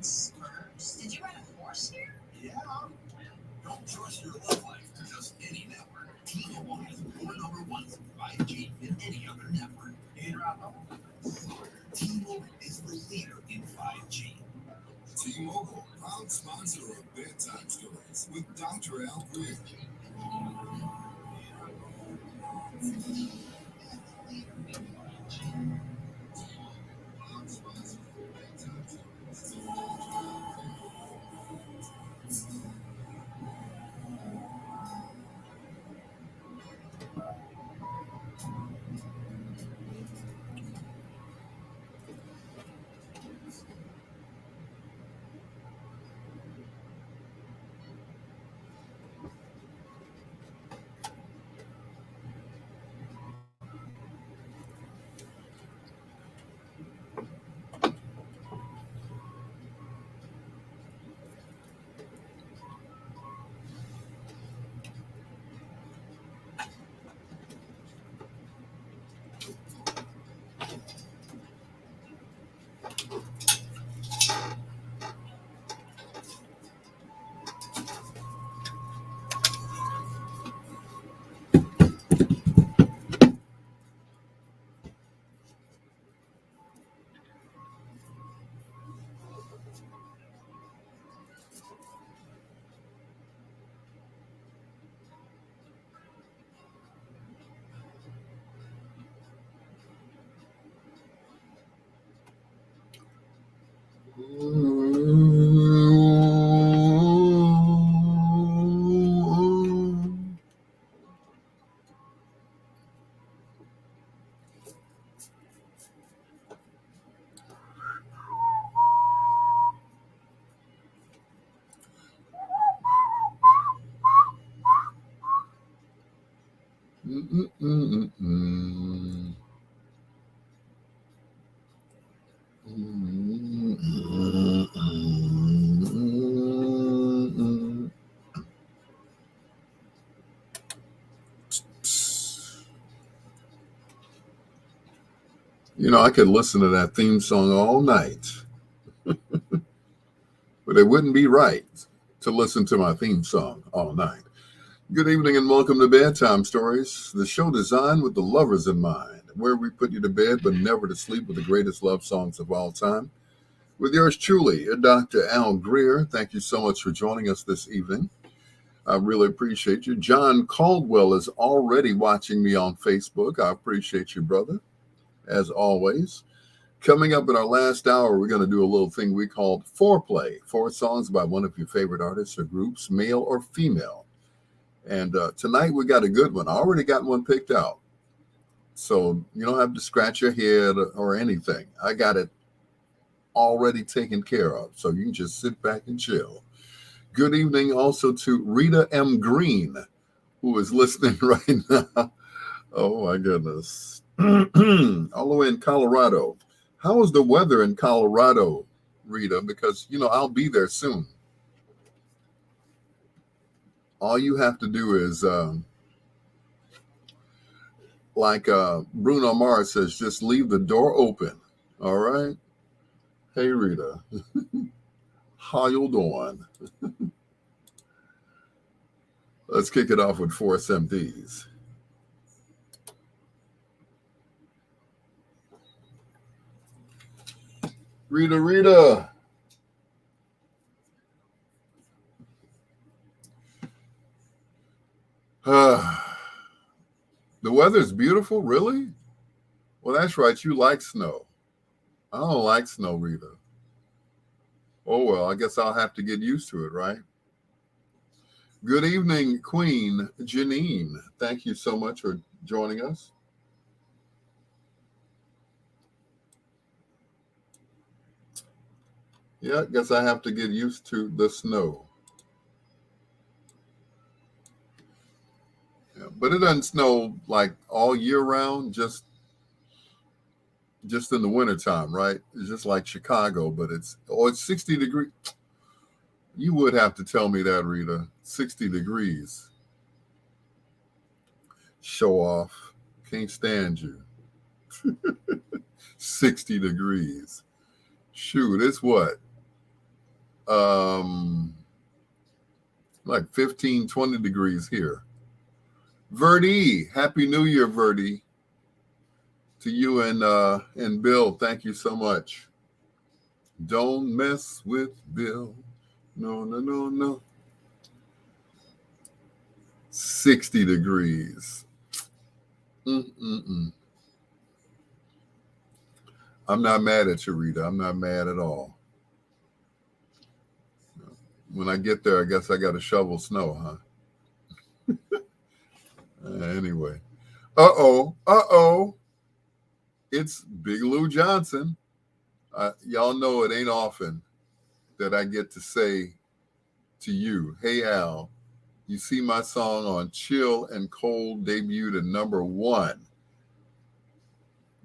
Did you ride a horse here? Yeah. Don't trust your love life to just any network. T-Mobile has more number ones in 5G than any other network. T-Mobile is the leader in 5G. T-Mobile, proud sponsor of Bedtime Stories with Dr. Al Greer. You know, I could listen to that theme song all night, but it wouldn't be right to listen to my theme song all night. Good evening and welcome to Bedtime Stories, the show designed with the lovers in mind, where we put you to bed but never to sleep with the greatest love songs of all time. With yours truly, Dr. Al Greer. Thank you so much for joining us this evening. I really appreciate you. John Caldwell is already watching me on Facebook. I appreciate you, brother, as always. Coming up in our last hour, we're going to do a little thing we called Foreplay. 4 songs by one of your favorite artists or groups, male or female. And tonight we got a good one. I already got one picked out. So you don't have to scratch your head or anything. I got it already taken care of. So you can just sit back and chill. Good evening also to Rita M. Green, who is listening right now. Oh, my goodness. All the way in Colorado. How is the weather in Colorado, Rita? Because, you know, I'll be there soon. All you have to do is, like Bruno Mars says, just leave the door open. All right? Hey, Rita. How you doing? Let's kick it off with Force MDs. Rita. The weather's beautiful, really? Well, that's right. You like snow. I don't like snow, Rita. Oh, well, I guess I'll have to get used to it, right? Good evening, Queen Janine. Thank you so much for joining us. Yeah, I guess I have to get used to the snow. Yeah, but it doesn't snow like all year round, just in the wintertime, right? It's just like Chicago, but it's 60 degrees. You would have to tell me that, Rita. 60 degrees. Show off. Can't stand you. 60 degrees. Shoot, it's what? Um, like 15, 20 degrees here. Verdi, Happy New Year, Verdi. To you and Bill, thank you so much. Don't mess with Bill. No, no, no, no. 60 degrees. Mm-mm-mm. I'm not mad at you, Rita. I'm not mad at all. When I get there, I guess I got to shovel snow, huh? Anyway. Uh-oh. Uh-oh. It's Big Lou Johnson. Y'all know it ain't often that I get to say to you, hey, Al, you see my song on Chill and Cold debuted at #1.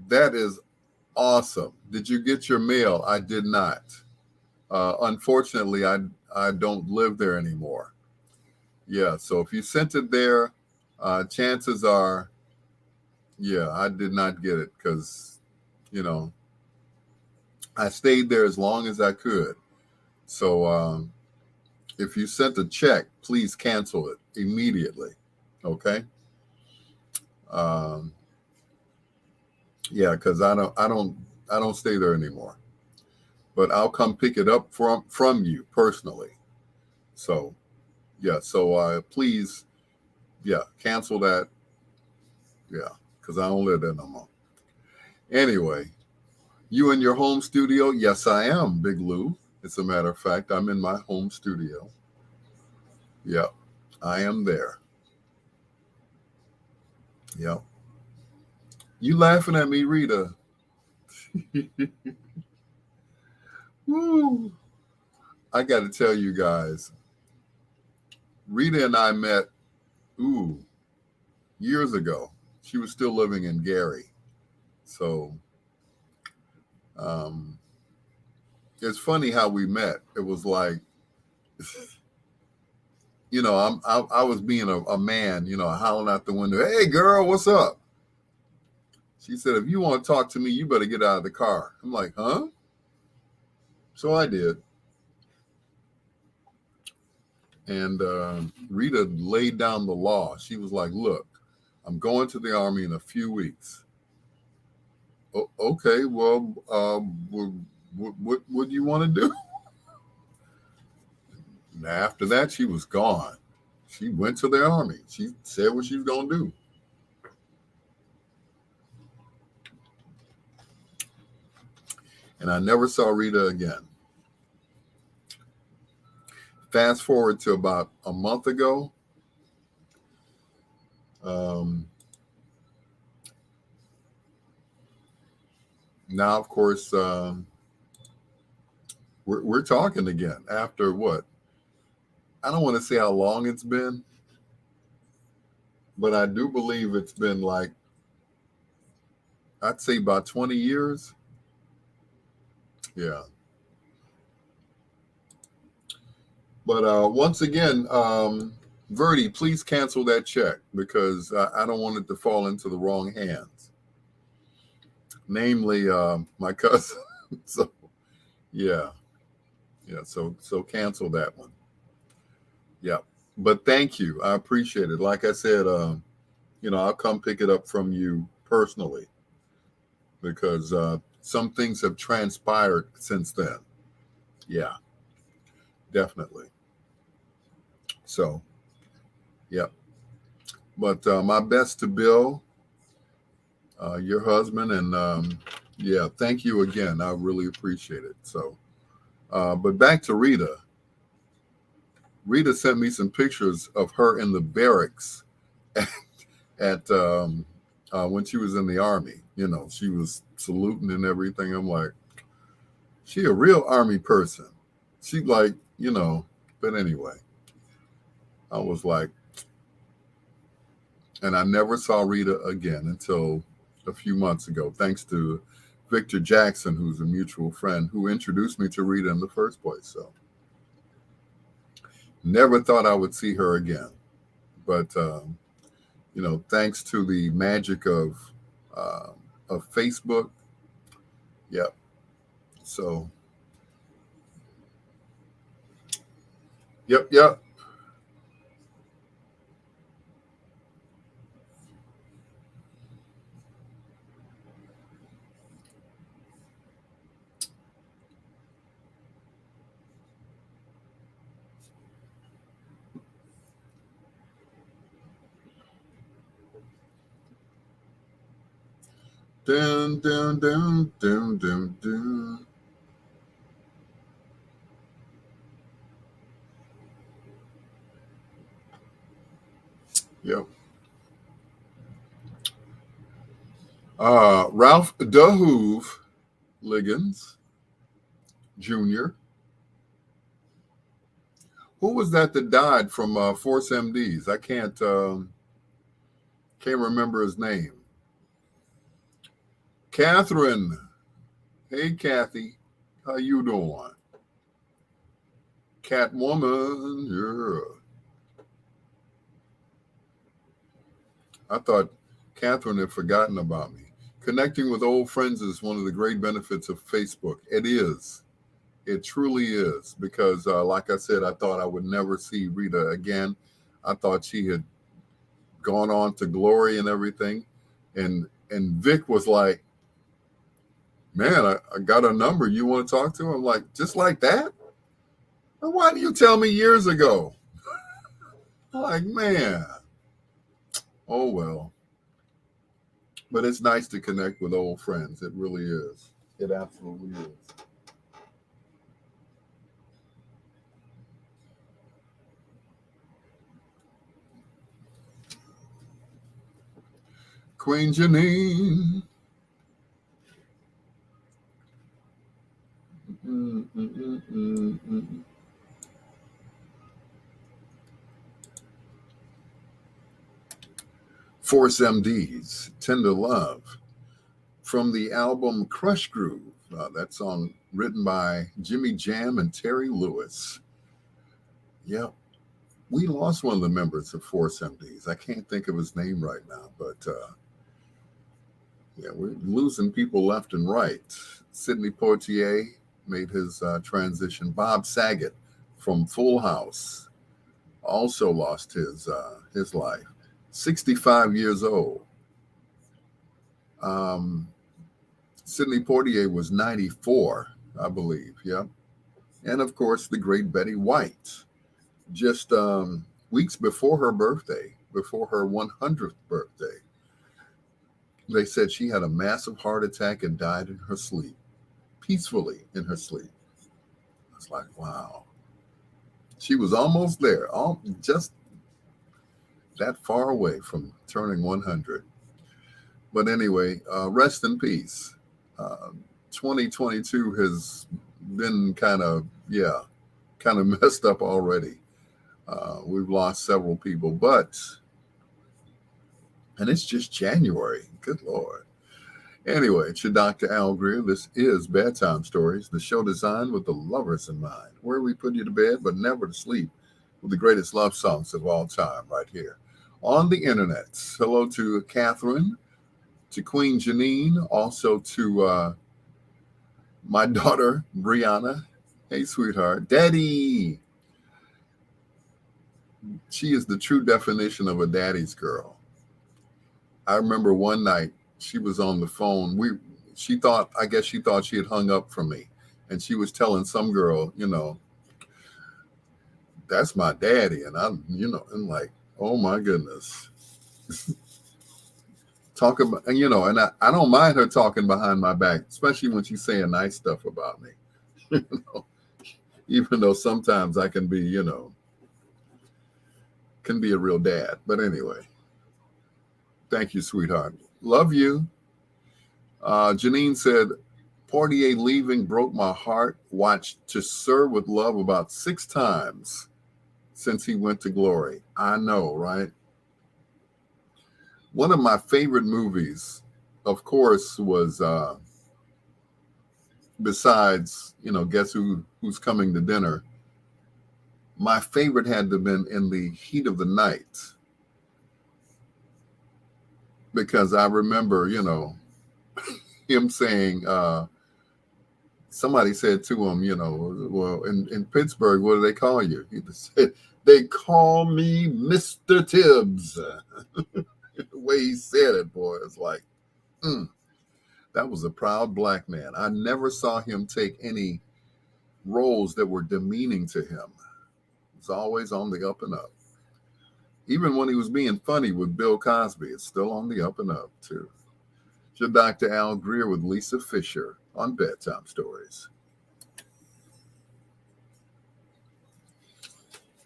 That is awesome. Did you get your mail? I did not. Unfortunately, I don't live there anymore. Yeah, so if you sent it there, chances are, yeah, I did not get it because, you know, I stayed there as long as I could. So if you sent a check, please cancel it immediately. Okay. Um, yeah, because I don't stay there anymore. But I'll come pick it up from you personally. So yeah, so please, yeah, cancel that. Yeah, because I don't live there no more. Anyway, you in your home studio? Yes, I am, Big Lou. As a matter of fact, I'm in my home studio. Yeah, I am there. Yeah. You laughing at me, Rita? Woo. I got to tell you guys, Rita and I met, ooh, years ago. She was still living in Gary. So um, it's funny how we met. It was like, I was being a man, howling out the window, hey, girl, what's up? She said, if you want to talk to me, you better get out of the car. I'm like, huh? So I did. And Rita laid down the law. She was like, look, I'm going to the Army in a few weeks. Okay, well, what do you want to do? And after that, she was gone. She went to the Army. She said what she was going to do. And I never saw Rita again. Fast forward to about a month ago. Now, of course, we're talking again after what? I don't want to say how long it's been, but I do believe it's been like, I'd say about 20 years. Yeah. But once again, Verdi, please cancel that check because I don't want it to fall into the wrong hands, namely my cousin. So yeah, yeah. So cancel that one. Yeah. But thank you. I appreciate it. Like I said, I'll come pick it up from you personally because some things have transpired since then. Yeah, definitely. So, yeah. But my best to Bill, your husband, and yeah, thank you again. I really appreciate it. So, but back to Rita. Rita sent me some pictures of her in the barracks at when she was in the Army. She was saluting and everything. I'm like, she a real Army person. She like, but anyway, I was like, and I never saw Rita again until a few months ago, thanks to Victor Jackson, who's a mutual friend who introduced me to Rita in the first place. So never thought I would see her again. But, thanks to the magic uh, of Facebook. Yep. So Yep, yep. Dun, dun, dun, dun, dun, dun. Yep. Ralph DeHoove Liggins Jr. Who was that died from Force MDs? I can't remember his name. Catherine. Hey, Kathy. How you doing? Catwoman. Yeah. I thought Catherine had forgotten about me. Connecting with old friends is one of the great benefits of Facebook. It is. It truly is. Because, like I said, I thought I would never see Rita again. I thought she had gone on to glory and everything. And Vic was like, man, I got a number. You want to talk to? I'm like, just like that? Well, why didn't you tell me years ago? I'm like, man, oh well. But it's nice to connect with old friends. It really is. It absolutely is. Queen Janine. Mm, mm, mm, mm, mm. Force MDs, Tender Love, from the album Crush Groove. That song written by Jimmy Jam and Terry Lewis. Yep. We lost one of the members of Force MDs. I can't think of his name right now, but yeah, we're losing people left and right. Sidney Poitier made his transition. Bob Saget from Full House also lost his life. 65 years old. Um, Sidney Poitier was 94, I believe. Yeah, and of course the great Betty White. Just weeks before her birthday, before her 100th birthday, they said she had a massive heart attack and died in her sleep, peacefully in her sleep. It's like, wow. She was almost there, just that far away from turning 100. But anyway, rest in peace. Uh, 2022 has been kind of messed up already. We've lost several people, and it's just January. Good Lord. Anyway, it's your Dr. Al Greer. This is Bedtime Stories, the show designed with the lovers in mind, where we put you to bed but never to sleep with the greatest love songs of all time right here on the internet. Hello to Catherine, to Queen Janine, also to my daughter, Brianna. Hey, sweetheart. Daddy. She is the true definition of a daddy's girl. I remember one night she was on the phone. I guess she thought she had hung up from me. And she was telling some girl, that's my daddy. And I'm like, oh my goodness. Talk about, and I don't mind her talking behind my back, especially when she's saying nice stuff about me. you know, Even though sometimes I can be a real dad. But anyway, thank you, sweetheart. Love you. Janine said, Portier leaving broke my heart. Watched To Serve with Love about 6 times since he went to glory. I know, right? One of my favorite movies, of course, was besides, Guess Who's Coming to Dinner. My favorite had to have been In the Heat of the Night, because I remember, him saying somebody said to him, well, in Pittsburgh, what do they call you? He said, they call me Mr. Tibbs. The way he said it, boy, it's like, that was a proud black man. I never saw him take any roles that were demeaning to him. He was always on the up and up. Even when he was being funny with Bill Cosby, it's still on the up and up, too. It's your Dr. Al Greer with Lisa Fisher on Bedtime Stories.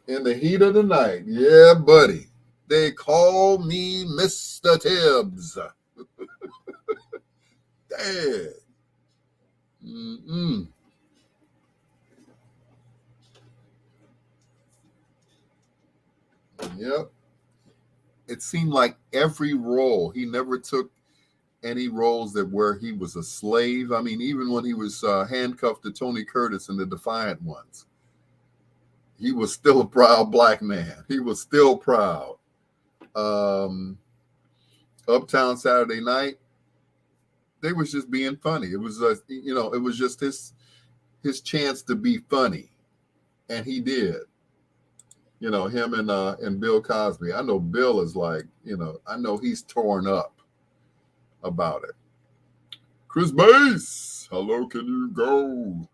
In the heat of the night, yeah, buddy, they call me Mr. Tibbs. Dad. Yep. It seemed like every role, he never took any roles that where he was a slave. I mean, even when he was handcuffed to Tony Curtis in The Defiant Ones, he was still a proud black man. He was still proud. Uptown Saturday Night, they was just being funny. It was, it was just his chance to be funny, and he did. Him and Bill Cosby. I know Bill is like, I know he's torn up about it. Chris Bass, hello, can you go?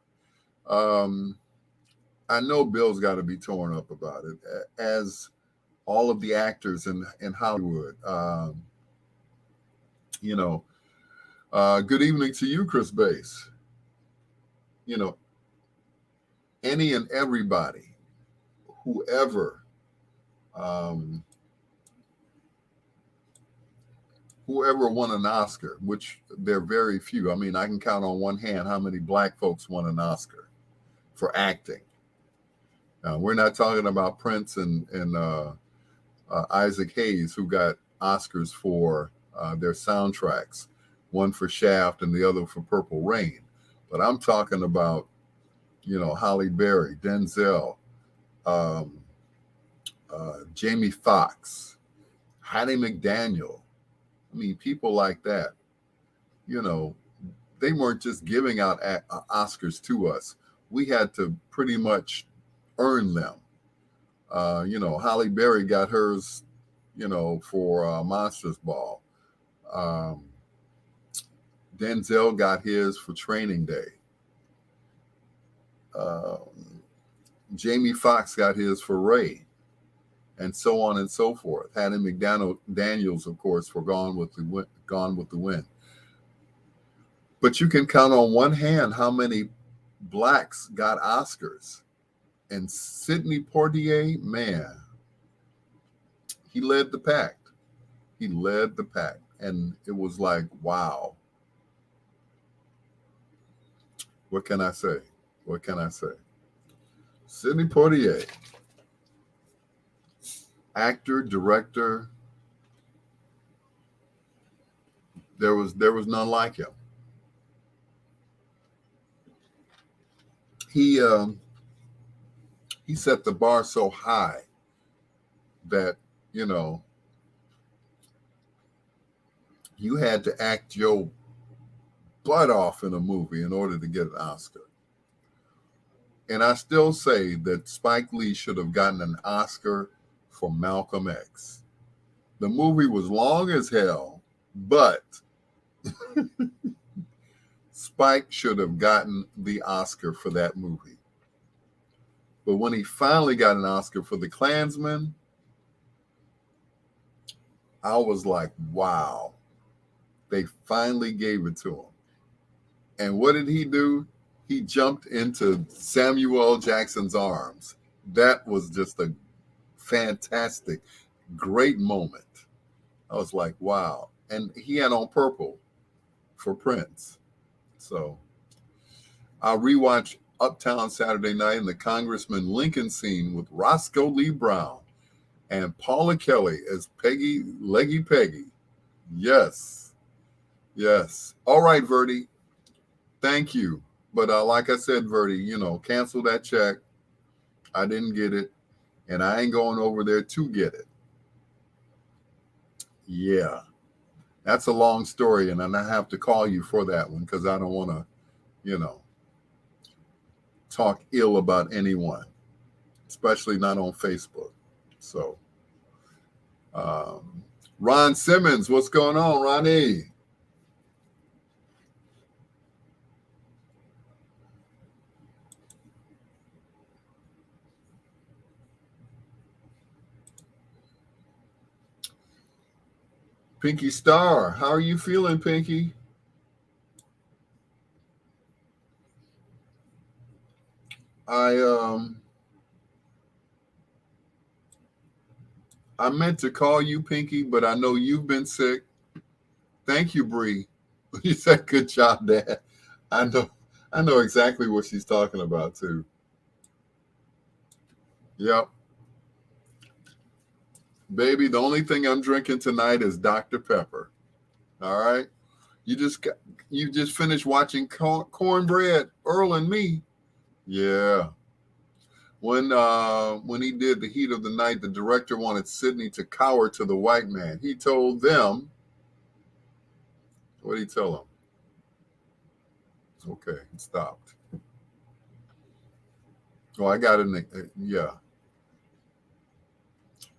I know Bill's got to be torn up about it, as all of the actors in Hollywood. Good evening to you, Chris Bass. Any and everybody, whoever won an Oscar, which they're very few. I mean, I can count on one hand how many black folks won an Oscar for acting. We're not talking about Prince and Isaac Hayes, who got Oscars for their soundtracks, one for Shaft and the other for Purple Rain. But I'm talking about, Halle Berry, Denzel, Jamie Foxx, Hattie McDaniel. I mean, people like that, they weren't just giving out Oscars to us. We had to pretty much earn them. Halle Berry got hers, for Monsters Ball. Denzel got his for Training Day. Jamie Foxx got his for Ray, and so on and so forth. Hattie McDaniels, of course, for Gone with the Wind. But you can count on one hand how many blacks got Oscars. And Sidney Poitier, man, he led the pack. And it was like, wow. What can I say? Sidney Poitier, actor, director. There was none like him. He set the bar so high that, you had to act your butt off in a movie in order to get an Oscar. And I still say that Spike Lee should have gotten an Oscar for Malcolm X. The movie was long as hell, but Spike should have gotten the Oscar for that movie. But when he finally got an Oscar for The Klansman, I was like, wow, they finally gave it to him. And what did he do? He jumped into Samuel L. Jackson's arms. That was just a fantastic, great moment. I was like, wow. And he had on purple for Prince. So I'll rewatch Uptown Saturday Night and the Congressman Lincoln scene with Roscoe Lee Brown and Paula Kelly as Leggy Peggy. Yes. All right, Verdi. Thank you. But like I said, Verdi, cancel that check. I didn't get it. And I ain't going over there to get it. Yeah. That's a long story. And I have to call you for that one because I don't want to, talk ill about anyone, especially not on Facebook. So, Ron Simmons, what's going on, Ronnie? Pinky Star, how are you feeling, Pinky? I meant to call you, Pinky, but I know you've been sick. Thank you, Bree. You said good job, Dad. I know exactly what she's talking about too. Yep. Baby, the only thing I'm drinking tonight is Dr. Pepper. All right. You just finished watching Cornbread, Earl and Me. Yeah. When he did The Heat of the Night, the director wanted Sidney to cower to the white man. He told them, what did he tell them? Okay, it stopped. Oh, I got it. Yeah.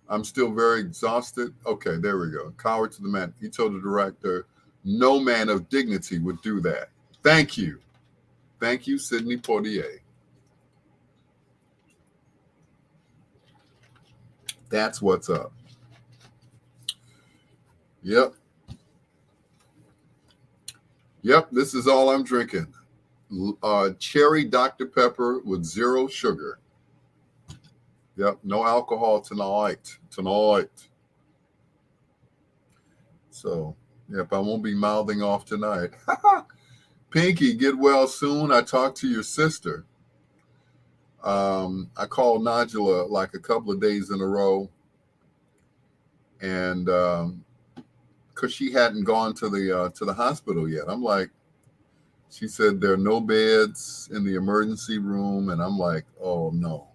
I'm still very exhausted. Okay, there we go. Coward to the man. He told the director, no man of dignity would do that. Thank you. Thank you, Sidney Poitier. That's what's up. Yep. Yep, this is all I'm drinking. Cherry Dr. Pepper with 0 sugar. Yep, no alcohol tonight. So, yep, I won't be mouthing off tonight. Pinky, get well soon. I talked to your sister. I called Nodula like a couple of days in a row, and because she hadn't gone to the hospital yet. I'm like, she said there are no beds in the emergency room, and I'm like, oh no.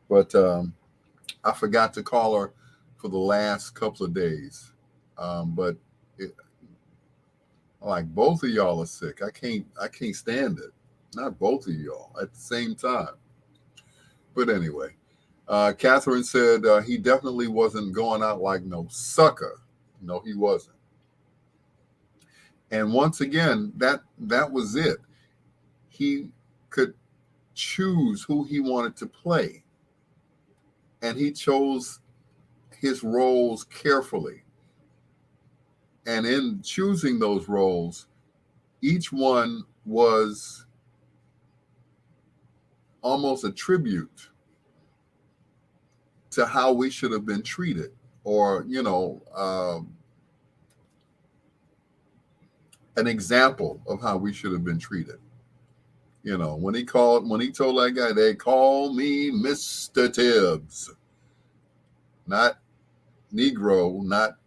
But I forgot to call her for the last couple of days. But like both of y'all are sick. I can't stand it. Not both of y'all at the same time. But anyway, Catherine said he definitely wasn't going out like no sucker. No, he wasn't. And once again, that was it. He could choose who he wanted to play, and he chose his roles carefully. And in choosing those roles, each one was almost a tribute to how we should have been treated, or an example of how we should have been treated. When he told that guy, they call me Mr. Tibbs, not Negro, not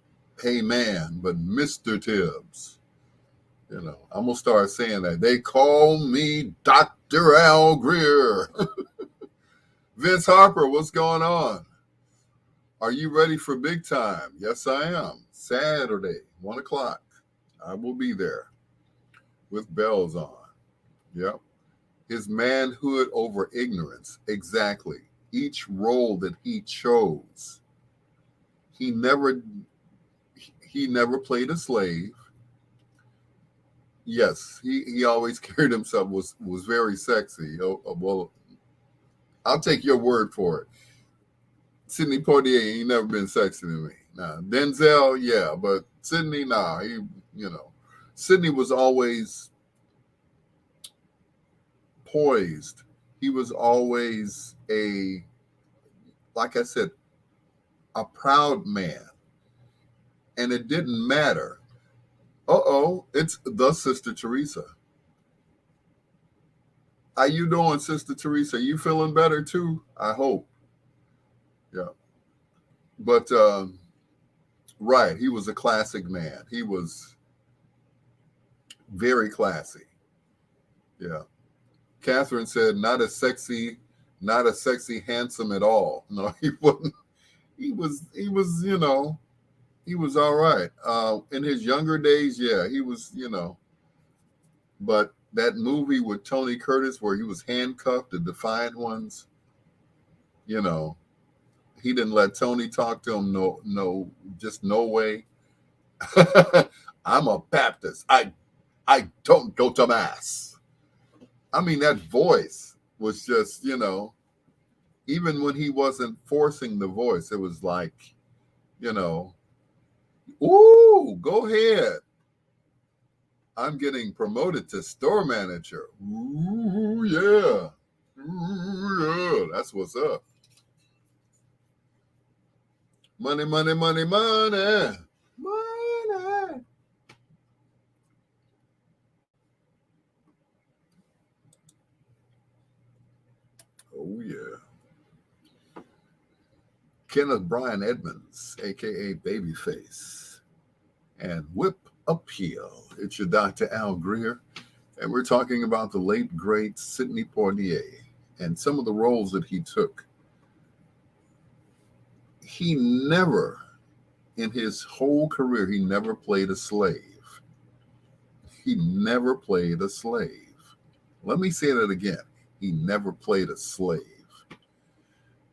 hey man, but Mr. Tibbs. I'm gonna start saying that. They call me Dr. Al Greer. Vince Harper, what's going on? Are you ready for big time? Yes, I am. Saturday, 1:00. I will be there with bells on. Yep. His manhood over ignorance. Exactly. Each role that he chose, he never played a slave. Yes, he always carried himself, was very sexy. Well, I'll take your word for it. Sidney Poitier ain't never been sexy to me. Nah, Denzel, yeah, but Sidney, nah. Sidney was always poised. He was always like I said, a proud man. And it didn't matter. It's the Sister Teresa. How you doing, Sister Teresa? You feeling better too? I hope. Yeah. But right, he was a classic man. He was very classy. Yeah. Catherine said, not a sexy, handsome at all. No, he wasn't. He was, he was all right. In his younger days, yeah, he was, but That movie with Tony Curtis where he was handcuffed, the Defiant Ones, you know, he didn't let Tony talk to him. No, no, just no way. I'm a Baptist. I don't go to mass. I mean, that voice was just, even when he wasn't forcing the voice, it was like, you know, ooh, go ahead. I'm getting promoted to store manager. Ooh, yeah. Ooh, yeah. That's what's up. Money, money, money, money. Money. Oh, yeah. Kenneth Brian Edmonds, a.k.a. Babyface, and Whip Appeal. It's your Dr. Al Greer, and we're talking about the late, great Sidney Poitier and some of the roles that he took. He never, in his whole career, he never played a slave. He never played a slave. Let me say that again. He never played a slave.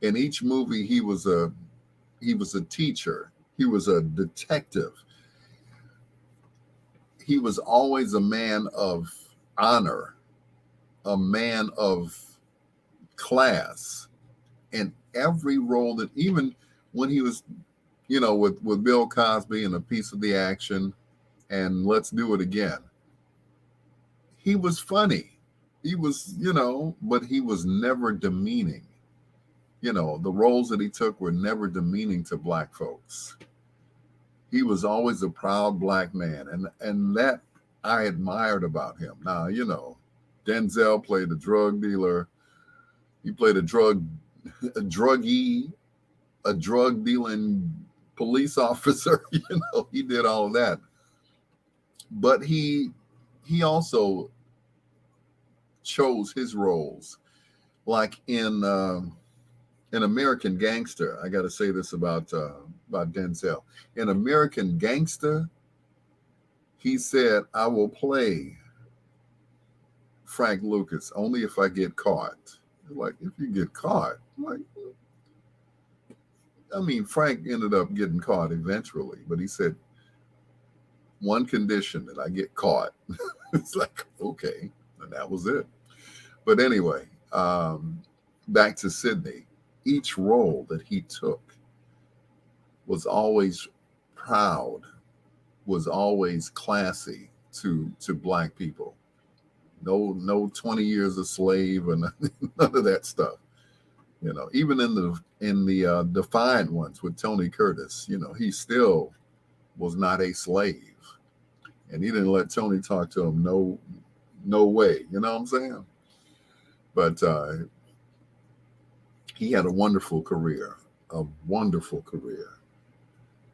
In each movie, he was a teacher. He was a detective. He was always a man of honor, a man of class. In every role that, even when he was, with Bill Cosby and A Piece of the Action and Let's Do It Again, he was funny. He was, but he was never demeaning. The roles that he took were never demeaning to black folks. He was always a proud black man, and that I admired about him. Now, Denzel played a drug dealer. He played a druggie, a drug dealing police officer. He did all of that. But he also chose his roles, like in American Gangster. I got to say this about Denzel. In American Gangster, he said, "I will play Frank Lucas only if I get caught." Like, if you get caught, like, I mean, Frank ended up getting caught eventually, but he said, one condition, that I get caught. It's like, okay, and that was it. But anyway, back to Sidney. Each role that he took was always proud, was always classy to black people. No 20 years a slave and none of that stuff. Even in the Defiant Ones with Tony Curtis, he still was not a slave, and he didn't let Tony talk to him. No way. You know what I'm saying? But he had a wonderful career,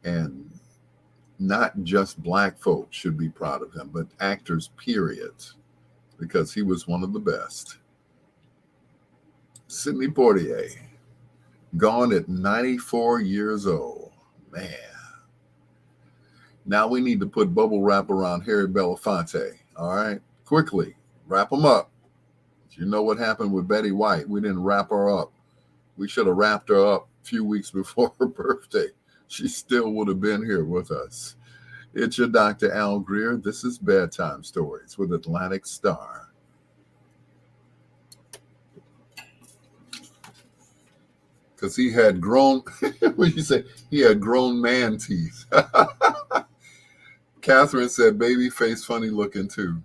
and not just black folks should be proud of him, but actors, period, because he was one of the best. Sidney Poitier, gone at 94 years old. Man. Now we need to put bubble wrap around Harry Belafonte. All right? Quickly, wrap them up. You know what happened with Betty White? We didn't wrap her up. We should have wrapped her up a few weeks before her birthday. She still would have been here with us. It's your Dr. Al Greer. This is Bedtime Stories with Atlantic Star. Because he had grown, what did you say? He had grown man teeth. Catherine said, baby face funny looking too.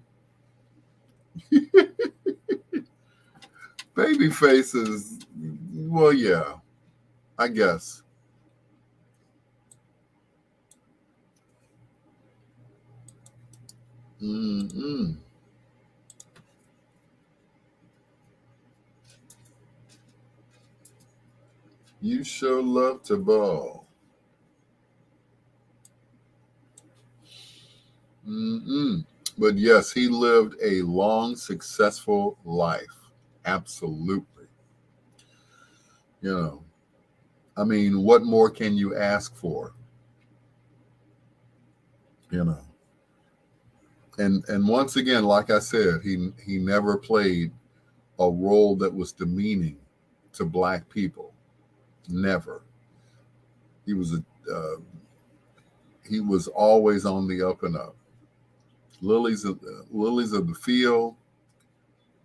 Baby face is, well, yeah, I guess. Mm-hmm. You sure love to ball. Mm-mm. But yes, he lived a long, successful life. Absolutely. I mean, what more can you ask for? You know, And once again, like I said, he never played a role that was demeaning to black people. Never. He was a he was always on the up and up. Lilies of the field,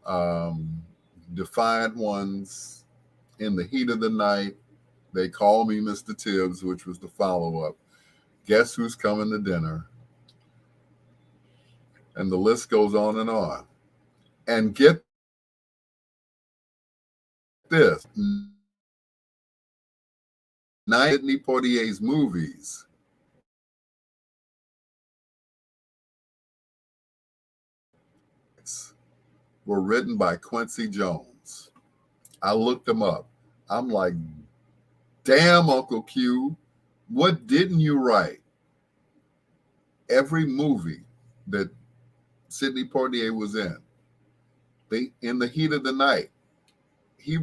um, defiant ones, in the heat of the night. They call me Mr. Tibbs, which was the follow up. Guess who's coming to dinner? And the list goes on and on. And get this, Sidney Poitier's movies were written by Quincy Jones. I looked them up. I'm like, damn, Uncle Q, what didn't you write? Every movie that Sidney Poitier was in, in the heat of the night, he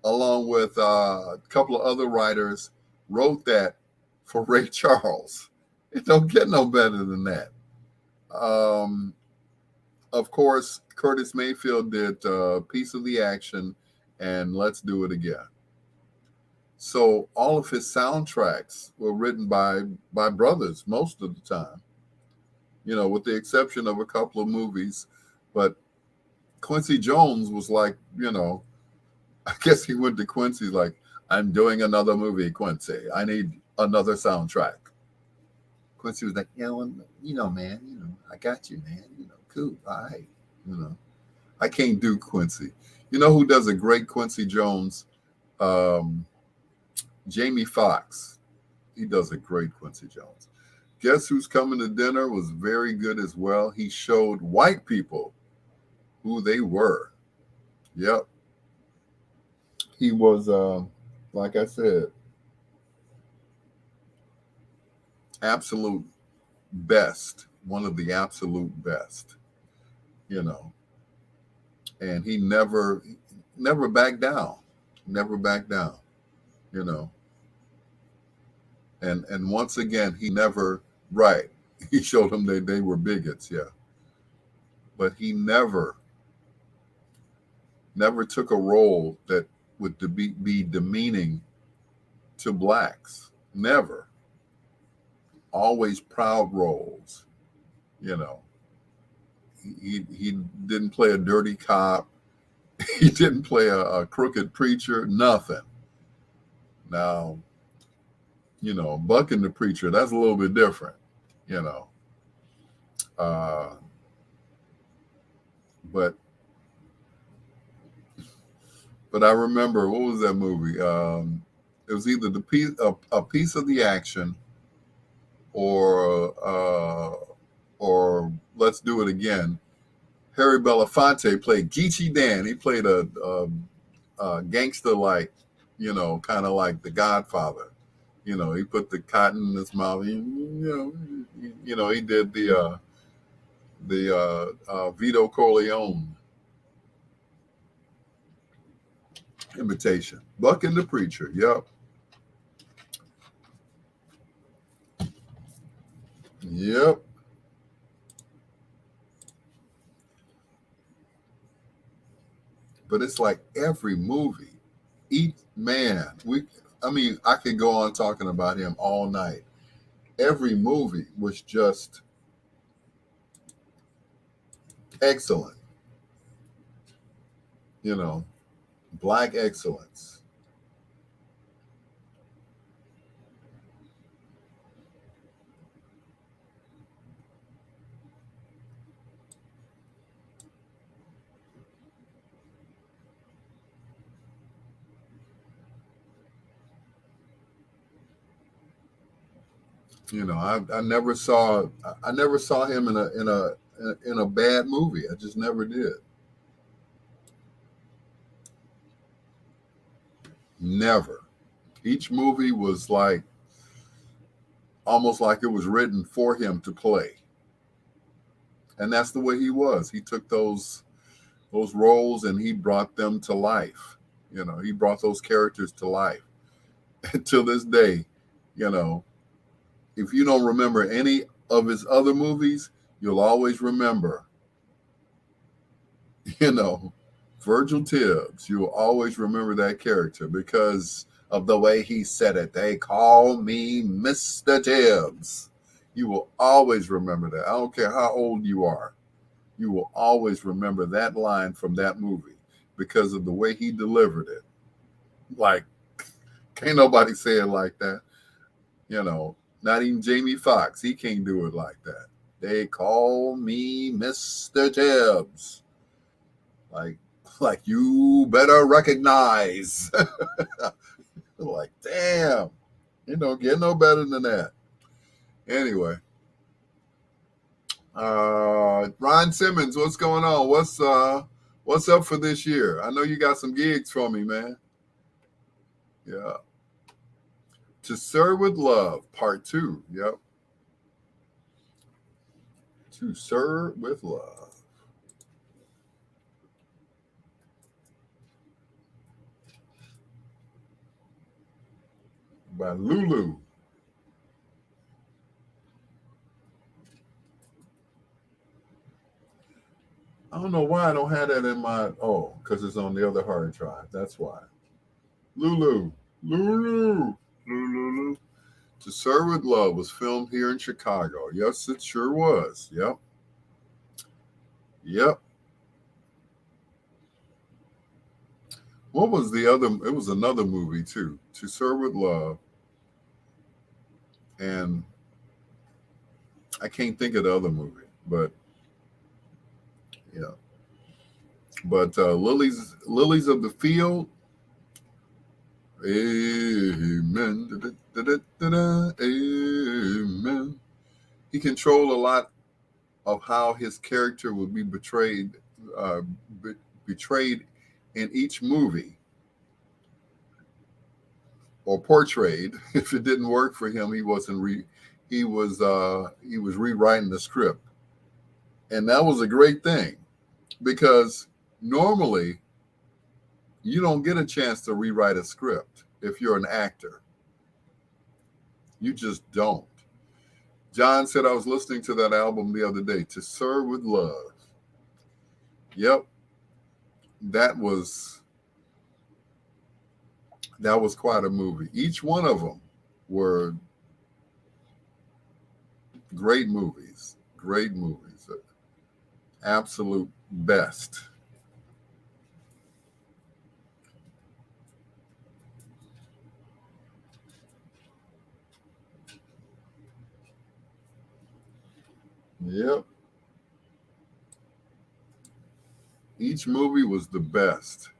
along with a couple of other writers, wrote that for Ray Charles. It don't get no better than that. Of course, Curtis Mayfield did Piece of the Action and Let's Do It Again. So all of his soundtracks were written by brothers most of the time, with the exception of a couple of movies. But Quincy Jones was like, I guess he went to Quincy like, I'm doing another movie, Quincy. I need another soundtrack. Quincy was like, man, I got you, man. Cool. All right. I can't do Quincy. You know who does a great Quincy Jones? Jamie Foxx. He does a great Quincy Jones. Guess Who's Coming to Dinner was very good as well. He showed white people who they were. Yep. He was, like I said, absolute best, one of the absolute best, and he never backed down, you know. And once again, he never, right, he showed them they were bigots, yeah. But he never took a role that would be demeaning to blacks. Never. Always proud roles, He didn't play a dirty cop. He didn't play a crooked preacher, nothing. Now, bucking the preacher, that's a little bit different, but I remember, what was that movie? It was either a piece of the action or Let's Do It Again. Harry Belafonte played Geechee Dan. He played a gangster, like, kind of like The Godfather. He put the cotton in his mouth. He did the Vito Corleone imitation. Bucking the Preacher. Yep. Yep. But it's like every movie, I could go on talking about him all night. Every movie was just excellent. Black excellence. I never saw him in a bad movie. I just never did. Never. Each movie was like almost like it was written for him to play. And that's the way he was. He took those roles and he brought them to life. He brought those characters to life. And to this day, if you don't remember any of his other movies, you'll always remember, you know, Virgil Tibbs. You'll always remember that character because of the way he said it. They call me Mr. Tibbs. You will always remember that. I don't care how old you are. You will always remember that line from that movie because of the way he delivered it. Like, can't nobody say it like that. You know, not even Jamie Foxx. He can't do it like that. They call me Mr. Tibbs. Like, like you better recognize. Like, damn. You don't get no better than that. Anyway. Ron Simmons, what's going on? What's up for this year? I know you got some gigs for me, man. Yeah. To Serve with Love, Part 2. Yep. To Serve with Love. By Lulu. I don't know why I don't have that in my, because it's on the other hard drive. That's why. Lulu. Lulu. Lulu. To Serve with Love was filmed here in Chicago. Yes, it sure was. Yep. Yep. What was the other? It was another movie too. To Serve with Love. And I can't think of the other movie, but yeah. But Lilies of the Field. Amen. Da-da-da-da-da. Amen. He controlled a lot of how his character would be uh, betrayed in each movie or portrayed. If it didn't work for him, he was rewriting the script, and that was a great thing because normally you don't get a chance to rewrite a script if you're an actor. You just don't. John said, I was listening to that album the other day, To Serve with Love. Yep. That was quite a movie. Each one of them were great movies. Great movies. Absolute best. Yep. Each movie was the best.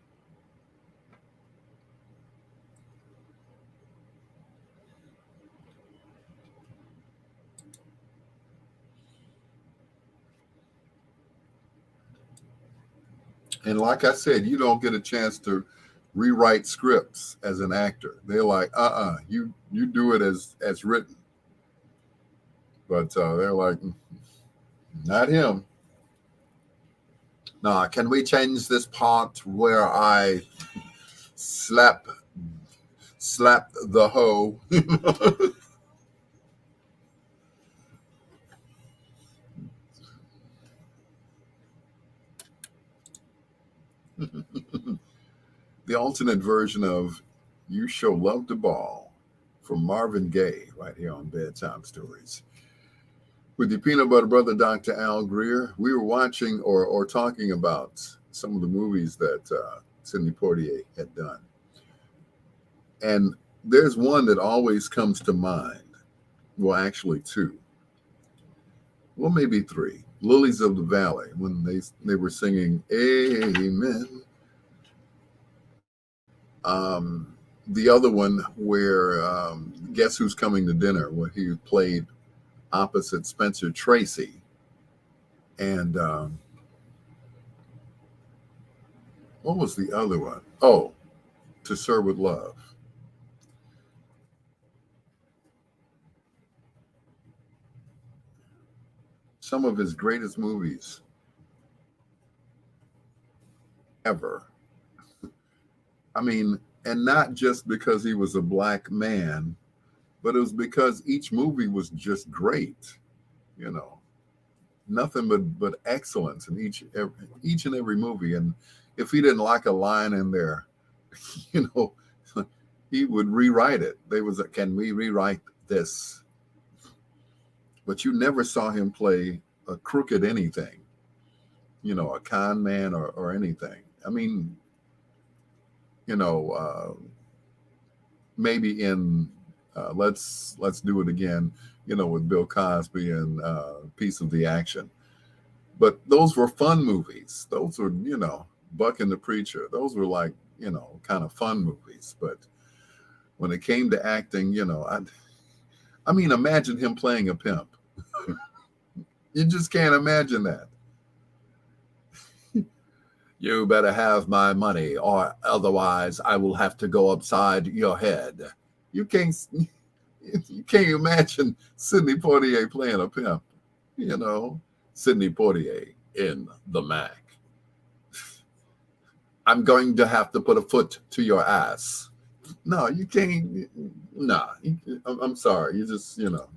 And like I said, you don't get a chance to rewrite scripts as an actor. They're like, you do it as written. But they're like, not him. Nah, can we change this part where I slap the hoe? The alternate version of You Show Love to Ball from Marvin Gaye right here on Bedtime Stories. With your peanut butter brother, Dr. Al Greer, we were watching or talking about some of the movies that Sidney Poitier had done. And there's one that always comes to mind. Well, actually two. Well, maybe three. Lilies of the Valley, when they were singing Amen. The other one where Guess Who's Coming to Dinner, where he played opposite Spencer Tracy. And what was the other one? Oh, To Serve with Love. Some of his greatest movies ever. I mean, and not just because he was a black man, but it was because each movie was just great. you know, nothing but excellence in each and every movie. And if he didn't like a line in there, you know, he would rewrite it. They was, can we rewrite this? But you never saw him play a crooked anything, you know, a con man or anything. I mean, you know, maybe in let's do it again, you know, with Bill Cosby and Piece of the Action. But those were fun movies. Those were, you know, Buck and the Preacher. Those were like, you know, kind of fun movies. But when it came to acting, you know, I mean, imagine him playing a pimp. You just can't imagine that. You better have my money, or otherwise I will have to go upside your head. You can't imagine Sidney Poitier playing a pimp. You know, Sidney Poitier in The Mac. I'm going to have to put a foot to your ass. No, you can't. Nah, I'm sorry. You just, you know,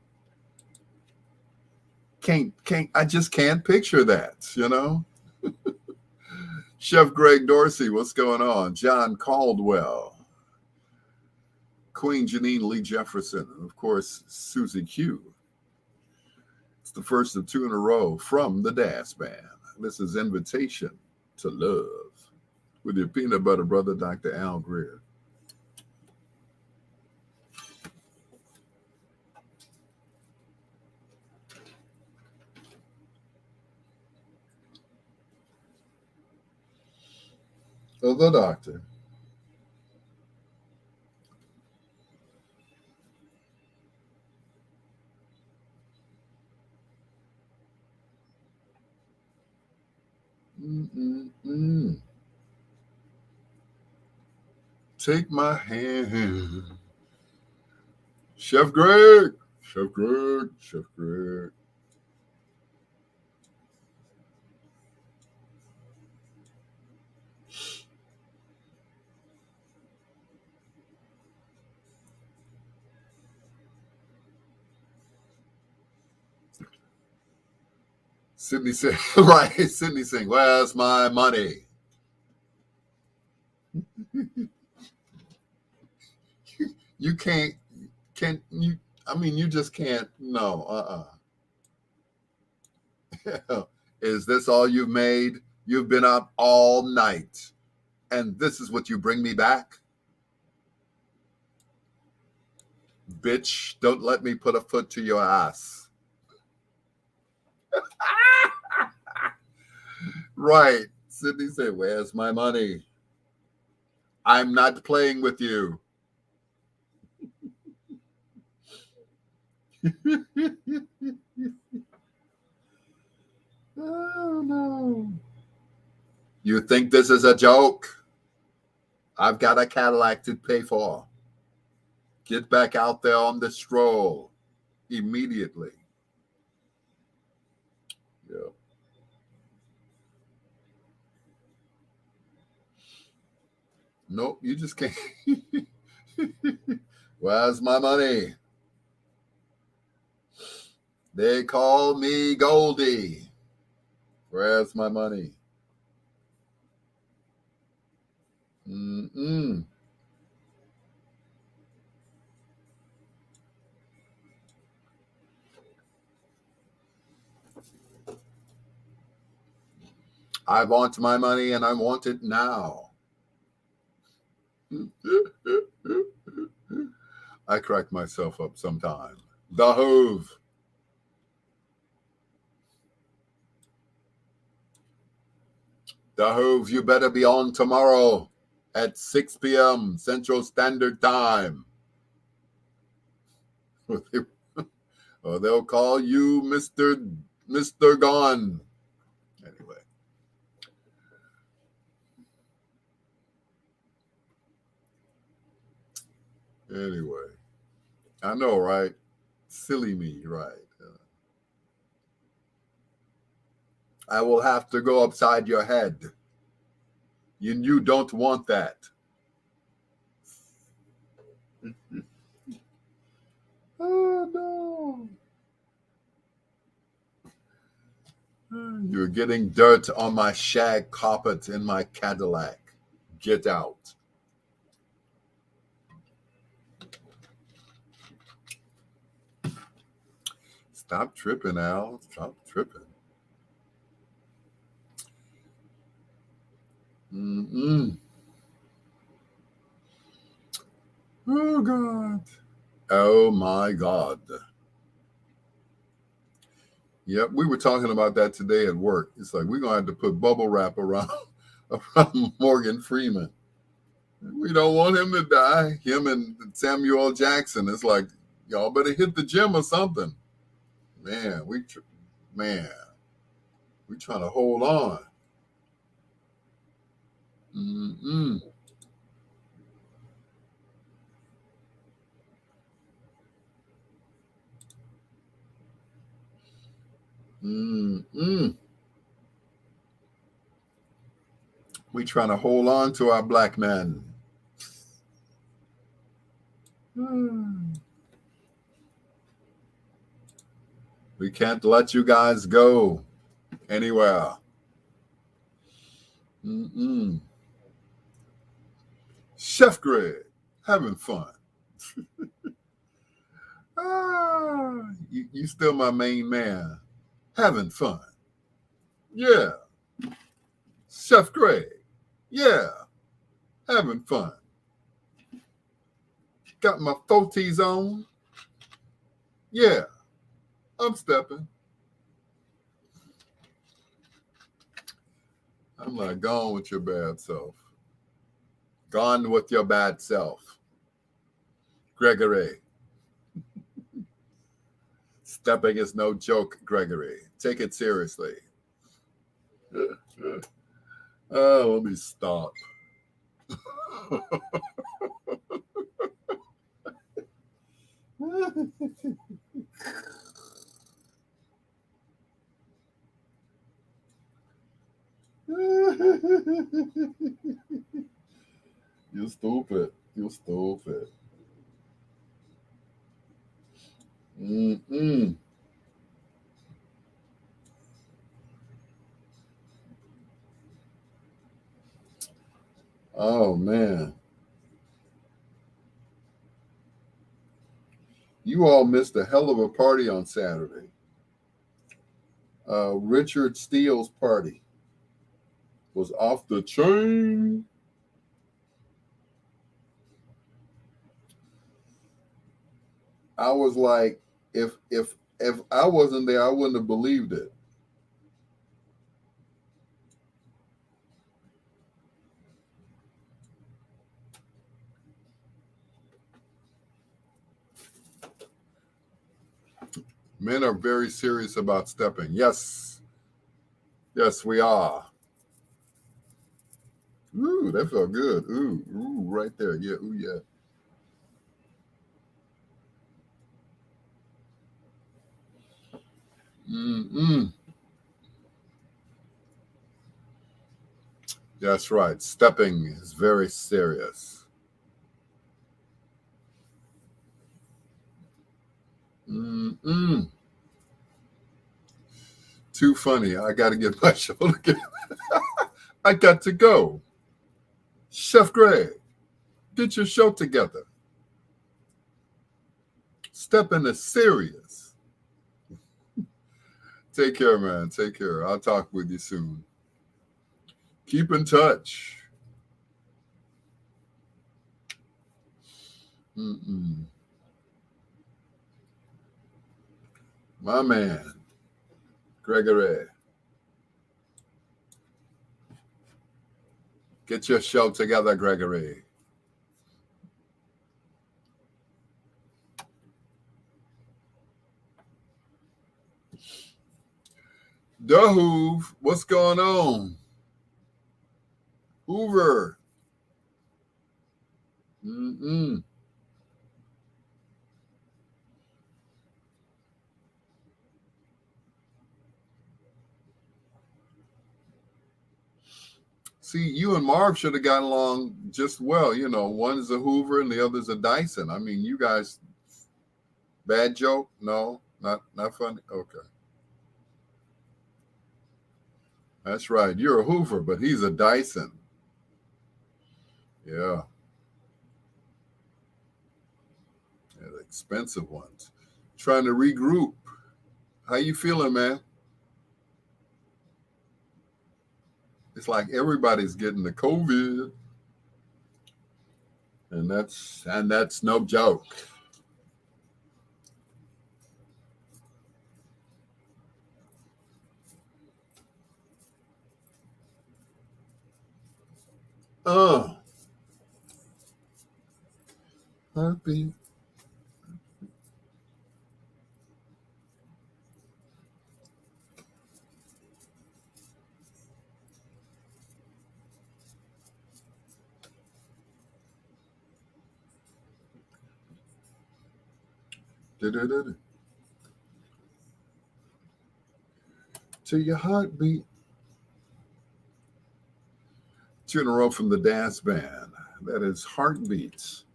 can't. I just can't picture that. You know. Chef Greg Dorsey, what's going on? John Caldwell, Queen Janine Lee Jefferson, and of course, Susie Q. It's the first of two in a row from the Das Band. This is Invitation to Love with your peanut butter brother, Dr. Al Greer. Oh, the doctor. Mm-mm-mm. Take my hand. Chef Greg. Chef Greg. Chef Greg. Sidney said, right. Sidney saying, where's my money? You can't you, I mean, you just can't, no, Is this all you've made? You've been up all night, and this is what you bring me back? Bitch, don't let me put a foot to your ass. Right. Sidney said, where's my money? I'm not playing with you. Oh, no. You think this is a joke? I've got a Cadillac to pay for. Get back out there on the stroll immediately. Yeah. Nope, you just can't. Where's my money? They call me Goldie. Where's my money? Mm-mm. I want my money and I want it now. I crack myself up sometime. The Hove. The Hove, you better be on tomorrow at 6 p.m. Central Standard Time. Or they'll call you Mr. Gone. Anyway. Anyway. I know, right? Silly me, right? I will have to go upside your head. You don't want that. Oh, no. You're getting dirt on my shag carpet in my Cadillac. Get out. Stop tripping, Al. Stop tripping. Mm-mm. Oh, God. Oh, my God. Yep, we were talking about that today at work. It's like we're going to have to put bubble wrap around Morgan Freeman. We don't want him to die. Him and Samuel Jackson. It's like, y'all better hit the gym or something. Man, we trying to hold on. Mm-mm. Mm-mm. We trying to hold on to our black men. We can't let you guys go anywhere. Mm-mm. Chef Greg, having fun. You still my main man. Having fun. Yeah. Chef Greg. Yeah. Having fun. Got my 40s on. Yeah. I'm stepping. I'm like, gone with your bad self. Gone with your bad self. Gregory. Stepping is no joke, Gregory. Take it seriously. Oh, let me stop. You're stupid. You're stupid. Mm-mm. Oh, man. You all missed a hell of a party on Saturday. Richard Steele's party was off the chain. I was like, if I wasn't there, I wouldn't have believed it. Men are very serious about stepping. Yes. Yes, we are. Ooh, that felt good. Ooh, right there. Yeah, ooh, yeah. Mm-mm. That's right. Stepping is very serious. Mm-mm. Too funny. I got to get my show together. I got to go. Chef Greg, get your show together. Stepping is serious. Take care, man. Take care. I'll talk with you soon. Keep in touch. Mm-mm. My man, Gregory. Get your show together, Gregory. Hoove, what's going on? Hoover. Mm-mm. See, you and Marv should have gotten along just well. You know, one is a Hoover and the other's a Dyson. I mean, you guys, bad joke? No, not funny. Okay. That's right. You're a Hoover, but he's a Dyson. Yeah, yeah, the expensive ones. Trying to regroup. How you feeling, man? It's like everybody's getting the COVID, and that's no joke. Oh, heartbeat. Da-da-da-da. To your heartbeat. Two in a row from the dance band. That is Heartbeats,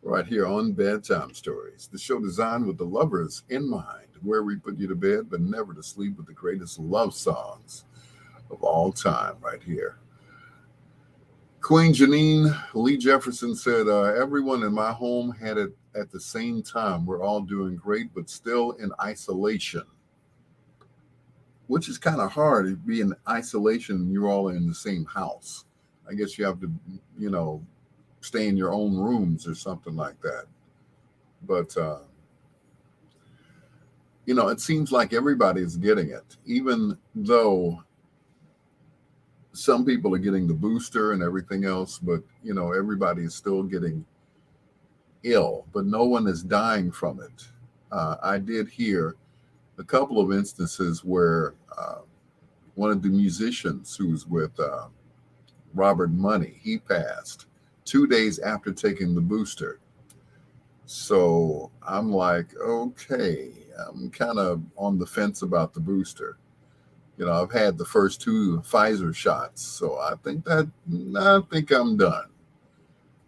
right here on Bedtime Stories, the show designed with the lovers in mind, where we put you to bed but never to sleep with the greatest love songs of all time, right here. Queen Janine Lee Jefferson said, everyone in my home had it at the same time. We're all doing great, but still in isolation, which is kind of hard to be in isolation and you're all in the same house. I guess you have to, you know, stay in your own rooms or something like that. But, it seems like everybody is getting it, even though some people are getting the booster and everything else, but, everybody is still getting ill, but no one is dying from it. I did hear a couple of instances where one of the musicians who was with Robert Money, he passed 2 days after taking the booster. So I'm like, okay, I'm kind of on the fence about the booster. I've had the first two Pfizer shots, so I think I'm done.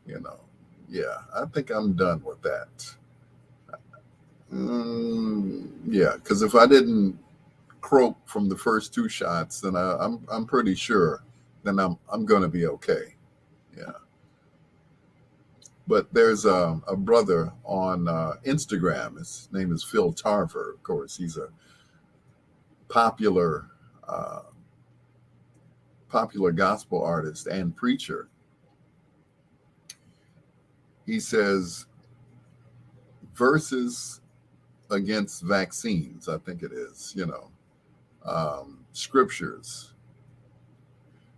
You know, yeah, I think I'm done with that. Yeah, because if I didn't croak from the first two shots, then I'm pretty sure then I'm going to be okay. Yeah. But there's a brother on Instagram. His name is Phil Tarver. Of course, he's a popular uh, popular gospel artist and preacher. He says verses against vaccines. I think it is. Scriptures.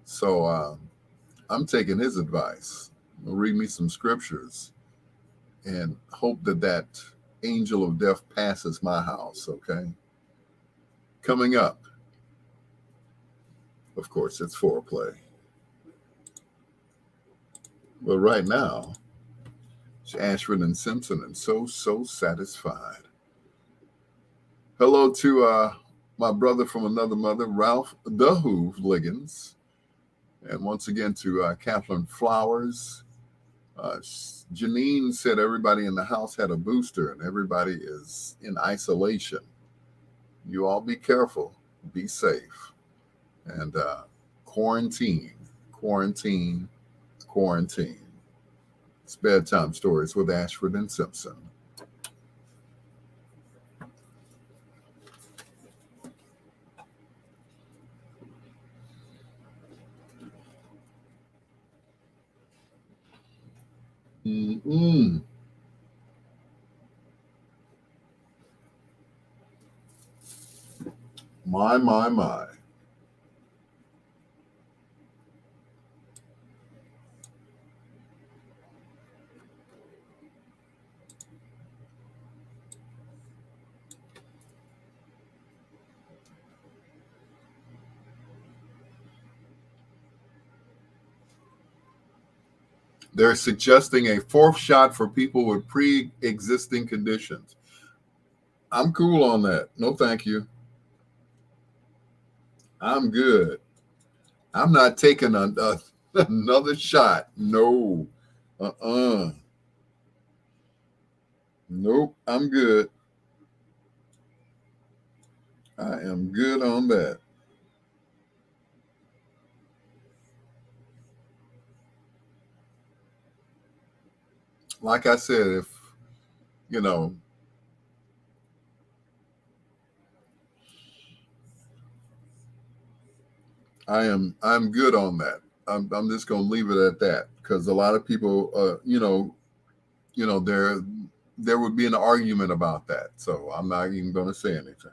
So I'm taking his advice. Read me some scriptures and hope that angel of death passes my house. Okay. Coming up, of course, it's foreplay. But right now, it's Ashford and Simpson and so satisfied. Hello to my brother from another mother, Ralph the Hoove Liggins. And once again to Kathleen Flowers. Janine said everybody in the house had a booster and everybody is in isolation. You all be careful, be safe, and quarantine, quarantine, quarantine. It's Bedtime Stories with Ashford and Simpson. Mm-mm. My. They're suggesting a fourth shot for people with pre existing conditions. I'm cool on that. No, thank you. I'm good. I'm not taking another shot. No. Uh-uh. Nope. I'm good. I am good on that. Like I said, if you know, I'm good on that. I'm just gonna leave it at that because a lot of people, there would be an argument about that. So I'm not even gonna say anything.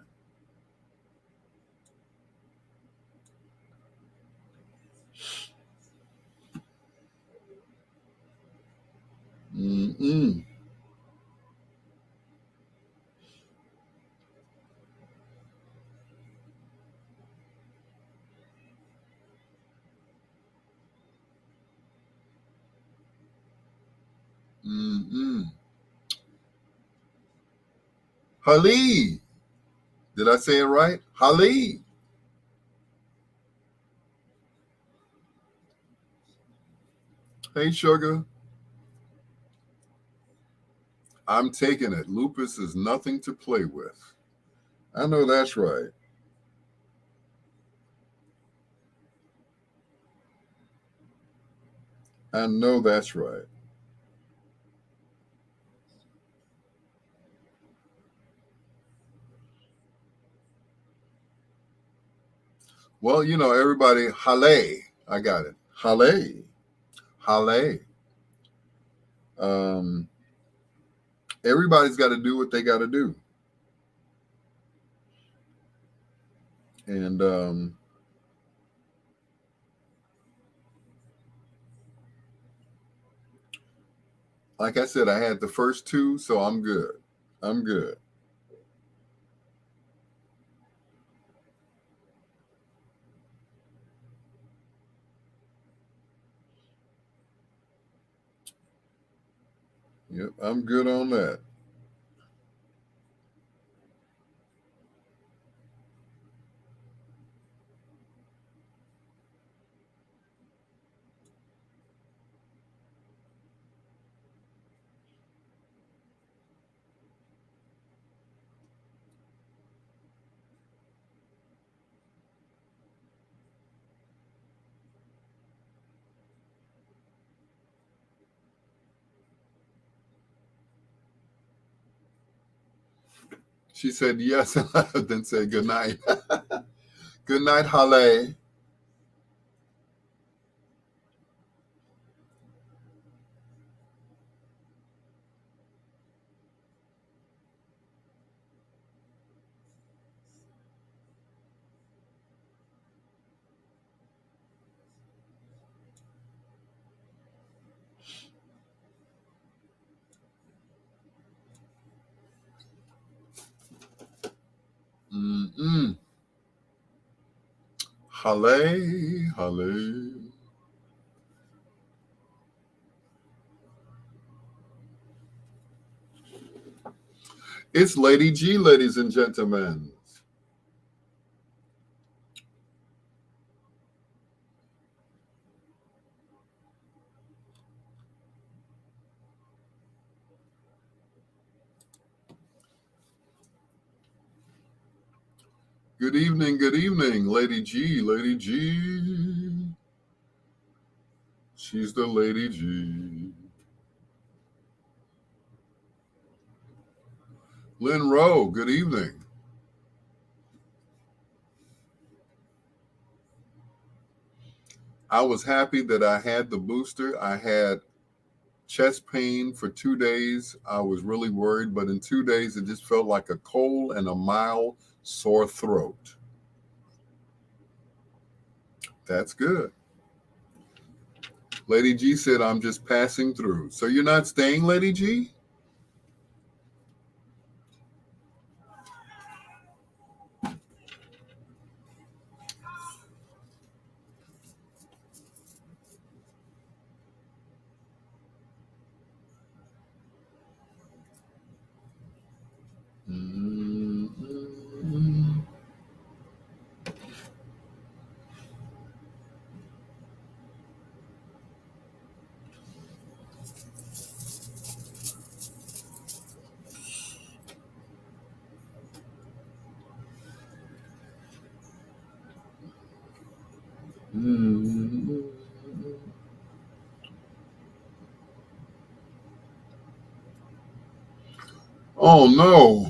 Mm-mm. Mm-mm. Hali, did I say it right? Hali. Hey, sugar. I'm taking it. Lupus is nothing to play with. I know that's right. I know that's right. Well, everybody, Hale. I got it. Hale. Hale. Um, everybody's got to do what they got to do. And like I said, I had the first two, so I'm good. I'm good. Yep, I'm good on that. She said yes, and I then said good night. Good night, Hale. Mm-mm. Hale, Hale. It's Lady G, ladies and gentlemen. Good evening, Lady G, Lady G. She's the Lady G. Lynn Rowe, good evening. I was happy that I had the booster. I had chest pain for 2 days. I was really worried, but in 2 days, it just felt like a cold and a mild sore throat. That's good. Lady G said, I'm just passing through. So you're not staying, Lady G? Mm-hmm. Mm-hmm. Oh no.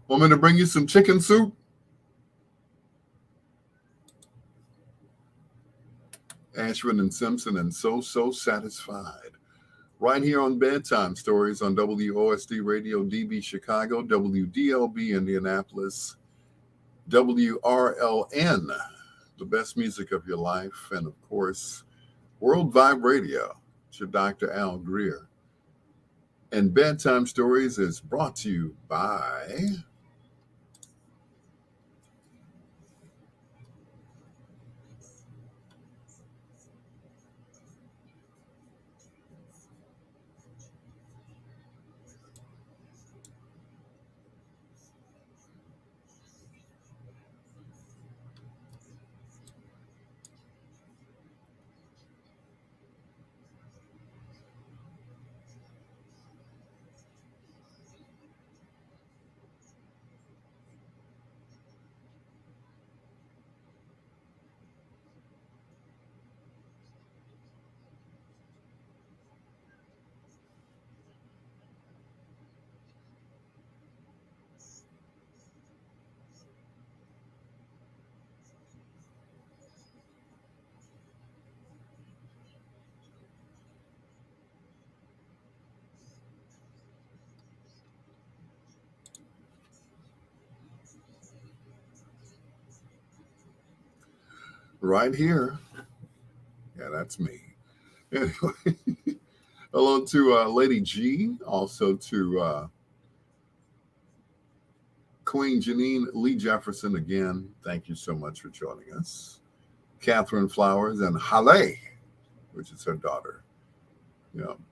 Want me to bring you some chicken soup? Ashford and Simpson and so satisfied. Right here on Bedtime Stories on WOSD Radio DB Chicago, WDLB Indianapolis, WRLN, the best music of your life, and of course, World Vibe Radio. It's your Dr. Al Greer. And Bedtime Stories is brought to you by right here. Yeah, that's me. Anyway, hello to Lady G, also to Queen Janine Lee Jefferson again. Thank you so much for joining us. Catherine Flowers and Halle, which is her daughter.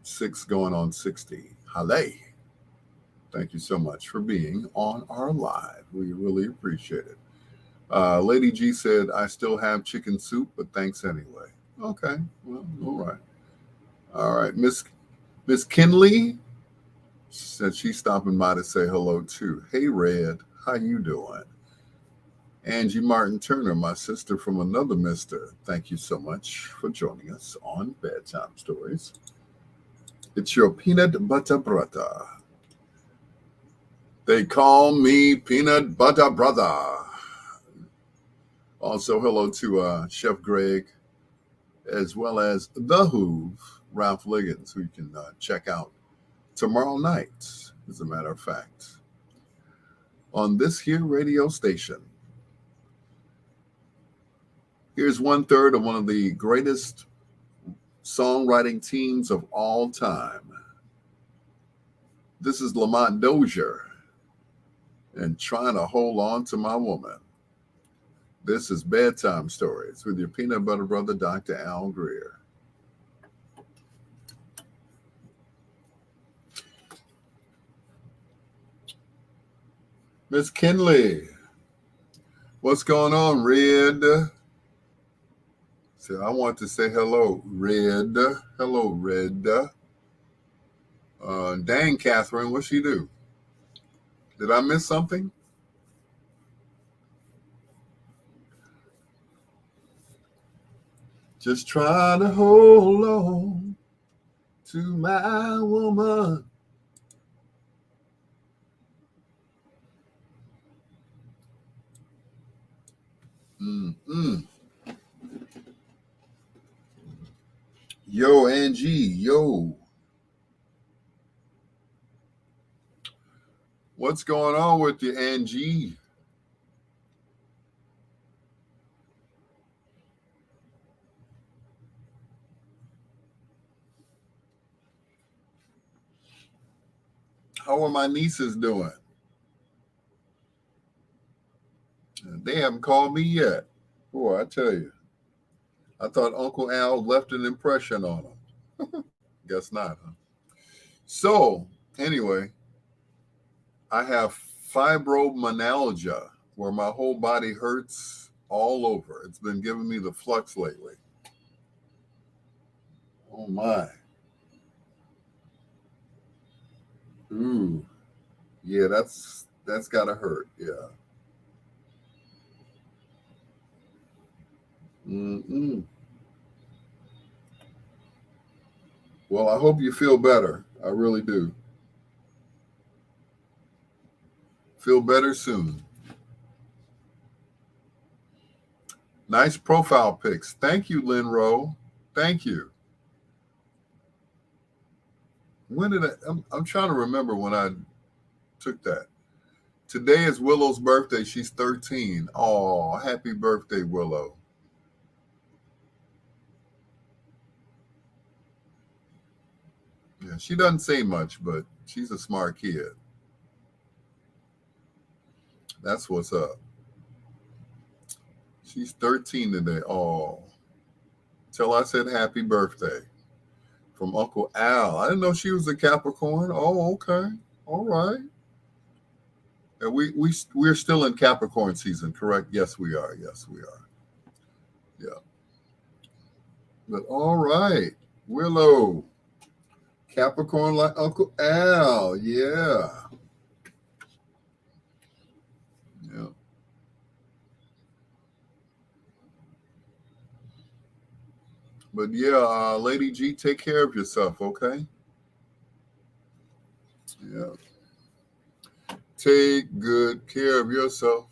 6 going on 60. Halle. Thank you so much for being on our live. We really appreciate it. Lady G said, I still have chicken soup, but thanks anyway. Okay. Well, all right. All right. Miss Kinley said she's stopping by to say hello too. Hey, Red. How you doing? Angie Martin Turner, my sister from another mister. Thank you so much for joining us on Bedtime Stories. It's your peanut butter brother. They call me Peanut Butter Brother. Also, hello to Chef Greg, as well as The Hoove, Ralph Liggins, who you can check out tomorrow night, as a matter of fact, on this here radio station. Here's 1/3 of one of the greatest songwriting teams of all time. This is Lamont Dozier and Trying to Hold On to My Woman. This is Bedtime Stories with your peanut butter brother, Dr. Al Greer. Miss Kinley, what's going on, Red? So I want to say hello, Red. Hello, Red. Dang, Catherine, what'd she do? Did I miss something? Just try to hold on to my woman. Mm-mm. Yo, Angie, yo. What's going on with you, Angie? How are my nieces doing? They haven't called me yet. Boy, I tell you. I thought Uncle Al left an impression on them. Guess not, huh? So, anyway, I have fibromyalgia, where my whole body hurts all over. It's been giving me the flux lately. Oh my. Ooh. Yeah, that's gotta hurt. Yeah. Mm-mm. Well, I hope you feel better. I really do. Feel better soon. Nice profile pics. Thank you, Lynn Rowe. Thank you. When did I'm trying to remember when I took that. Today is Willow's birthday. She's 13. Oh, happy birthday, Willow. Yeah, she doesn't say much, but she's a smart kid. That's what's up. She's 13 today. Oh, till I said happy birthday from Uncle Al. I didn't know she was a Capricorn. Oh, okay. All right. And we're still in Capricorn season, correct? Yes, we are. Yes, we are. Yeah. But all right. Willow. Capricorn like Uncle Al. Yeah. Yeah. But yeah, Lady G, take care of yourself, okay? Yeah. Take good care of yourself.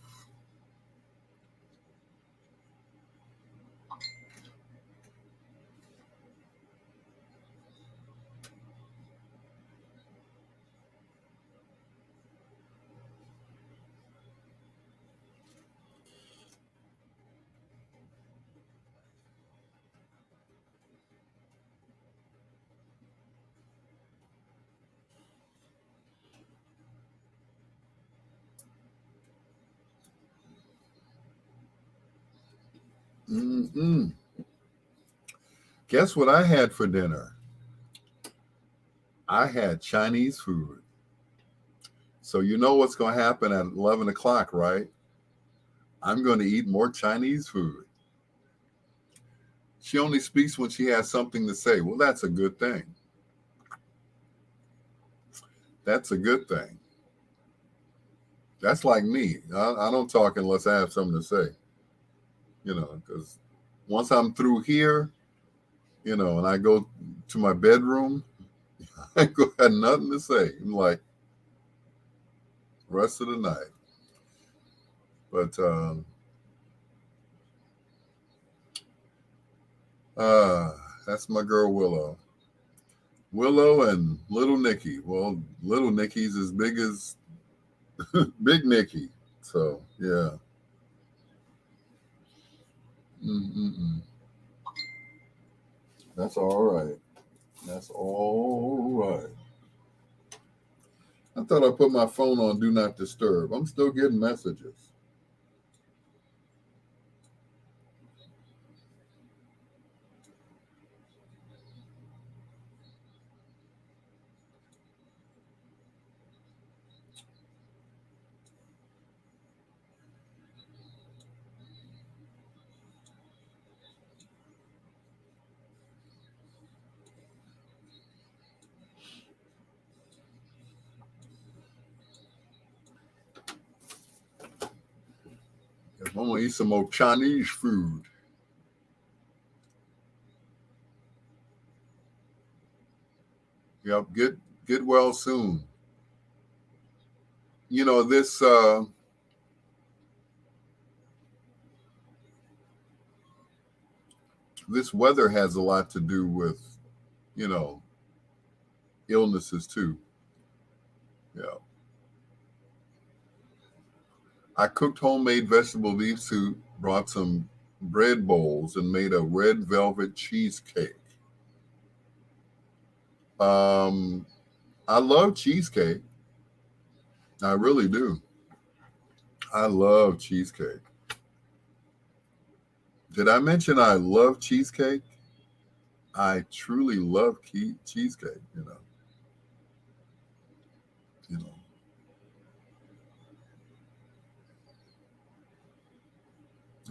Mm-mm. Guess what I had for dinner? I had Chinese food. So you know what's going to happen at 11 o'clock, right? I'm going to eat more Chinese food. She only speaks when she has something to say. Well, that's a good thing. That's a good thing. That's like me. I don't talk unless I have something to say, because once I'm through here, and I go to my bedroom, I got nothing to say. I'm like, rest of the night. But that's my girl Willow. Willow and Little Nicky. Well, Little Nicky's as big as Big Nicky. So yeah. Mm-mm-mm. That's all right. That's all right. I thought I put my phone on Do Not Disturb. I'm still getting messages. I'm gonna eat some more Chinese food. Yep, get well soon. This weather has a lot to do with, you know, illnesses too. Yeah. I cooked homemade vegetable beef soup, brought some bread bowls, and made a red velvet cheesecake. Um, I love cheesecake. I really do. I love cheesecake. Did I mention I love cheesecake? I truly love cheesecake. You know.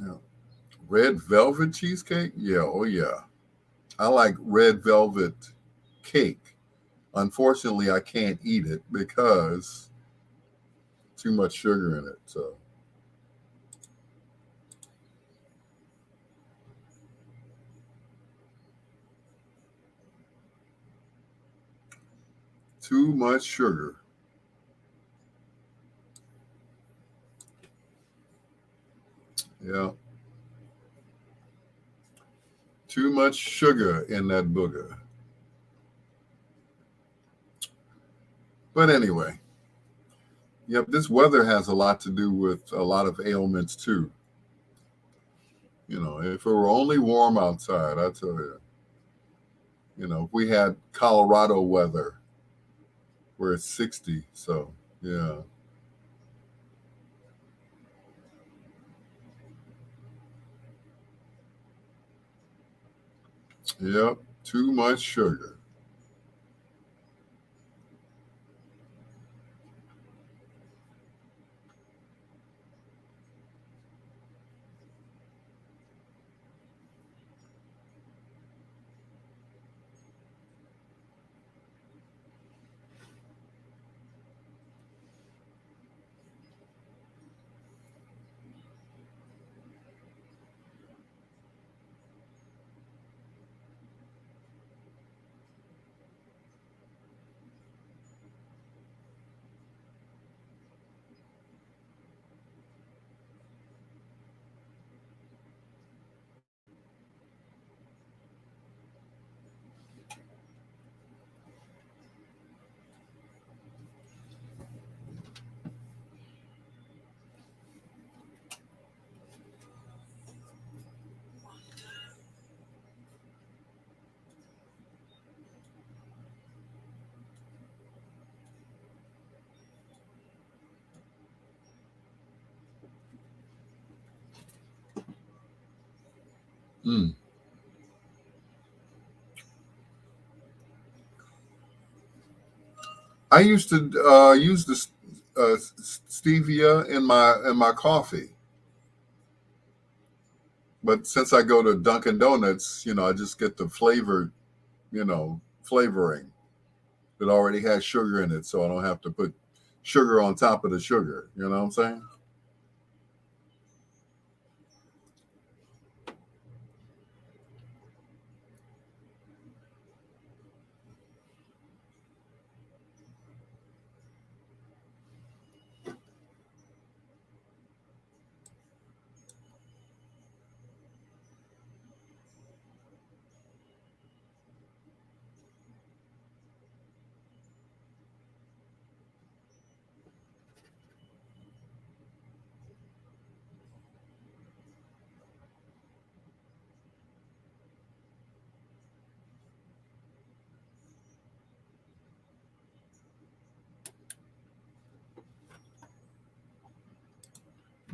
Yeah. Red velvet cheesecake? Yeah. Oh yeah. I like red velvet cake. Unfortunately, I can't eat it because too much sugar in it. So too much sugar. Yeah. Too much sugar in that booger. But anyway, yep, this weather has a lot to do with a lot of ailments too. If it were only warm outside, I tell you, if we had Colorado weather where it's 60, so yeah, yep, too much sugar. Mm. I used to use the stevia in my coffee, but since I go to Dunkin' Donuts, I just get the flavoring that already has sugar in it, so I don't have to put sugar on top of the sugar. You know what I'm saying?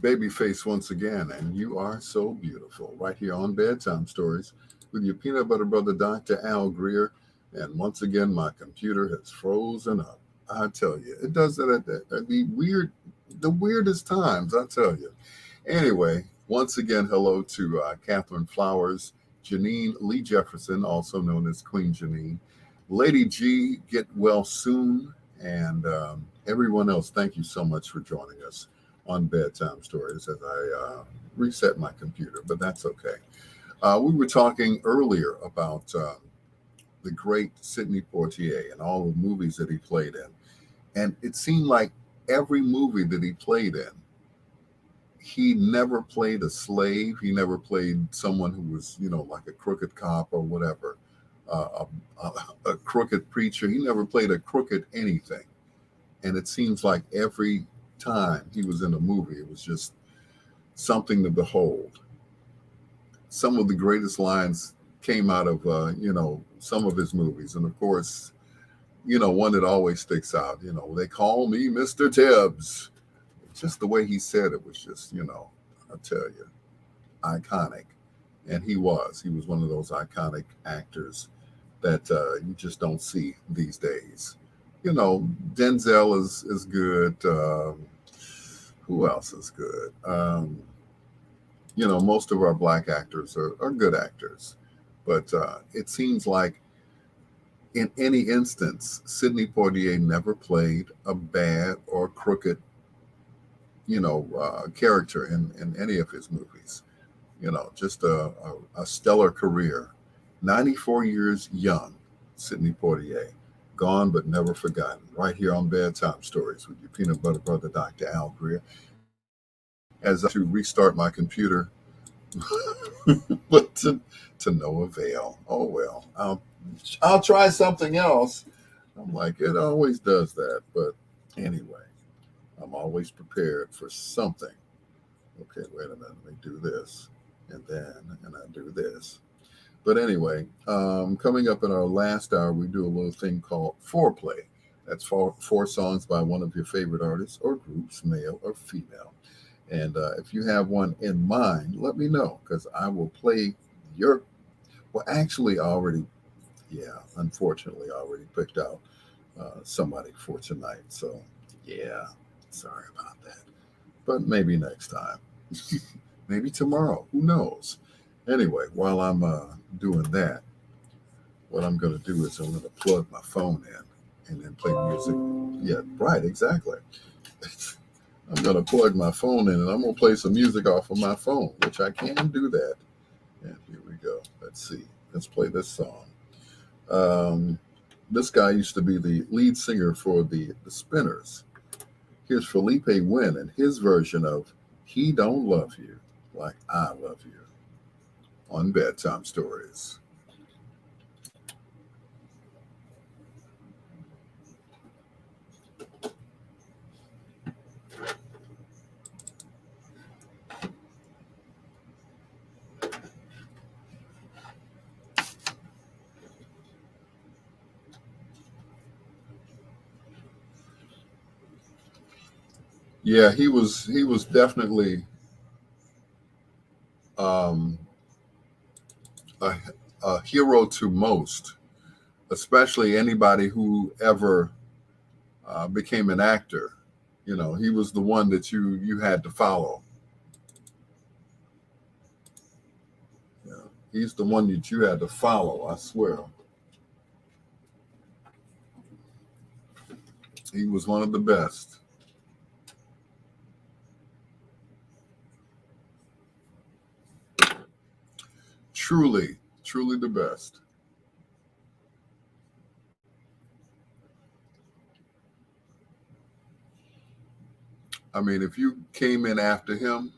Babyface once again, and you are so beautiful. Right here on Bedtime Stories with your peanut butter brother, Dr. Al Greer. And once again, my computer has frozen up. I tell you, it does that at the weirdest times. I tell you. Anyway, once again, hello to Catherine Flowers, Janine Lee Jefferson, also known as Queen Janine, Lady G, get well soon, and everyone else. Thank you so much for joining us on Bedtime Stories as I reset my computer, but that's okay. We were talking earlier about the great Sidney Poitier and all the movies that he played in. And it seemed like every movie that he played in, he never played a slave. He never played someone who was, like a crooked cop or whatever, a crooked preacher. He never played a crooked anything. And it seems like every time he was in a movie, it was just something to behold. Some of the greatest lines came out of, some of his movies. And of course, one that always sticks out, they call me Mr. Tibbs. Just the way he said it was just, I tell you, iconic. And he was one of those iconic actors that you just don't see these days. Denzel is good. Who else is good? Most of our black actors are good actors, but it seems like in any instance, Sidney Poitier never played a bad or crooked, character in any of his movies. Just a stellar career. 94 years young, Sidney Poitier. Gone but never forgotten. Right here on Bedtime Stories with your peanut butter brother, Dr. Al Greer. as to restart my computer, but to no avail. Oh well, I'll try something else. I'm like, it always does that. But anyway, I'm always prepared for something. Okay, wait a minute. Let me do this, and I do this. But anyway, coming up in our last hour, we do a little thing called Foreplay. That's four songs by one of your favorite artists or groups, male or female. And if you have one in mind, let me know because I will play your. Well, actually, I already, yeah, unfortunately, I already picked out somebody for tonight. So, yeah, sorry about that. But maybe next time. Maybe tomorrow. Who knows? Anyway, while I'm doing that, what I'm going to do is I'm going to plug my phone in and then play music. Yeah, right, exactly. I'm going to plug my phone in and I'm going to play some music off of my phone, which I can do that. And here we go. Let's see. Let's play this song. Um, this guy used to be the lead singer for the Spinners. Here's Felipe Wynn and his version of He Don't Love You Like I Love You on Bedtime Stories. Yeah, he was definitely um, a, a hero to most, especially anybody who ever became an actor. You know, he was the one that you had to follow. Yeah, he's the one that you had to follow. I swear, he was one of the best. Truly, truly the best. I mean, if you came in after him,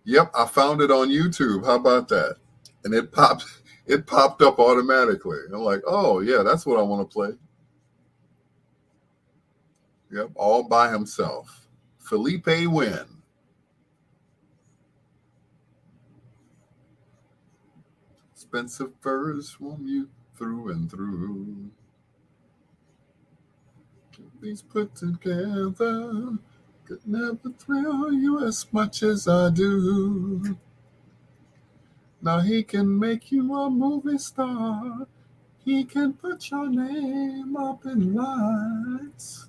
yep, I found it on YouTube. How about that? And it popped up automatically. I'm like, oh yeah, that's what I want to play. Yep, all by himself. Felipe Win. Expensive furs from you through and through. These put together could never thrill you as much as I do. Now he can make you a movie star. He can put your name up in lights.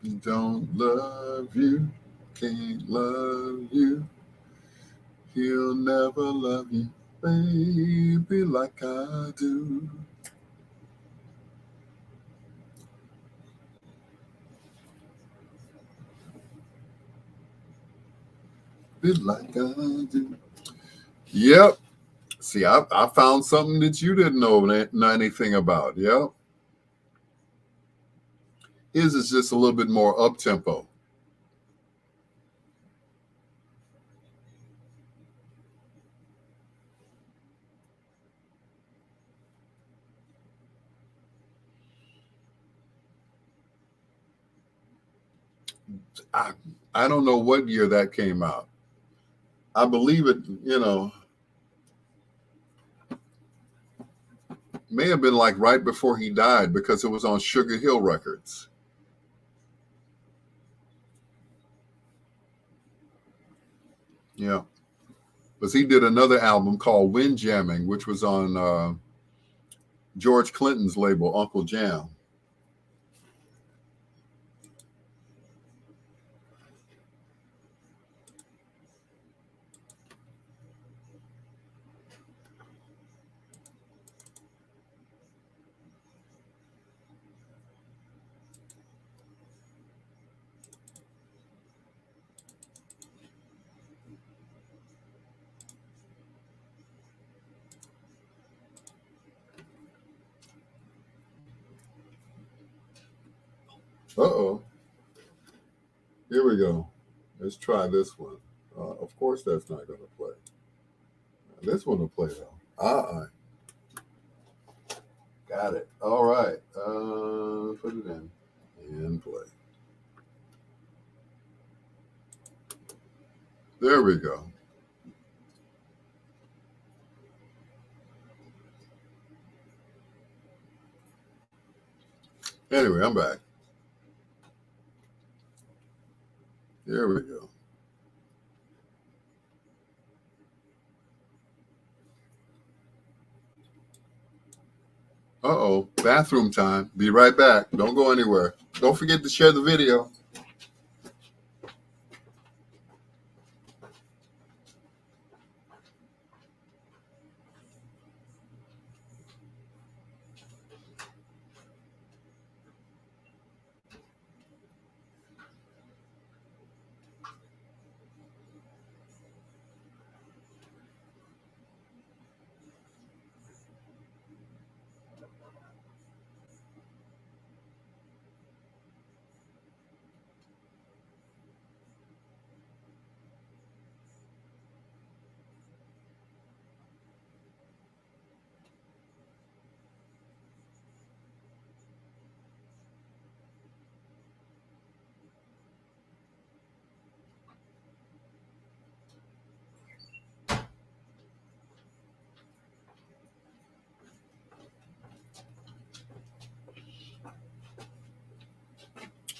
He don't love you, can't love you. He'll never love you, baby, like I do. Be like I do. Yep. See, I found something that you didn't know anything about. Yep. His is just a little bit more up tempo. I I don't know what year that came out. I believe it, may have been like right before he died because it was on Sugar Hill Records. Yeah. Because he did another album called Windjamming, which was on George Clinton's label, Uncle Jam. Uh-oh. Here we go. Let's try this one. Of course that's not going to play. This one will play though. Got it. All right. Put it in and play. There we go. Anyway, I'm back. There we go. Uh-oh. Bathroom time. Be right back. Don't go anywhere. Don't forget to share the video.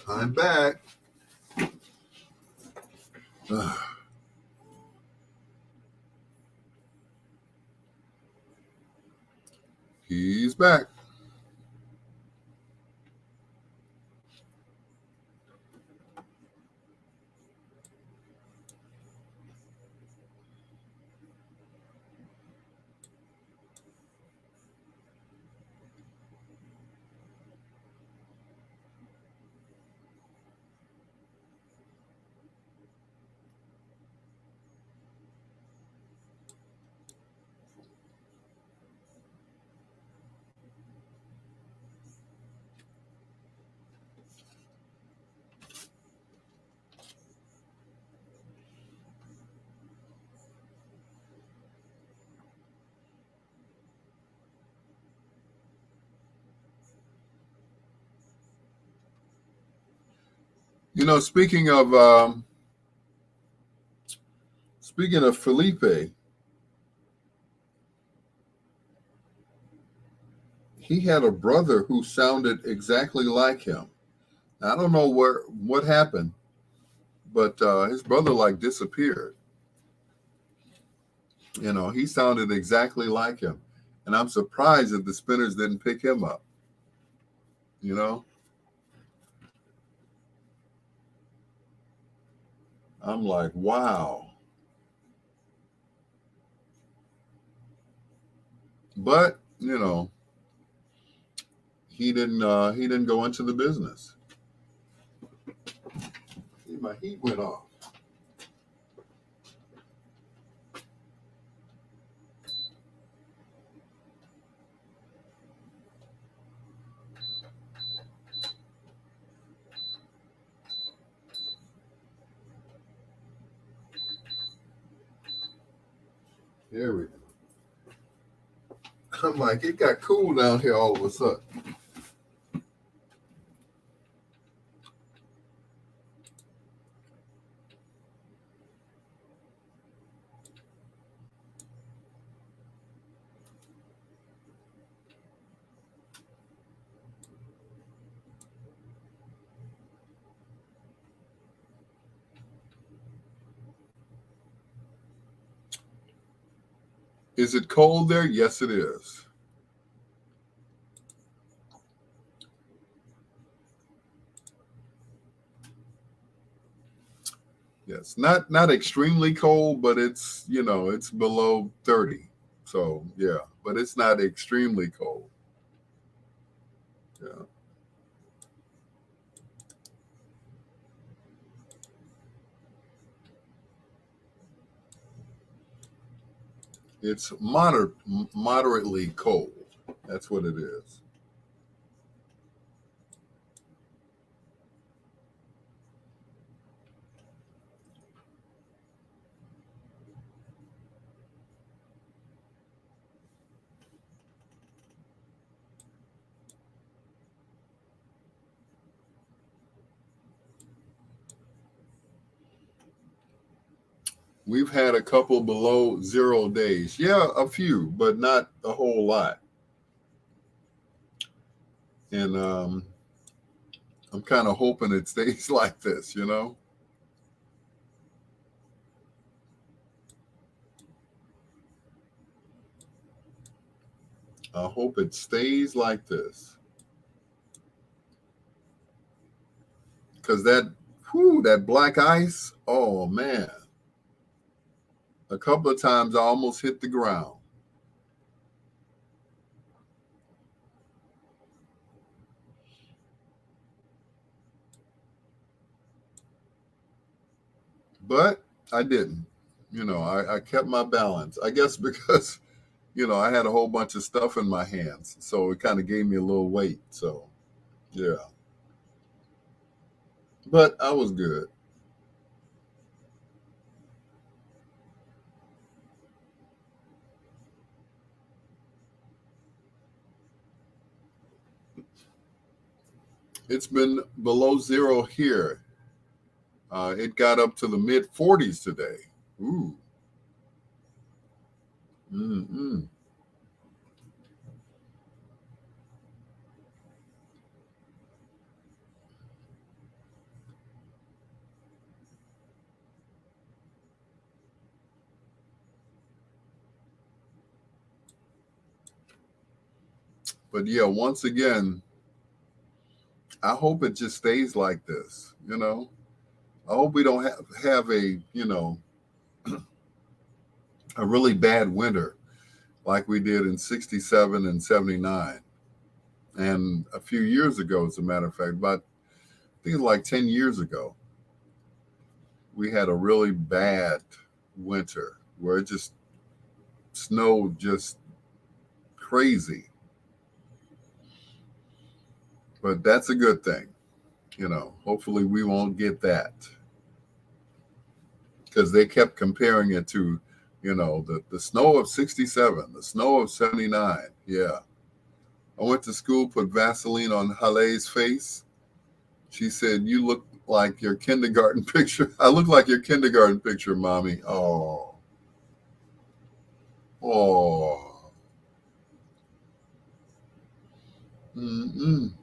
I'm back. He's back. You know, speaking of Felipe, he had a brother who sounded exactly like him. I don't know what happened, but his brother like disappeared. You know, he sounded exactly like him, and I'm surprised that the Spinners didn't pick him up. You know, I'm like, wow. But you know, he didn't go into the business. See, my heat went off. There we go. I'm like, it got cool down here all of a sudden. Is it cold there? Yes, it is. Yes, not extremely cold, but it's it's below 30. So yeah, but it's not extremely cold. Yeah, it's moderately cold. That's what it is. We've had a couple below 0 days. Yeah, a few, but not a whole lot. And I'm kind of hoping it stays like this, you know? I hope it stays like this. Because that black ice, oh man. A couple of times I almost hit the ground. But I didn't. I kept my balance. I guess because, I had a whole bunch of stuff in my hands. So it kind of gave me a little weight. So, yeah. But I was good. It's been below zero here. It got up to the mid 40s today. Ooh. Mm-mm. But yeah, once again, I hope it just stays like this. I hope we don't have a really bad winter like we did in 67 and 79. And a few years ago, as a matter of fact, about I think like 10 years ago, we had a really bad winter where it just snowed just crazy. But that's a good thing. Hopefully we won't get that because they kept comparing it to, the snow of 67, the snow of 79. Yeah. I went to school, put Vaseline on Hale's face. She said, "You look like your kindergarten picture." I look like your kindergarten picture, mommy. Oh, oh. Mm-mm.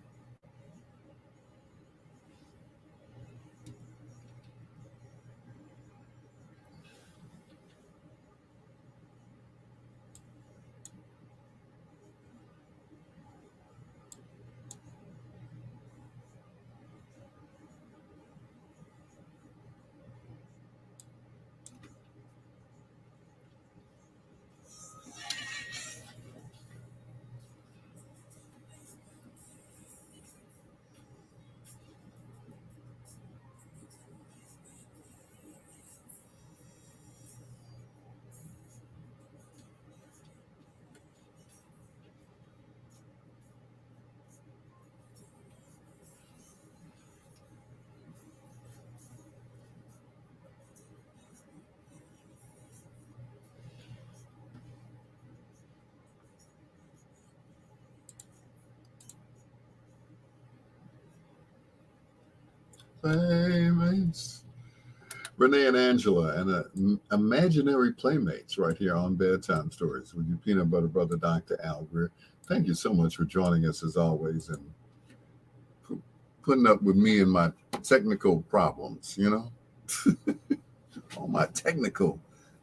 Playmates. Renee and Angela and imaginary playmates right here on Bedtime Stories with your peanut butter brother, Dr. Al Greer. Thank you so much for joining us as always and putting up with me and my technical problems, all my technical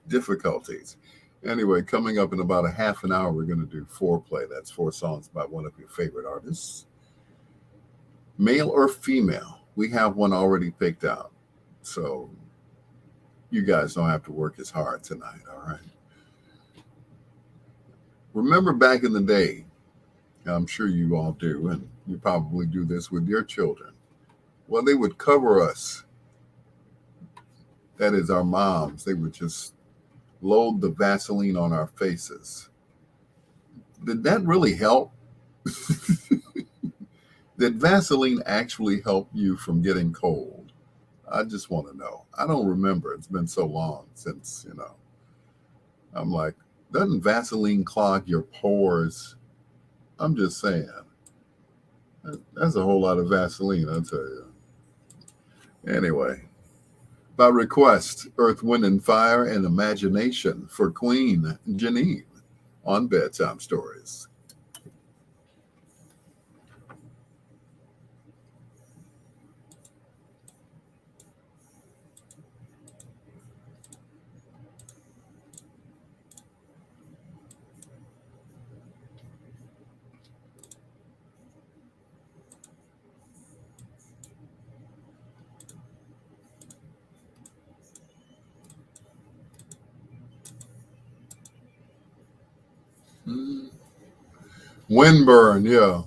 difficulties. Anyway, coming up in about a half an hour, we're going to do Foreplay. That's 4 songs by one of your favorite artists, male or female. We have one already picked out. So you guys don't have to work as hard tonight, all right? Remember back in the day, I'm sure you all do, and you probably do this with your children. Well, they would cover us. That is, our moms. They would just load the Vaseline on our faces. Did that really help? Did Vaseline actually help you from getting cold? I just want to know. I don't remember. It's been so long since, I'm like, doesn't Vaseline clog your pores? I'm just saying. That's a whole lot of Vaseline, I'll tell you. Anyway, By request, Earth, Wind, and Fire and Imagination for Queen Janine on Bedtime Stories. Mm. Windburn, yeah.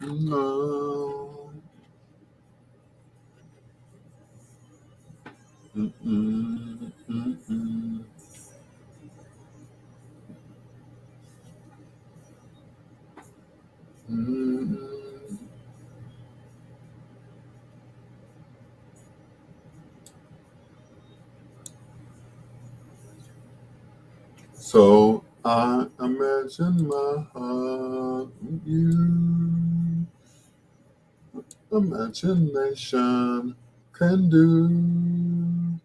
No. Mm-mm, mm-mm, mm-mm. So I imagine my heart with you. Imagination can do.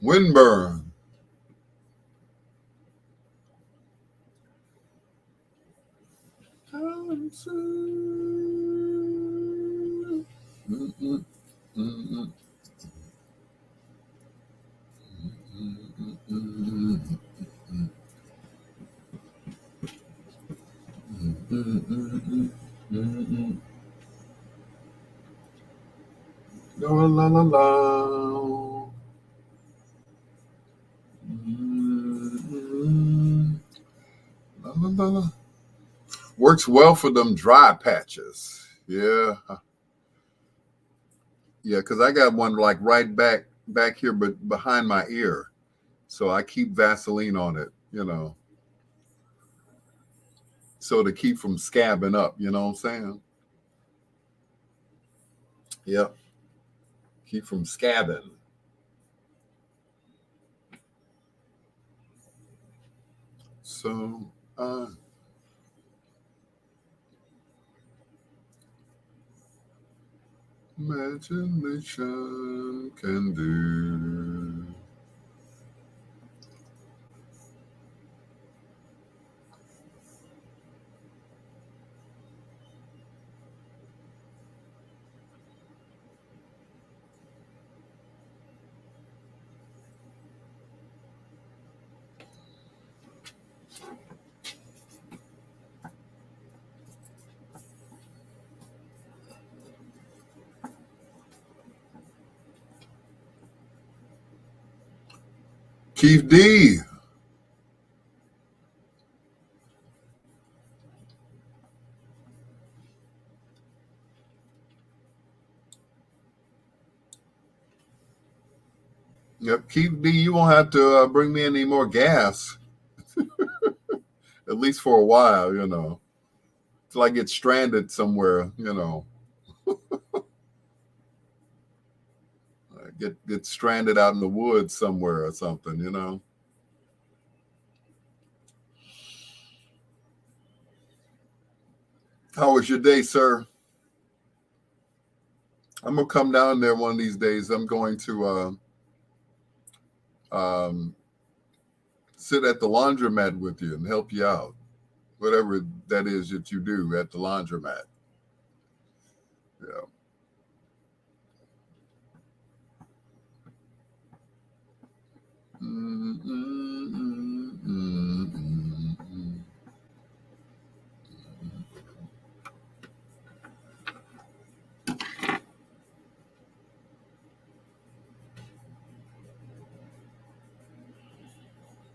Windburn. Time to- Mm-mm, mm-mm, mm-mm, mm-mm, mm-mm, mm-mm, mm-mm. La la la la. Mm-mm. La la la la. Works well for them dry patches. Yeah, yeah, because I got one like right back here, but behind my ear. So I keep Vaseline on it, so to keep from scabbing up. You know what I'm saying? Yep, keep from scabbing. So imagination can do. Keith D. Yep, Keith D. You won't have to bring me any more gas, at least for a while. Till I get stranded somewhere. Get stranded out in the woods somewhere or something. How was your day, sir? I'm gonna come down there one of these days. I'm going to um, sit at the laundromat with you and help you out, whatever that is that you do at the laundromat. Yeah. Mm, mm, mm, mm, mm, mm,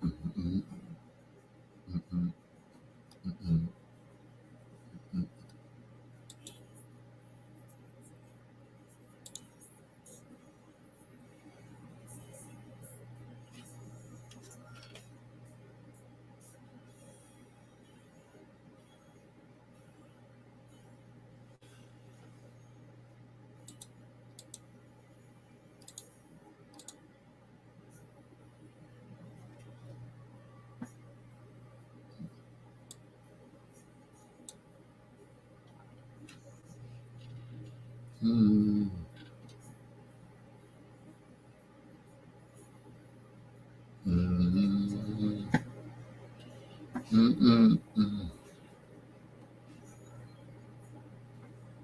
mm, mm, mm, mm, mm. Mm. Mm. Mm. Mm.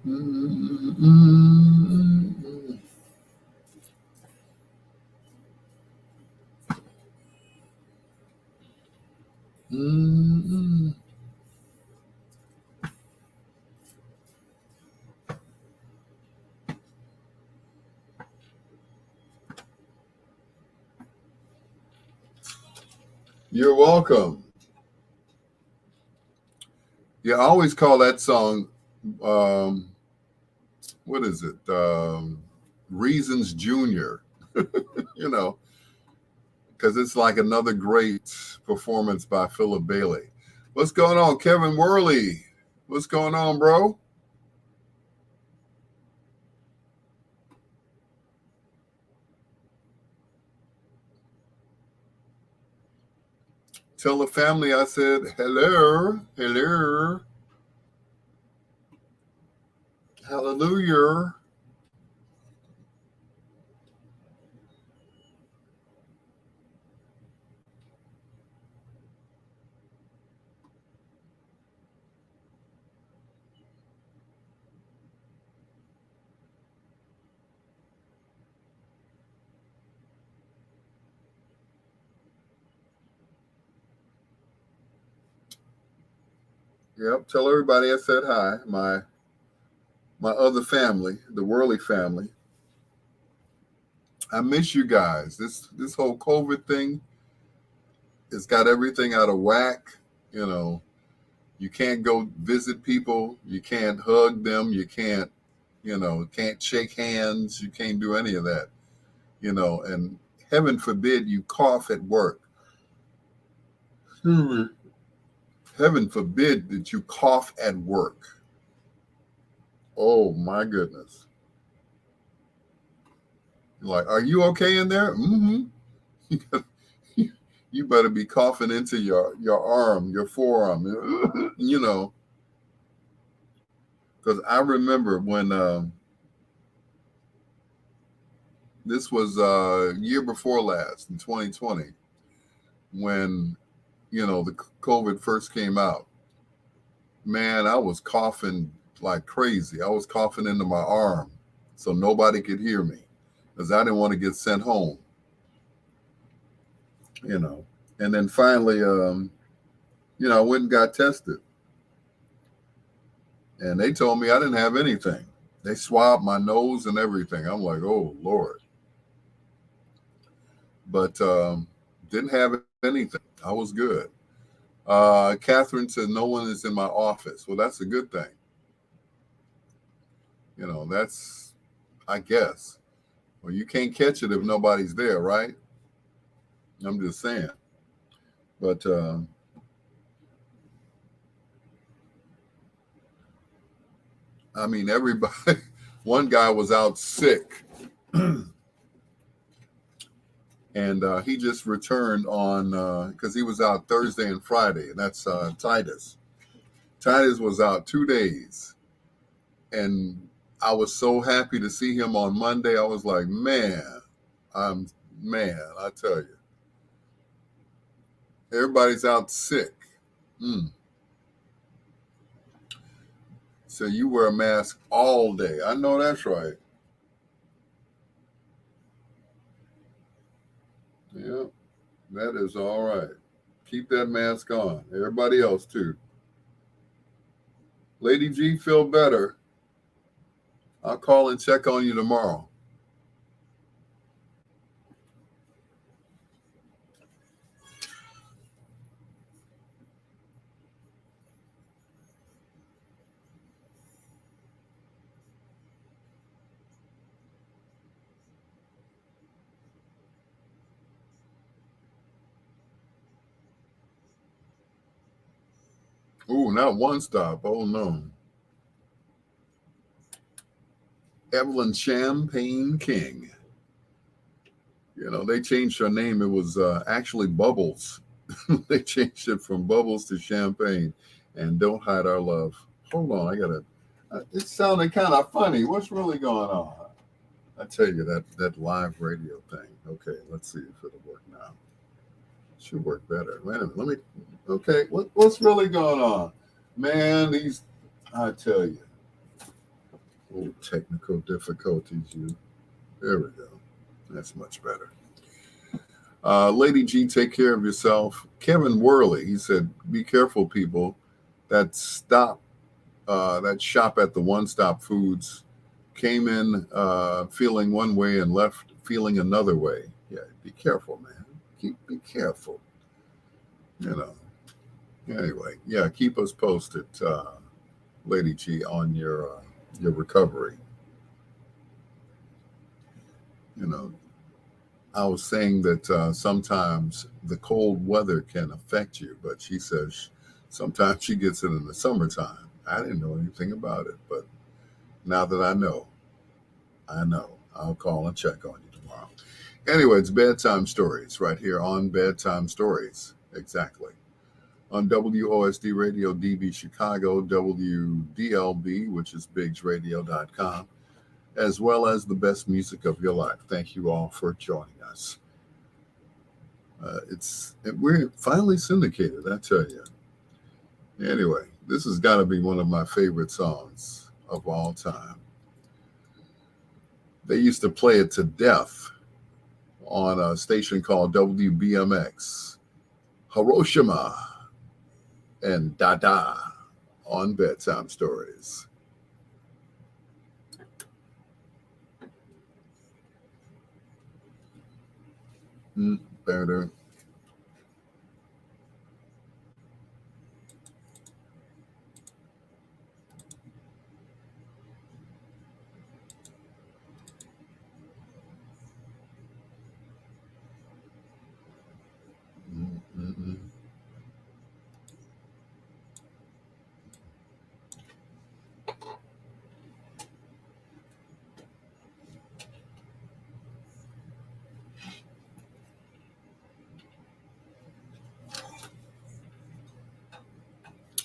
Mm. Mm. You're welcome. Yeah, I always call that song, um, what is it? Reasons Junior, you know, because it's like another great performance by Philip Bailey. What's going on, Kevin Worley? What's going on, bro? Tell the family I said hello, hello, hallelujah. Yep, tell everybody I said hi. My other family, the Worley family. I miss you guys. This whole COVID thing has got everything out of whack. You know, you can't go visit people. You can't hug them. You can't, can't shake hands. You can't do any of that. And heaven forbid you cough at work. Hmm. Heaven forbid that you cough at work. Oh my goodness. You're like, are you okay in there? Mm-hmm. You better be coughing into your arm, your forearm, because I remember when this was year before last in 2020 when the COVID first came out. Man, I was coughing like crazy. I was coughing into my arm so nobody could hear me because I didn't want to get sent home. you know. And then finally, I went and got tested, and they told me I didn't have anything. They swabbed my nose and everything. I'm like, oh Lord, but didn't have anything. I was good. Catherine said no one is in my office. Well, that's a good thing. That's, I guess. Well, you can't catch it if nobody's there, right? I'm just saying. But I mean, everybody. One guy was out sick, and he just returned on because he was out Thursday and Friday, and that's Titus. Titus was out 2 days, and I was so happy to see him on Monday. I was like, I'm man, I tell you, everybody's out sick. Mm. So you wear a mask all day. I know that's right. Yeah, that is all right. Keep that mask on. Everybody else too. Lady G, feel better. I'll call and check on you tomorrow. Ooh, not one stop. Oh no. Evelyn Champagne King. They changed her name. It was actually Bubbles. They changed it from Bubbles to Champagne. And Don't Hide Our Love. Hold on, I gotta It sounded kind of funny. What's really going on? I tell you that live radio thing. Okay, let's see if it'll work now. Should work better. Wait a minute. Let me. Okay, what's really going on, man? These, I tell you, oh, technical difficulties. You. There we go. That's much better. Lady G, take care of yourself. Kevin Worley, he said, be careful, people. That that shop at the One Stop Foods came in feeling one way and left feeling another way. Yeah, be careful, man. Be careful. You know. Anyway, yeah, keep us posted, Lady G, on your recovery. You know, I was saying that sometimes the cold weather can affect you, but she says sometimes she gets it in the summertime. I didn't know anything about it, but now that I know. I'll call and check on you tomorrow. Anyway, it's Bedtime Stories right here on Bedtime Stories. Exactly. On WOSD Radio DB Chicago, WDLB, which is bigsradio.com, as well as the best music of your life. Thank you all for joining us. We're finally syndicated, I tell you. Anyway, this has got to be one of my favorite songs of all time. They used to play it to death on a station called WBMX. Hiroshima and Dada on Bedtime Stories. Better.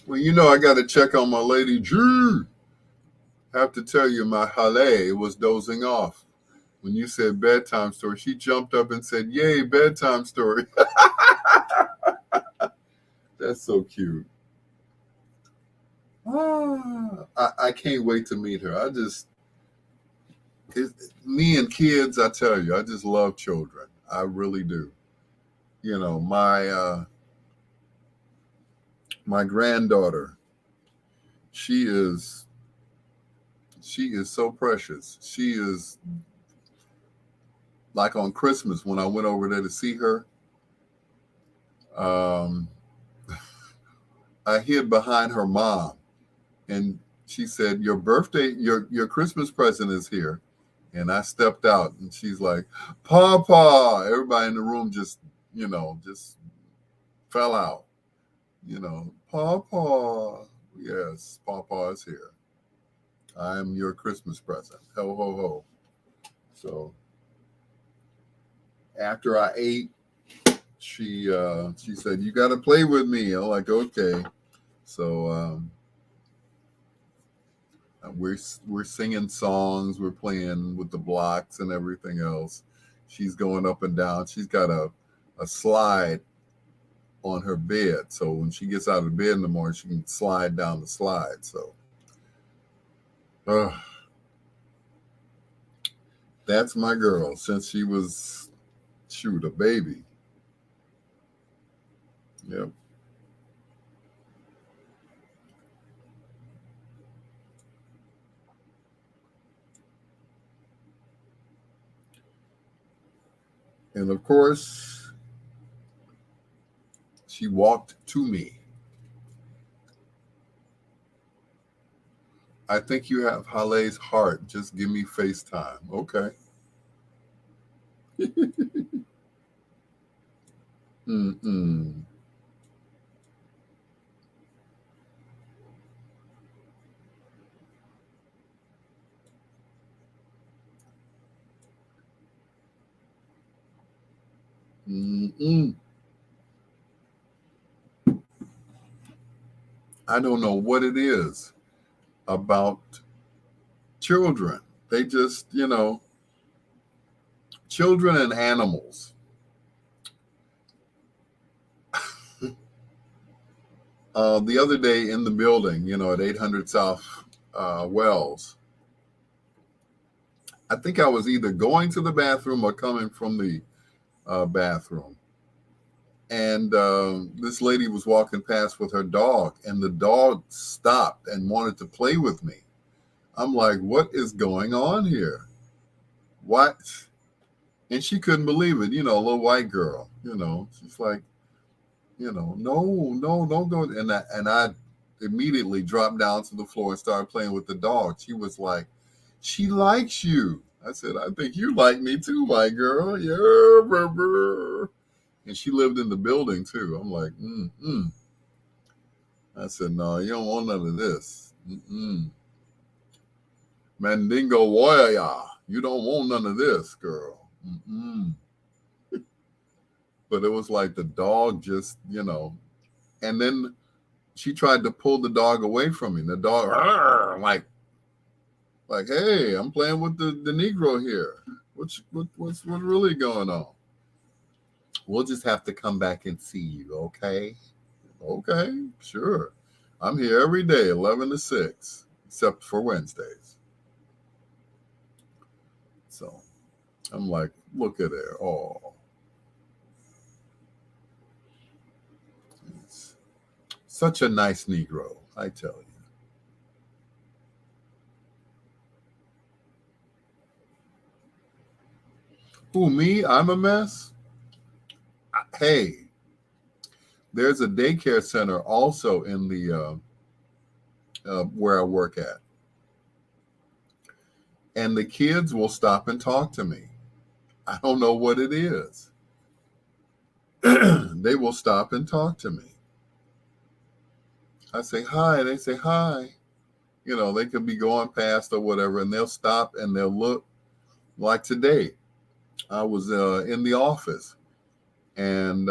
Well, you know, I got to check on my lady Drew. Have to tell you, my Hale was dozing off. When you said bedtime story, she jumped up and said, "Yay, bedtime story." That's so cute. I can't wait to meet her. Me and kids, I tell you, I just love children. I really do. You know, my granddaughter, she is so precious. She is like on Christmas when I went over there to see her. Um, I hid behind her mom, and she said, "Your birthday, your Christmas present is here." And I stepped out, and she's like, "Papa!" Everybody in the room just fell out. Papa. Yes, Papa is here. I am your Christmas present. Ho ho ho. So after I ate, she said, "You got to play with me." I'm like, "Okay." So we're singing songs, we're playing with the blocks and everything else. She's going up and down. She's got a slide on her bed, so when she gets out of bed in the morning, she can slide down the slide. So that's my girl since she was a baby. Yep. And of course, she walked to me. I think you have Hale's heart. Just give me FaceTime. Okay. Mm-mm. Mm-mm. I don't know what it is. about children. They just, children and animals. The other day in the building, at 800 South Wells, I think I was either going to the bathroom or coming from the bathroom. And this lady was walking past with her dog, and the dog stopped and wanted to play with me. I'm like, what is going on here? What? And she couldn't believe it, a little white girl, she's like, no, don't go. And I immediately dropped down to the floor and started playing with the dog. She was like, she likes you. I said, I think you like me too, white girl. Yeah, brr. And she lived in the building too. I'm like, I said, no, you don't want none of this. Mandingo warrior, you don't want none of this, girl. But it was like the dog just, and then she tried to pull the dog away from me. The dog, like, hey, I'm playing with the Negro here. What's really going on? We'll just have to come back and see you, okay? Okay, sure. I'm here every day, 11 to 6, except for Wednesdays. So I'm like, look at her. Oh. It's such a nice Negro, I tell you. Who, me? I'm a mess? Hey, there's a daycare center also in the where I work at. And the kids will stop and talk to me. I don't know what it is. They will stop and talk to me. I say hi, they say hi. They could be going past or whatever, and they'll stop and they'll look. Like today, I was in the office, and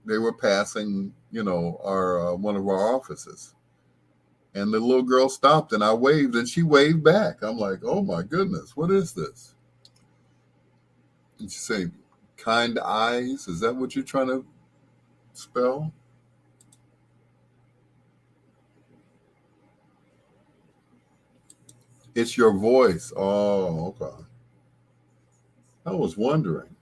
they were passing, our one of our offices. And the little girl stopped, and I waved, and she waved back. I'm like, oh my goodness, what is this? And she say, kind eyes? Is that what you're trying to spell? It's your voice. Oh, okay. I was wondering.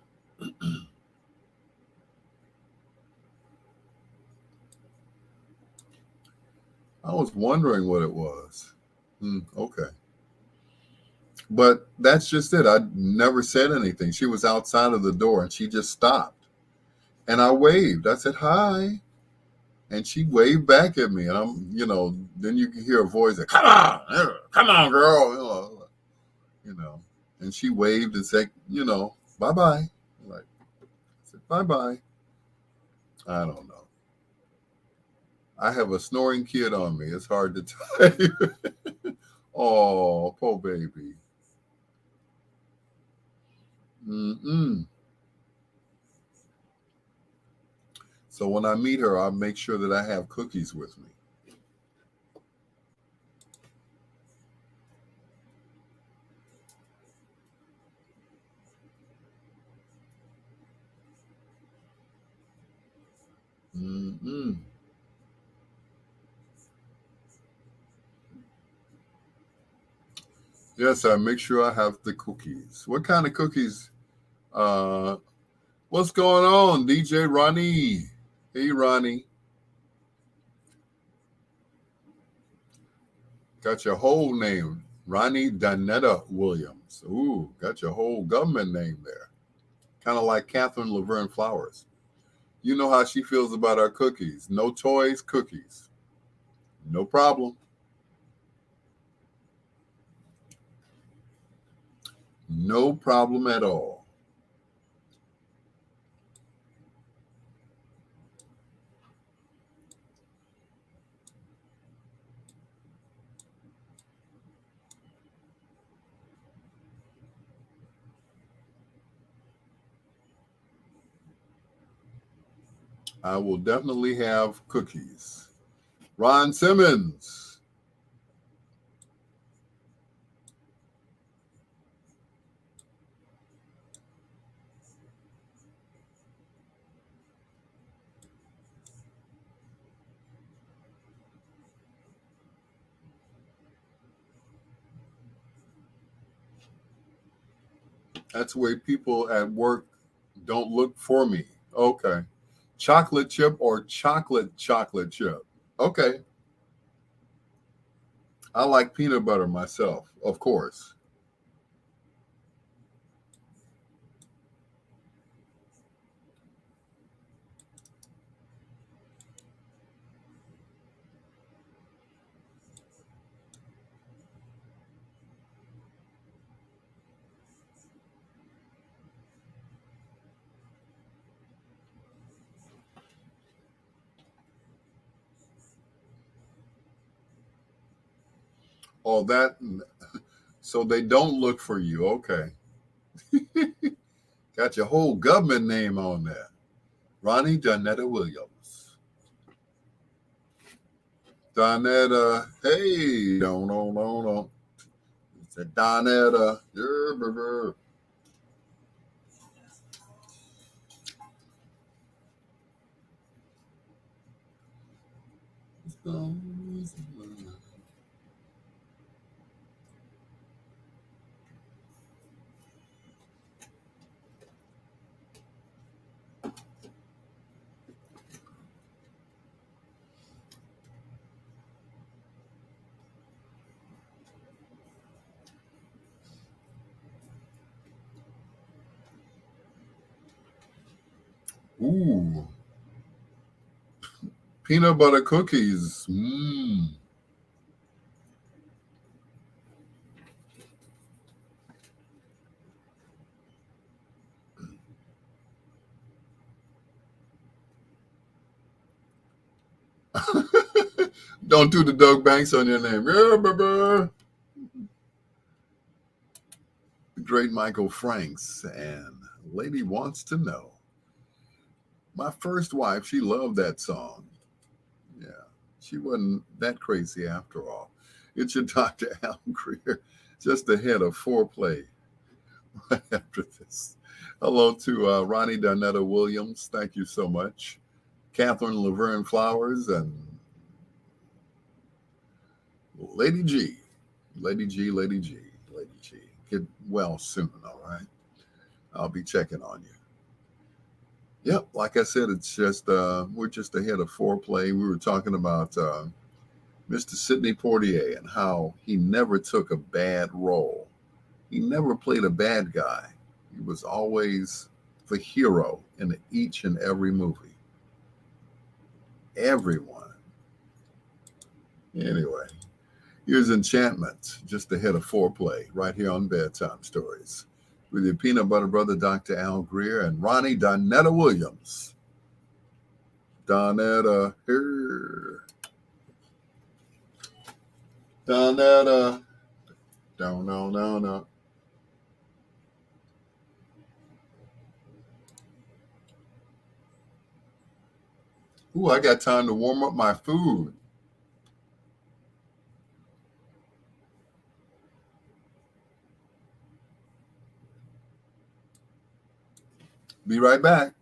I was wondering what it was. Okay. But that's just it. I never said anything. She was outside of the door and she just stopped. And I waved. I said, hi. And she waved back at me. And then you can hear a voice like, come on, girl. And she waved and said, bye-bye. Like, I said, bye-bye. I don't know. I have a snoring kid on me. It's hard to tell you. Oh, poor baby. Mm-mm. So when I meet her, I'll make sure that I have cookies with me. Mm-mm. Yes, I make sure I have the cookies. What kind of cookies? Uh, what's going on, DJ Ronnie? Hey, Ronnie. Got your whole name, Ronnie Danetta Williams. Ooh, got your whole government name there. Kind of like Catherine Laverne Flowers. You know how she feels about our cookies. No toys, cookies. No problem. No problem at all. I will definitely have cookies. Ron Simmons. That's the way people at work don't look for me. Okay. Chocolate chip or chocolate chip? Okay. I like peanut butter myself, of course. All that, so they don't look for you. Okay. Got your whole government name on there. Ronnie Donetta Williams. Donetta, hey, don't. It's a Donetta. Ooh, peanut butter cookies. Mmm. Don't do the Doug Banks on your name. Yeah, baby. The great Michael Franks and Lady Wants to Know. My first wife, she loved that song. Yeah, she wasn't that crazy after all. It's your Dr. Al Greer, just ahead of Foreplay right after this. Hello to Ronnie Donetta Williams. Thank you so much. Catherine Laverne Flowers and Lady G. Lady G, Lady G, Lady G. Get well soon, all right? I'll be checking on you. Yep, like I said, it's just we're just ahead of Foreplay. We were talking about Mr. Sidney Poitier and how he never took a bad role. He never played a bad guy. He was always the hero in each and every movie. Everyone. Anyway, here's Enchantment, just ahead of Foreplay, right here on Bedtime Stories, with your peanut butter brother, Dr. Al Greer, and Ronnie Donetta Williams. Donetta, here. Donetta. Don't know, no, no. Ooh, I got time to warm up my food. Be right back.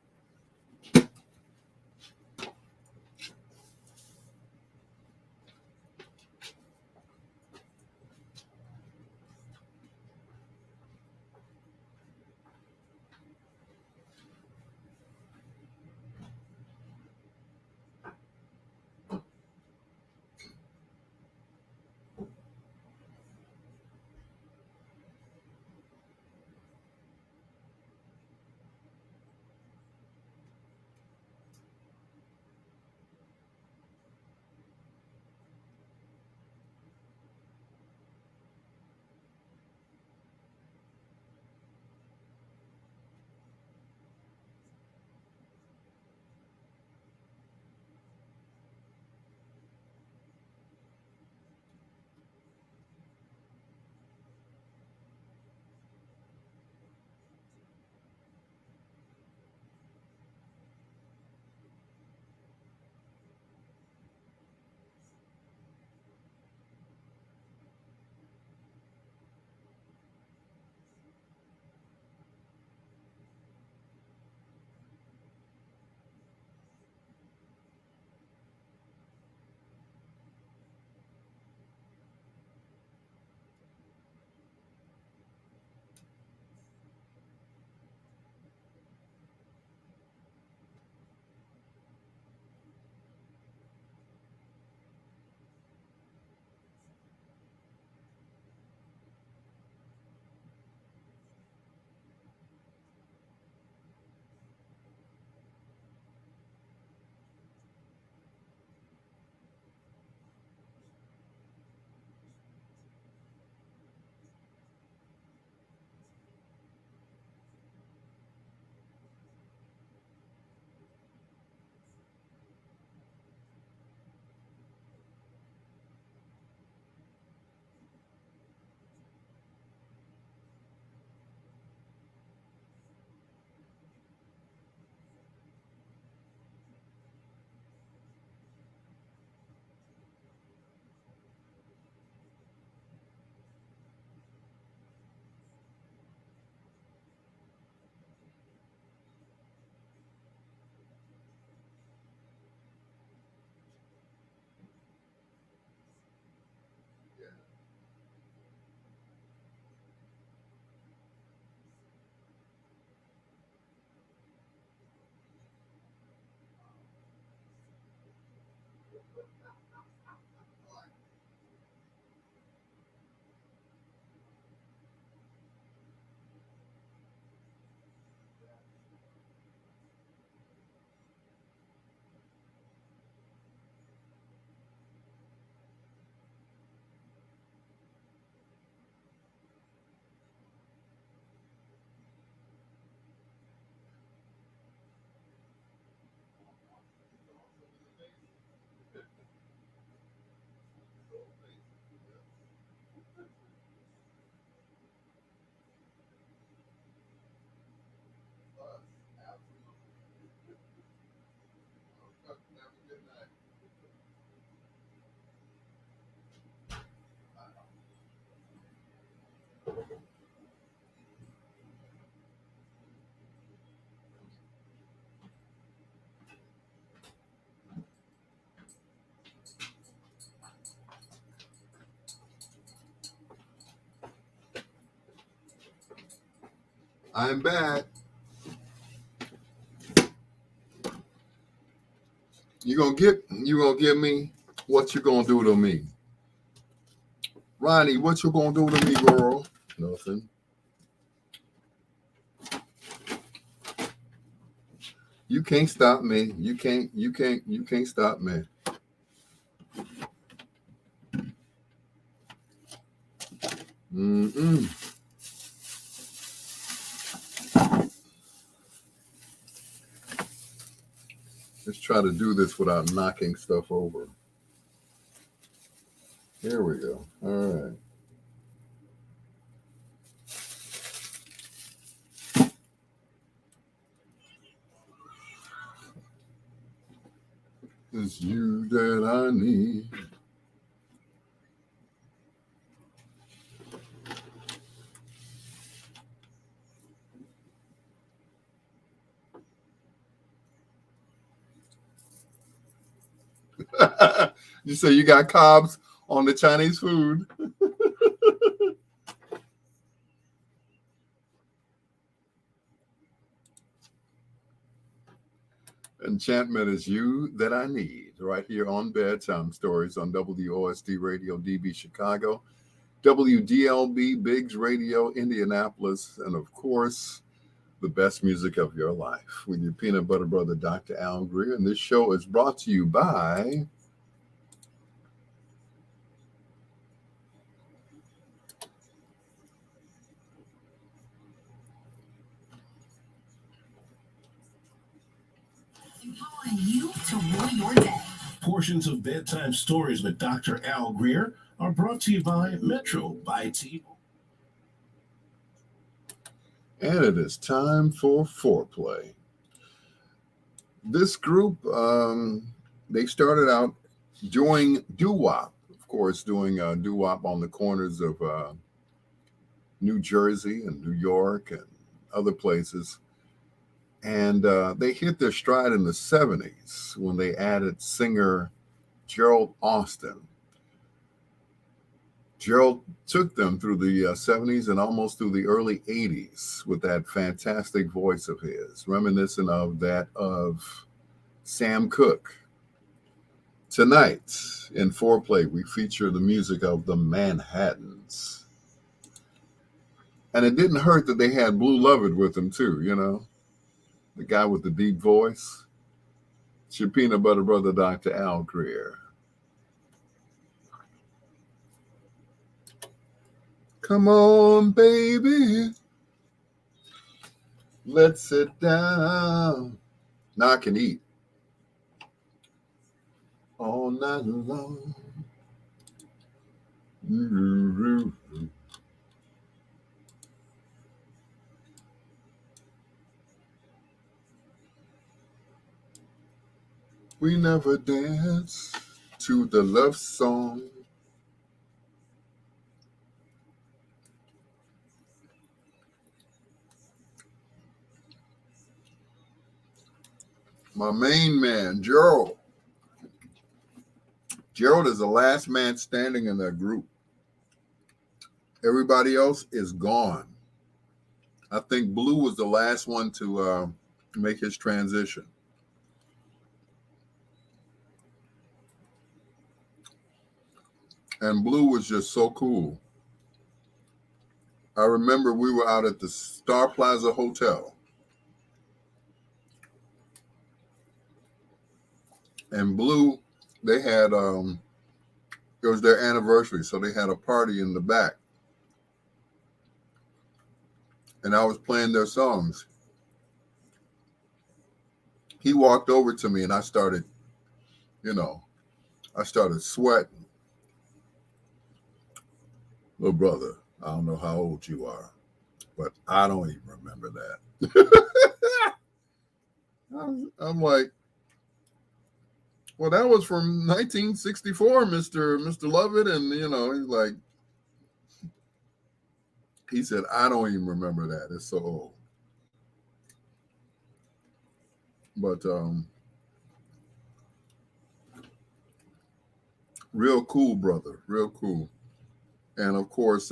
I'm back. You gonna give me what you gonna do to me, Ronnie? What you gonna do to me, girl? Nothing. You can't stop me. You can't stop me. Mm-mm. Let's try to do this without knocking stuff over. Here we go. All right. It's you that I need. You say you got cobs on the Chinese food. Enchantment is you that I need, right here on Bedtime Stories on WOSD Radio DB Chicago, WDLB Biggs Radio Indianapolis, and of course, the best music of your life with your peanut butter brother, Dr. Al Greer. And this show is brought to you by empowering you to rule your day. Portions of Bedtime Stories with Dr. Al Greer are brought to you by Metro by T. And it is time for Foreplay. This group, they started out doing doo-wop, of course, doing doo-wop on the corners of New Jersey and New York and other places. And they hit their stride in the 70s when they added singer Gerald Austin. Gerald took them through the 70s and almost through the early 80s with that fantastic voice of his, reminiscent of that of Sam Cooke. Tonight in Foreplay, we feature the music of the Manhattans. And it didn't hurt that they had Blue Lovett with them too, you know, the guy with the deep voice. It's your peanut butter brother, Dr. Al Greer. Come on, baby. Let's sit down. Now I can eat. All night long. We never dance to the love song. My main man, Gerald. Gerald is the last man standing in that group. Everybody else is gone. I think Blue was the last one to make his transition. And Blue was just so cool. I remember we were out at the Star Plaza Hotel. And Blue, they had, it was their anniversary, so they had a party in the back. And I was playing their songs. He walked over to me and I started sweating. Little brother, I don't know how old you are, but I don't even remember that. I'm like, well, that was from 1964, Mr. Lovett. And, he's like, he said, I don't even remember that. It's so old. But real cool, brother, real cool. And of course,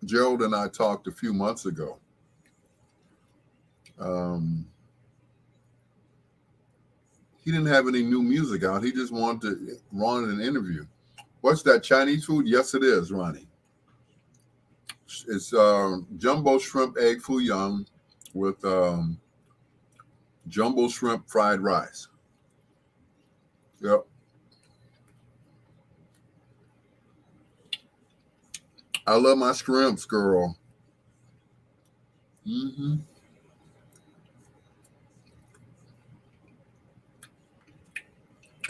Gerald and I talked a few months ago. He didn't have any new music out. He just wanted an interview. What's that, Chinese food? Yes, it is, Ronnie. It's jumbo shrimp egg foo young with jumbo shrimp fried rice. Yep. I love my shrimps, girl. Mm-hmm.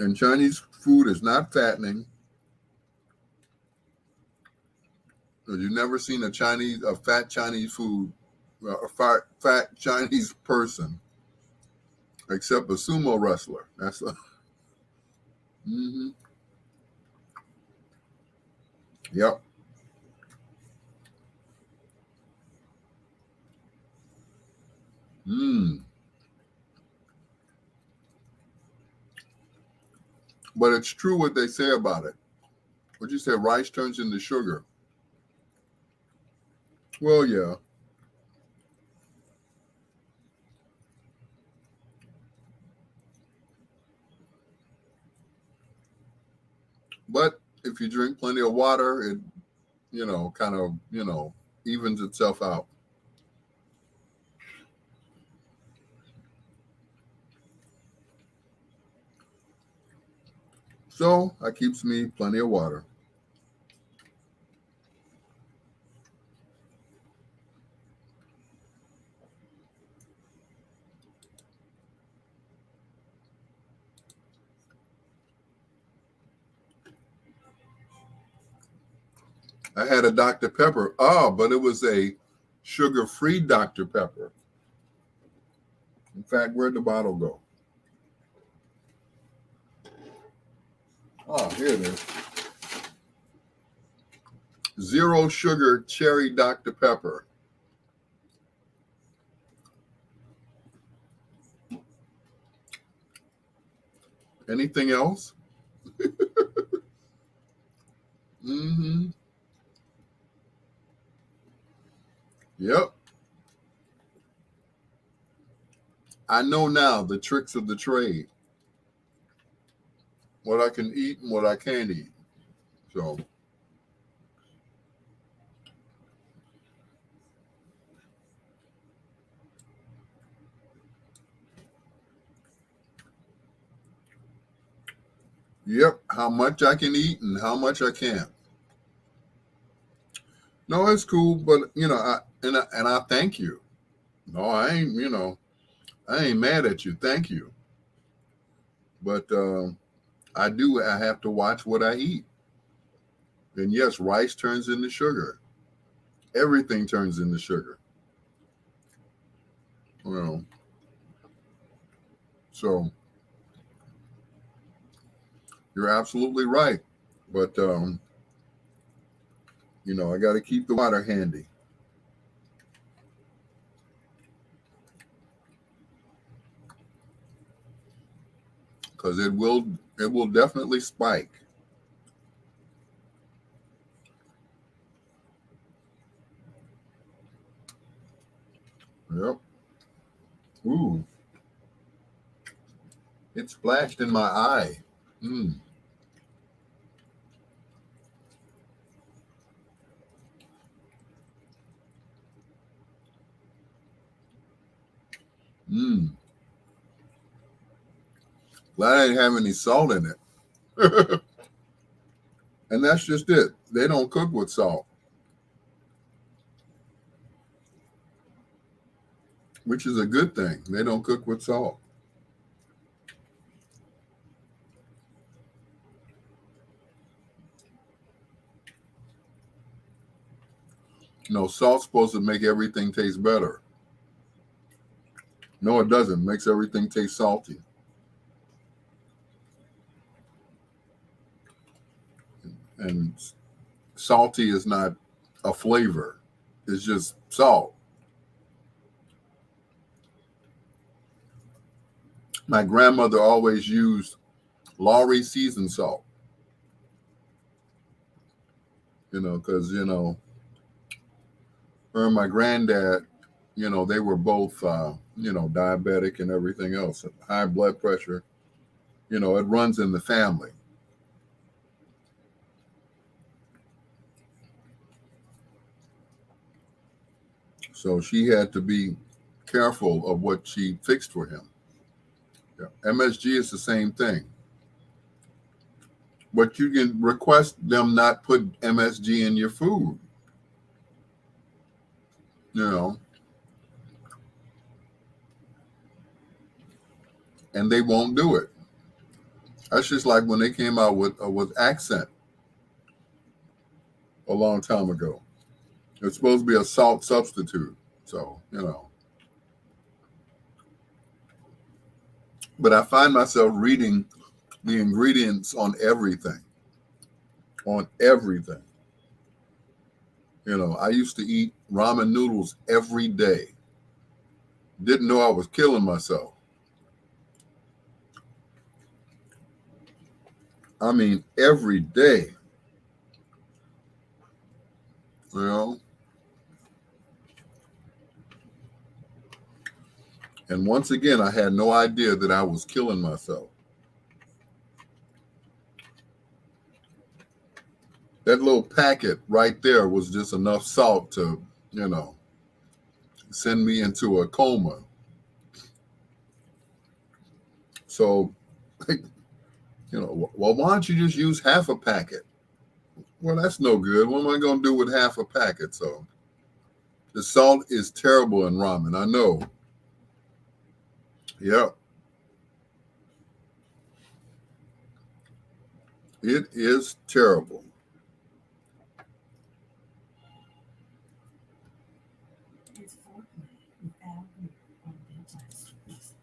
And Chinese food is not fattening. You've never seen a fat Chinese food, a fat Chinese person, except a sumo wrestler. That's a, mm-hmm. Yep. Mm. But it's true what they say about it. What you say, rice turns into sugar. Well, yeah. But if you drink plenty of water, it, kind of, evens itself out. So that keeps me plenty of water. I had a Dr. Pepper. Oh, but it was a sugar-free Dr. Pepper. In fact, where'd the bottle go? Oh, here it is. Zero sugar cherry Dr. Pepper. Anything else? Mm-hmm. Yep. I know now the tricks of the trade. What I can eat and what I can't eat. So, yep, how much I can eat and how much I can't. No, it's cool, but I thank you. No, I ain't mad at you. Thank you. But I have to watch what I eat. And yes, rice turns into sugar. Everything turns into sugar. Well, so you're absolutely right. But I got to keep the water handy because it will definitely spike. Yep. Ooh, it splashed in my eye. Mm. Mm. Glad I didn't have any salt in it. And that's just it. They don't cook with salt, which is a good thing. They don't cook with salt. Salt's supposed to make everything taste better. No, it doesn't. It makes everything taste salty. And salty is not a flavor. It's just salt. My grandmother always used Lowry seasoned salt, because, Her and my granddad, they were both, diabetic and everything else, high blood pressure. It runs in the family. So she had to be careful of what she fixed for him. Yeah. MSG is the same thing. But you can request them not put MSG in your food. And they won't do it. That's just like when they came out with Accent a long time ago. It's supposed to be a salt substitute. So, But I find myself reading the ingredients on everything. On everything. I used to eat ramen noodles every day. Didn't know I was killing myself. I mean, every day. And once again, I had no idea that I was killing myself. That little packet right there was just enough salt to, send me into a coma. So, well, why don't you just use half a packet? Well, that's no good. What am I going to do with half a packet? So, the salt is terrible in ramen. I know. Yep. It is terrible. It's Foreplay with Al Greer on Bedtime Stories.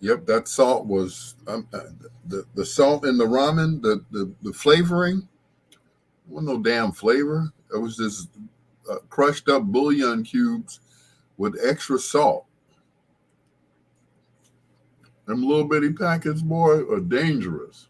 Yep, that salt was the salt in the ramen, the flavoring. There wasn't no damn flavor. It was just crushed up bouillon cubes with extra salt. Them little bitty packets, boy, are dangerous.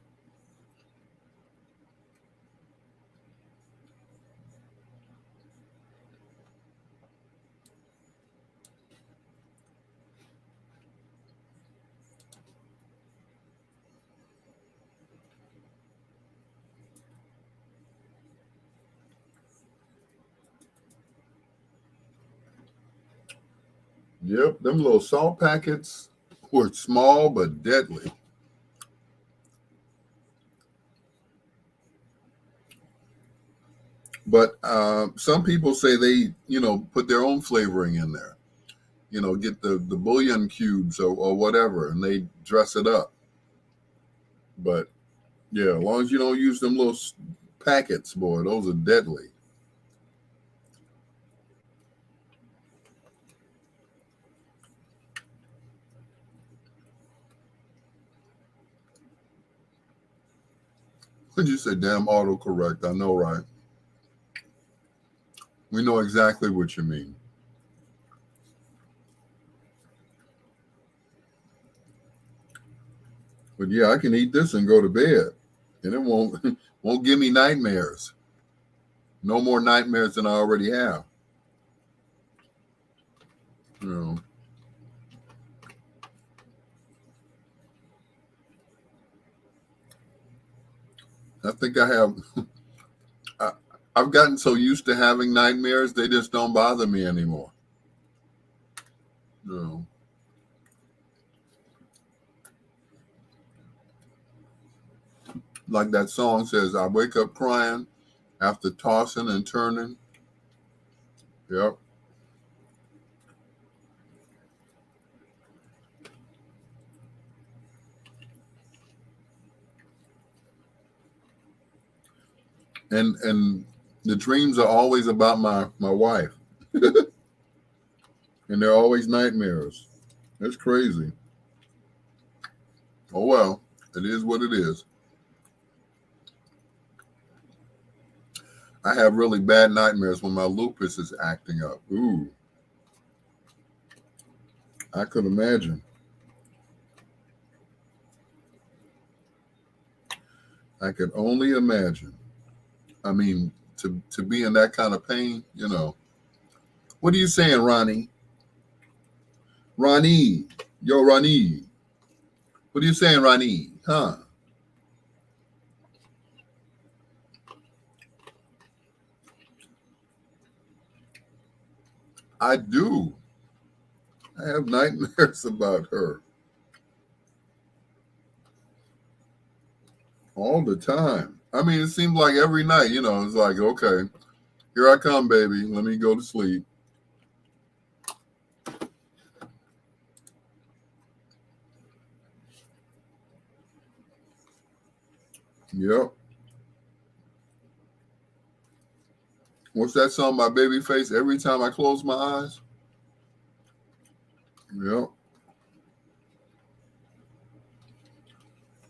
Yep, them little salt packets were small but deadly. But some people say they, put their own flavoring in there. Get the bouillon cubes or whatever, and they dress it up. But yeah, as long as you don't use them little packets, boy, those are deadly. What'd you say? Damn autocorrect. I know, right? We know exactly what you mean. But yeah, I can eat this and go to bed, and it won't give me nightmares. No more nightmares than I already have. I think I have. I've gotten so used to having nightmares, they just don't bother me anymore. Like that song says, I wake up crying after tossing and turning. Yep. And the dreams are always about my wife. And they're always nightmares. It's crazy. Oh well, it is what it is. I have really bad nightmares when my lupus is acting up. Ooh. I could imagine. I could only imagine. I mean, to be in that kind of pain, you know. What are you saying, Ronnie? Ronnie, yo, Ronnie. What are you saying, Ronnie? Huh? I do. I have nightmares about her all the time. I mean, it seems like every night, you know, it's like, okay, here I come, baby. Let me go to sleep. Yep. What's that song by Babyface? Every time I close my eyes. Yep.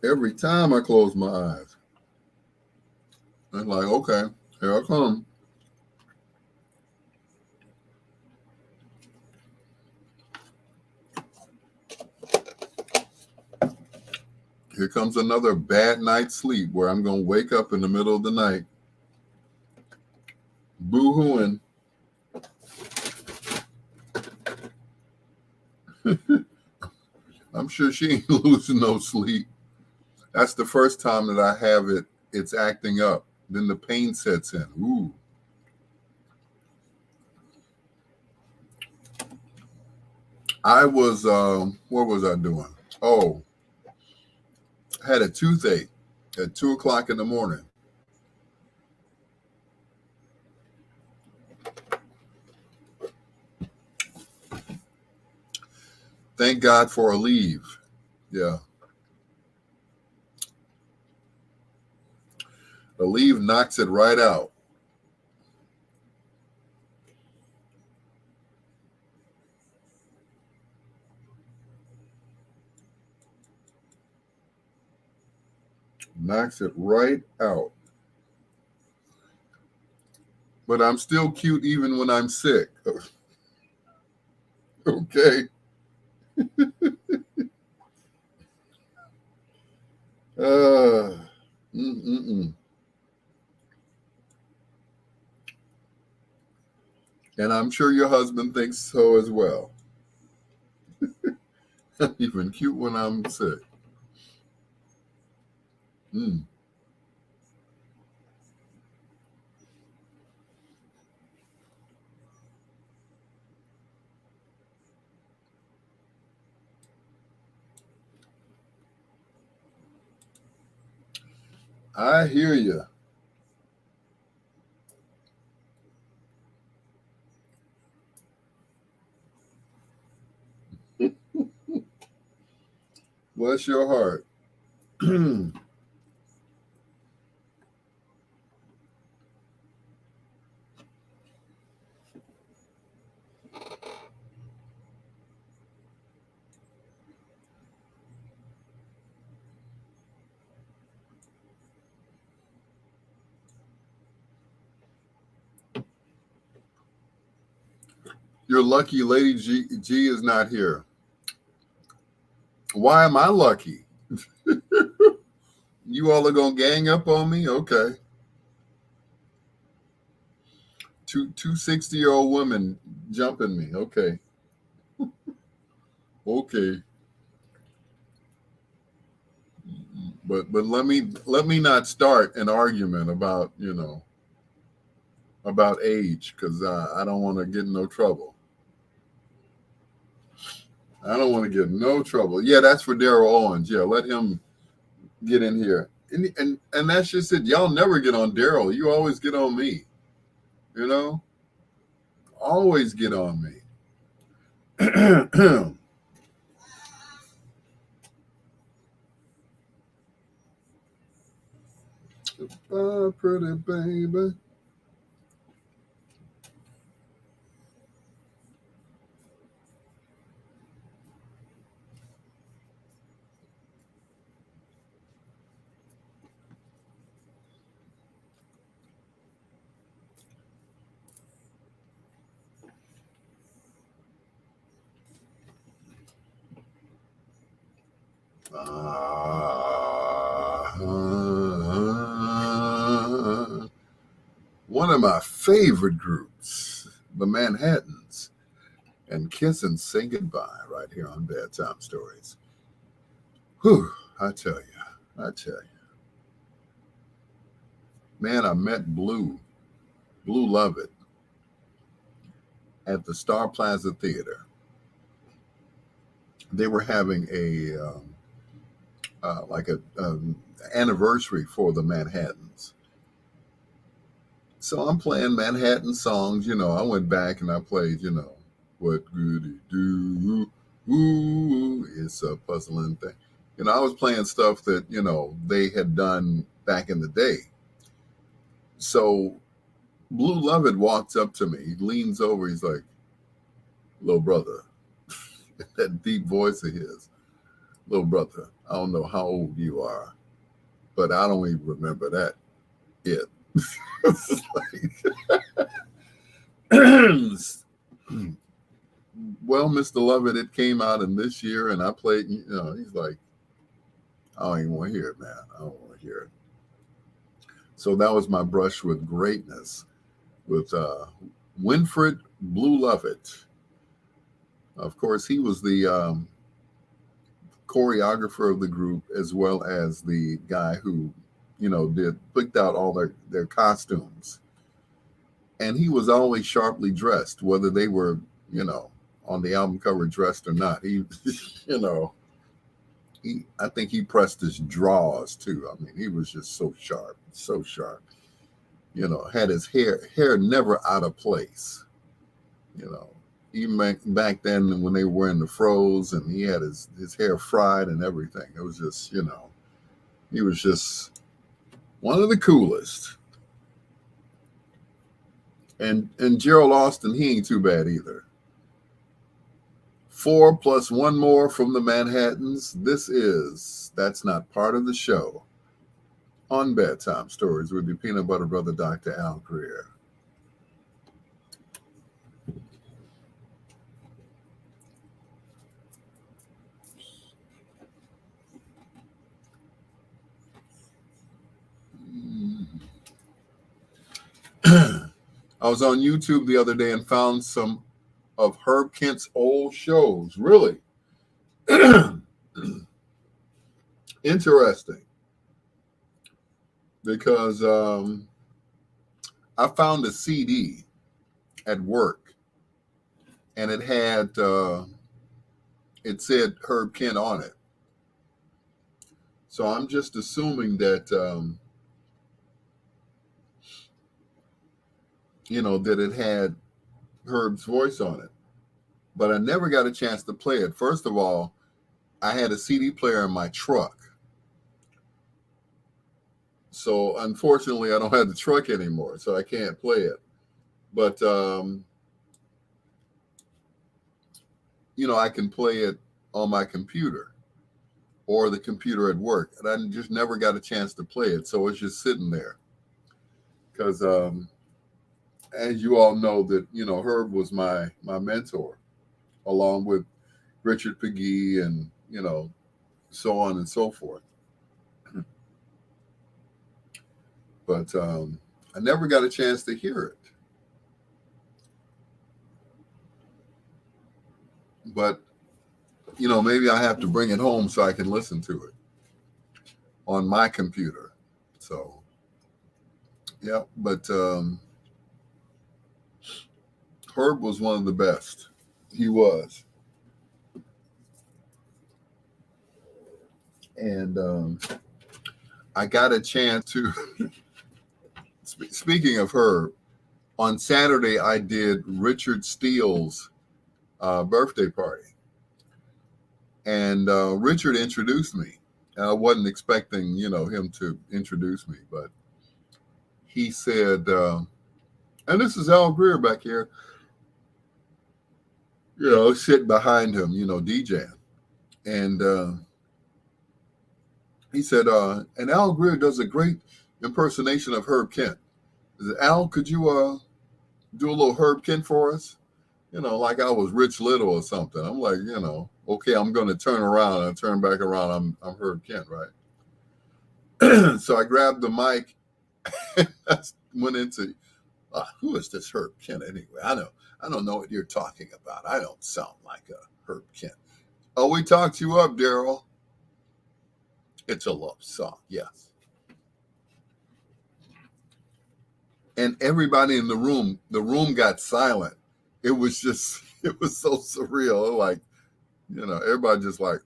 Every time I close my eyes. It's like, okay, here I come. Here comes another bad night's sleep where I'm going to wake up in the middle of the night, boo-hooing. I'm sure she ain't losing no sleep. That's the first time that I have it. It's acting up. Then the pain sets in. Ooh. I was, what was I doing? Oh, I had a toothache at 2:00 in the morning. Thank God for a leave. Yeah. A leave knocks it right out. Knocks it right out. But I'm still cute even when I'm sick. Okay. Uh, mm-mm-mm. And I'm sure your husband thinks so as well. Even cute when I'm sick. Mm. I hear you. Bless your heart. You're lucky Lady G is not here. Why am I lucky? You all are going to gang up on me? Okay. Two 60-year-old women jumping me. Okay. Okay. But let me not start an argument about, you know, about age, because I don't want to get in no trouble. I don't want to get in no trouble. Yeah, that's for Daryl Owens. Yeah, let him get in here. And that's just it. Y'all never get on Daryl. You always get on me. You know? Always get on me. Bye, pretty baby. one of my favorite groups, the Manhattans, and Kiss and Say Goodbye right here on Bedtime Stories. Whew, I tell you. Man, I met Blue Lovett at the Star Plaza Theater. They were having a anniversary for the Manhattans. So I'm playing Manhattan songs, I went back and I played, What Goody Do, Ooh, It's a Puzzling Thing. I was playing stuff that, they had done back in the day. So Blue Lovett walks up to me, he leans over, he's like, little brother, that deep voice of his, little brother, I don't know how old you are, but I don't even remember that yet. It's like, well, Mr. Lovett, it came out in this year, and I played, he's like, I don't even want to hear it, man. I don't want to hear it. So that was my brush with greatness with Winfred Blue Lovett. Of course, he was the choreographer of the group, as well as the guy who, picked out all their costumes. And he was always sharply dressed, whether they were, on the album cover dressed or not. He, I think he pressed his draws too. I mean, he was just so sharp. Had his hair never out of place. Even back then when they were wearing the froze and he had his hair fried and everything. It was just, he was just one of the coolest. And Gerald Austin, he ain't too bad either. 4 plus 1 more from the Manhattans. That's Not Part of the Show on Bedtime Stories with your peanut butter brother, Dr. Al Greer. I was on YouTube the other day and found some of Herb Kent's old shows. Really interesting, because I found a CD at work, and it had it said Herb Kent on it. So I'm just assuming that that it had Herb's voice on it, but I never got a chance to play it. First of all, I had a CD player in my truck. So unfortunately, I don't have the truck anymore, so I can't play it. But, I can play it on my computer or the computer at work. And I just never got a chance to play it. So it's just sitting there. Because as you all know, that, Herb was my mentor, along with Richard Pegee and, so on and so forth. But I never got a chance to hear it. But, maybe I have to bring it home so I can listen to it on my computer. So, yeah, but Herb was one of the best. He was. And I got a chance to, speaking of Herb, on Saturday I did Richard Steele's birthday party. And Richard introduced me. I wasn't expecting, him to introduce me, but he said, and this is Al Greer back here, sitting behind him, DJing. And he said, and Al Greer does a great impersonation of Herb Kent. He said, Al, could you do a little Herb Kent for us? Like I was Rich Little or something. I'm like, okay, I'm going to turn around and turn back around. I'm Herb Kent, right? So I grabbed the mic, went into Who is this Herb Kent anyway? I don't know what you're talking about. I don't sound like a Herb Kent. Oh, we talked you up, Daryl. It's a love song, yes. And everybody in the room got silent. It was so surreal. Like, everybody just like,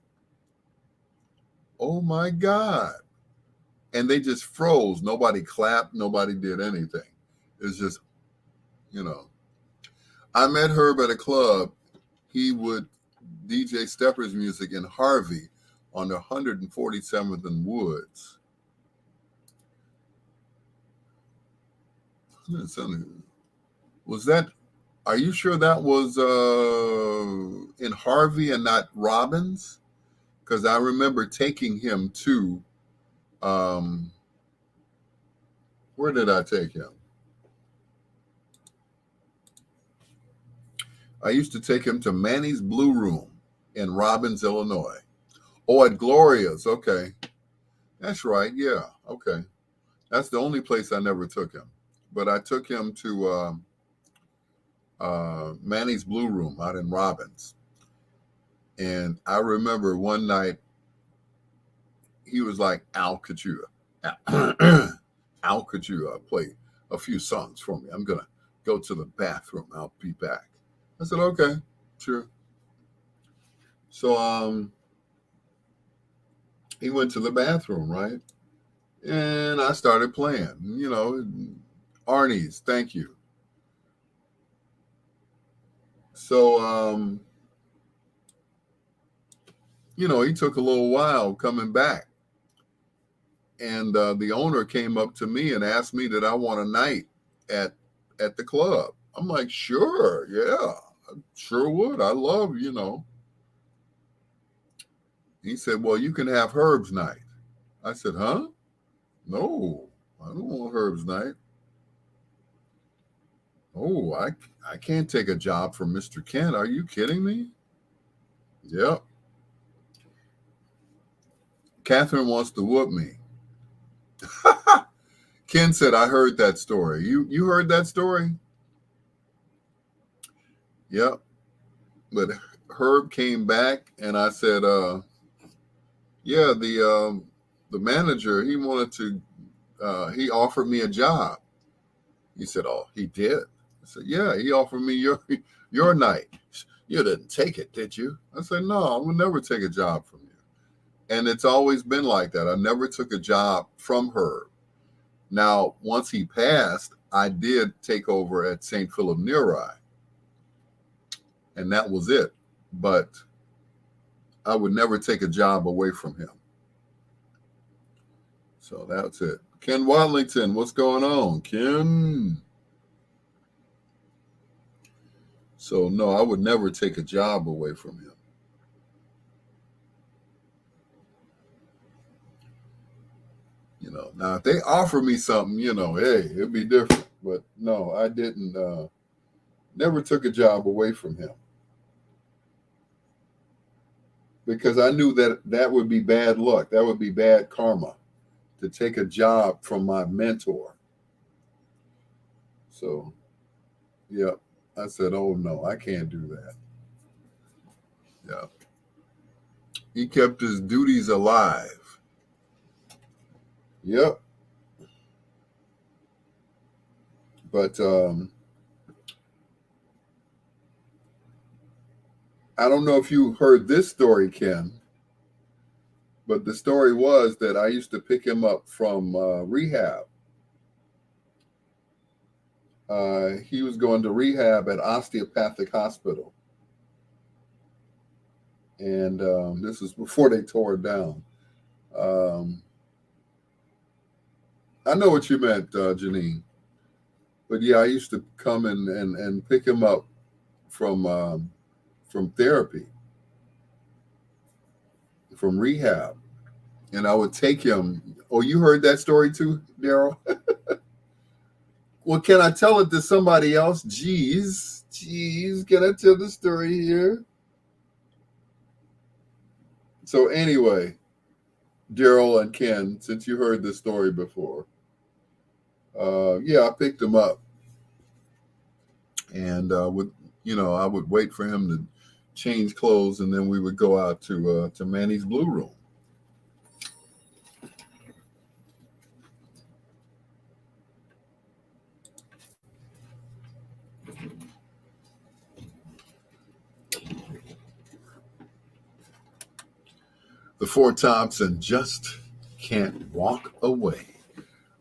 oh my God. And they just froze. Nobody clapped. Nobody did anything. It's just, I met Herb at a club. He would DJ Steppers music in Harvey on the 147th and Woods. Was that, are you sure that was in Harvey and not Robbins? Because I remember taking him to, where did I take him? I used to take him to Manny's Blue Room in Robbins, Illinois. Oh, at Gloria's. Okay. That's right. Yeah. Okay. That's the only place I never took him. But I took him to Manny's Blue Room out in Robbins. And I remember one night, he was like, Al, could you play a few songs for me? I'm going to go to the bathroom. I'll be back. I said, okay, sure. So he went to the bathroom, right? And I started playing, Arnie's, thank you. So, he took a little while coming back. And the owner came up to me and asked me, did I want a night at the club? I'm like, sure, yeah, I sure would. I love, He said, well, you can have Herb's night. I said, huh? No, I don't want Herb's night. Oh, I can't take a job from Mr. Kent. Are you kidding me? Yep. Catherine wants to whoop me. Ken said, I heard that story. You heard that story? Yep. But Herb came back and I said, yeah, the manager, he wanted to, he offered me a job. He said, oh, he did? I said, yeah, he offered me your night. You didn't take it, did you? I said, no, I would never take a job from you. And it's always been like that. I never took a job from Herb. Now, once he passed, I did take over at St. Philip Neri. And that was it. But I would never take a job away from him. So that's it. Ken Watlington, what's going on, Ken? So, no, I would never take a job away from him. Now if they offer me something, hey, it'd be different. But no, I didn't, never took a job away from him. Because I knew that would be bad luck. That would be bad karma to take a job from my mentor. So, yeah, I said, oh, no, I can't do that. Yeah. He kept his duties alive. Yep. But I don't know if you heard this story, Ken, but the story was that I used to pick him up from rehab. He was going to rehab at Osteopathic Hospital. And this was before they tore it down. I know what you meant, Janine. But yeah, I used to come and pick him up from therapy, from rehab. And I would take him. Oh, you heard that story too, Daryl? Well, can I tell it to somebody else? Jeez, can I tell the story here? So anyway, Daryl and Ken, since you heard this story before, yeah, I picked him up and I would wait for him to change clothes, and then we would go out to Manny's Blue Room. The Four Tops and Just Can't Walk Away,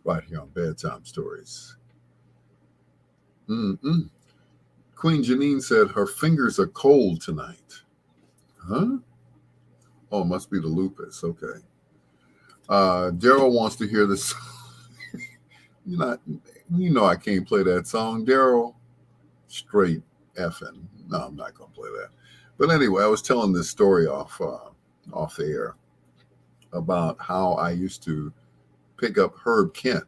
right here on Bedtime Stories. Mm-mm. Queen Janine said her fingers are cold tonight. Huh? Oh, it must be the lupus. Okay. Daryl wants to hear this. You know I can't play that song, Daryl. Straight effing. No, I'm not going to play that. But anyway, I was telling this story off the air about how I used to pick up Herb Kent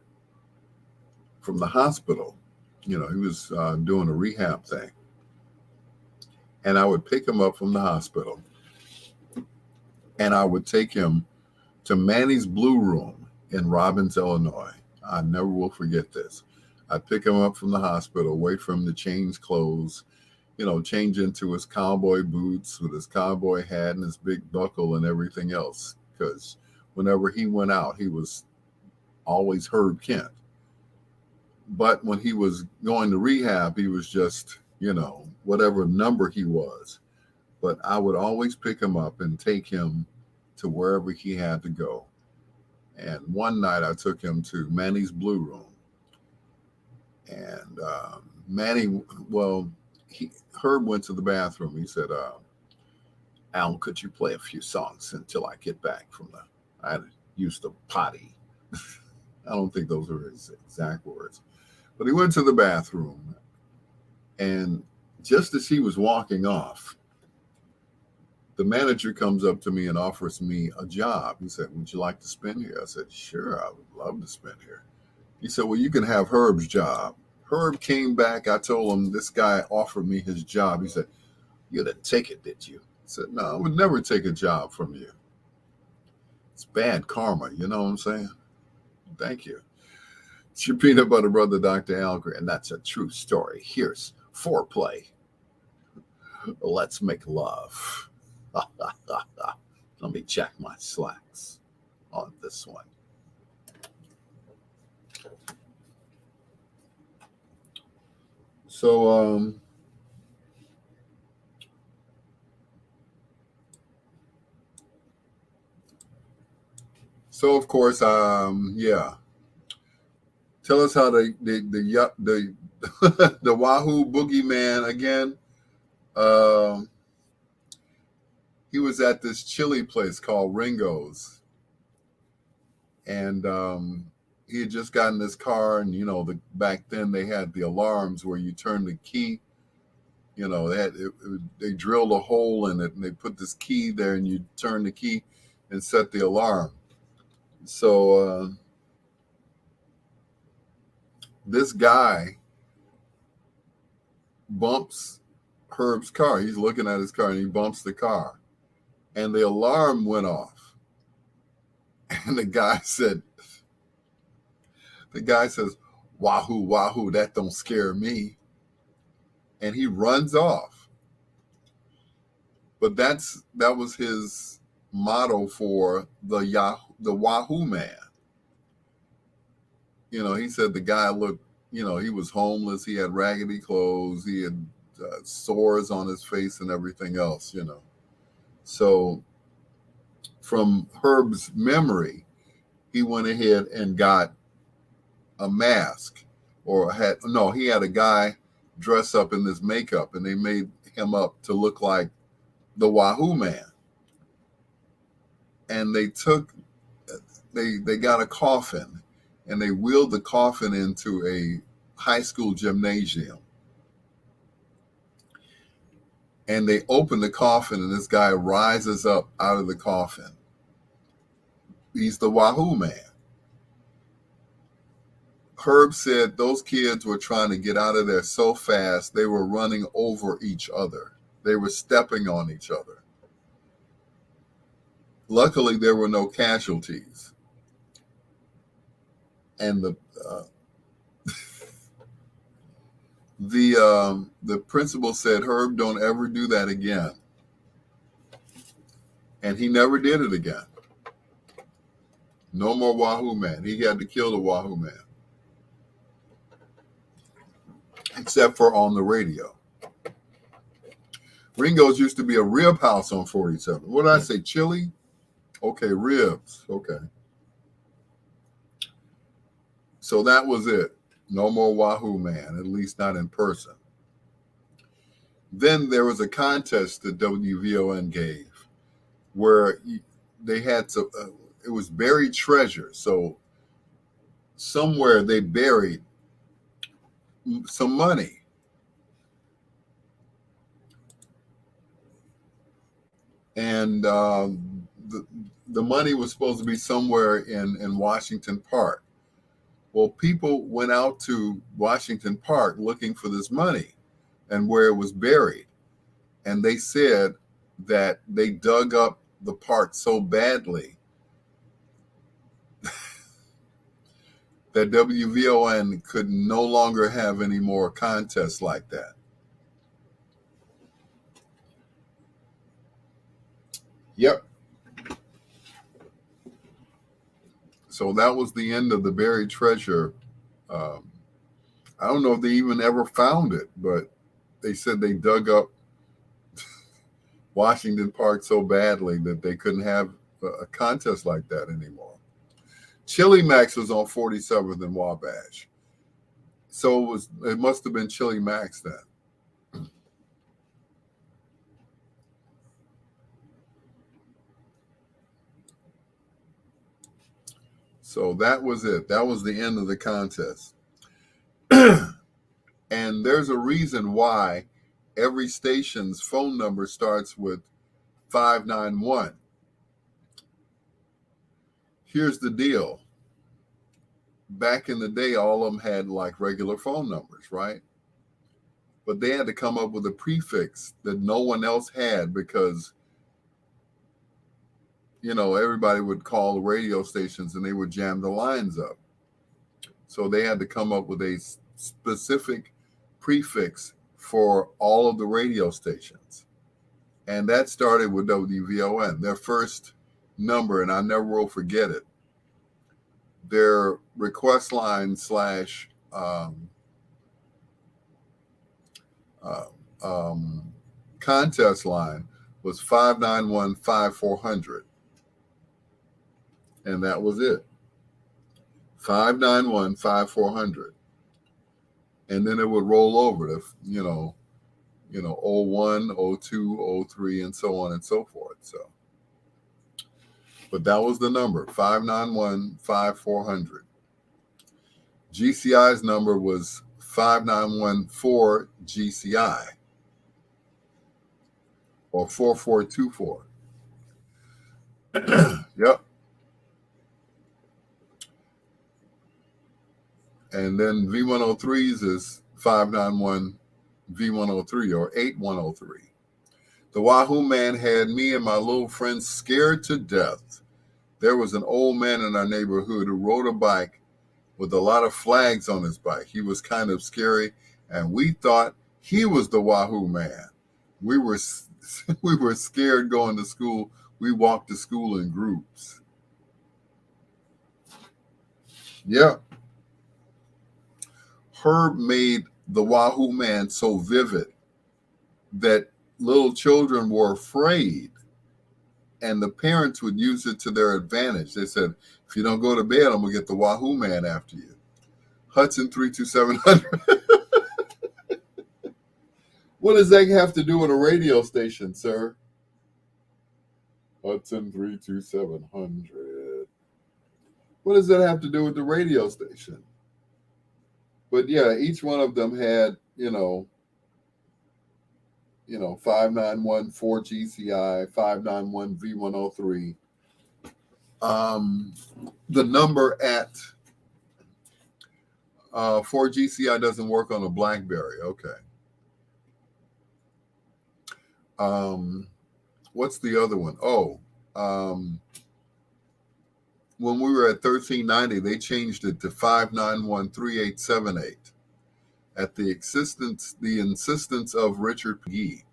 from the hospital. He was doing a rehab thing. And I would pick him up from the hospital, and I would take him to Manny's Blue Room in Robbins, Illinois. I never will forget this. I'd pick him up from the hospital, wait for him to change clothes, change into his cowboy boots with his cowboy hat and his big buckle and everything else. Because whenever he went out, he was always Herb Kent. But when he was going to rehab, he was just, whatever number he was. But I would always pick him up and take him to wherever he had to go. And one night I took him to Manny's Blue Room. And Herb went to the bathroom. He said, Alan, could you play a few songs until I get back from I had to use the potty. I don't think those are his exact words. But he went to the bathroom. And just as he was walking off, the manager comes up to me and offers me a job. He said, would you like to spin here? I said, sure, I would love to spin here. He said, well, you can have Herb's job. Herb came back. I told him this guy offered me his job. He said, you didn't take it, did you? I said, no, I would never take a job from you. It's bad karma, you know what I'm saying? Thank you. It's your peanut butter brother, Dr. Al Greer, and that's a true story. Here's Foreplay. Let's make love. Let me check my slacks on this one. So, of course, yeah. Tell us how the the Wahoo Boogeyman again. He was at this chili place called Ringo's, and he had just gotten his car, and back then they had the alarms where you turn the key. They drilled a hole in it, and they put this key there, and you turn the key and set the alarm. So this guy bumps Herb's car. He's looking at his car, and he bumps the car, and the alarm went off. And the guy says, Wahoo, Wahoo, that don't scare me. And he runs off. But that was his motto for the Wahoo Man. He said the guy looked, he was homeless. He had raggedy clothes. He had sores on his face and everything else, So from Herb's memory, he went ahead and got a mask, he had a guy dress up in this makeup, and they made him up to look like the Wahoo Man. And they got a coffin, and they wheeled the coffin into a high school gymnasium. And they open the coffin, and this guy rises up out of the coffin. He's the Wahoo Man. Herb said those kids were trying to get out of there so fast, they were running over each other. They were stepping on each other. Luckily, there were no casualties. And The principal said, Herb, don't ever do that again. And he never did it again. No more Wahoo Man. He had to kill the Wahoo Man. Except for on the radio. Ringo's used to be a rib house on 47. What did I say? Chili? Okay, ribs. Okay. So that was it. No more Wahoo Man, at least not in person. Then there was a contest that WVON gave where they had to, it was buried treasure. So somewhere they buried some money. And the money was supposed to be somewhere in Washington Park. Well, people went out to Washington Park looking for this money and where it was buried. And they said that they dug up the park so badly that WVON could no longer have any more contests like that. Yep. So that was the end of the buried treasure. I don't know if they even ever found it, but they said they dug up Washington Park so badly that they couldn't have a contest like that anymore. Chili Max was on 47th and Wabash. So it must have been Chili Max then. So that was it. That was the end of the contest. And there's a reason why every station's phone number starts with 591. Here's the deal. Back in the day, all of them had like regular phone numbers, right? But they had to come up with a prefix that no one else had because, you know, everybody would call the radio stations and they would jam the lines up. So they had to come up with a specific prefix for all of the radio stations. And that started with WVON. Their first number, and I never will forget it, their request line / contest line was 591-5400. And that was it. 591-5400. And then it would roll over to, you know, 01, 02, 03, and so on and so forth. So, but that was the number, 591-5400. GCI's number was 591-4GCI or 4424. Yep. And then V103's is 591-V103 or 8103. The Wahoo Man had me and my little friends scared to death. There was an old man in our neighborhood who rode a bike with a lot of flags on his bike. He was kind of scary, and we thought he was the Wahoo Man. We were scared going to school. We walked to school in groups. Yeah. Herb made the Wahoo Man so vivid that little children were afraid, and the parents would use it to their advantage. They said, if you don't go to bed, I'm going to get the Wahoo Man after you. Hudson 32700. What does that have to do with a radio station, sir? Hudson 32700. What does that have to do with the radio station? But yeah, each one of them had, 591-4GCI, 591-V103. The number at 4GCI doesn't work on a BlackBerry. Okay. What's the other one? When we were at 1390, they changed it to 591-3878. at the insistence of Richard P.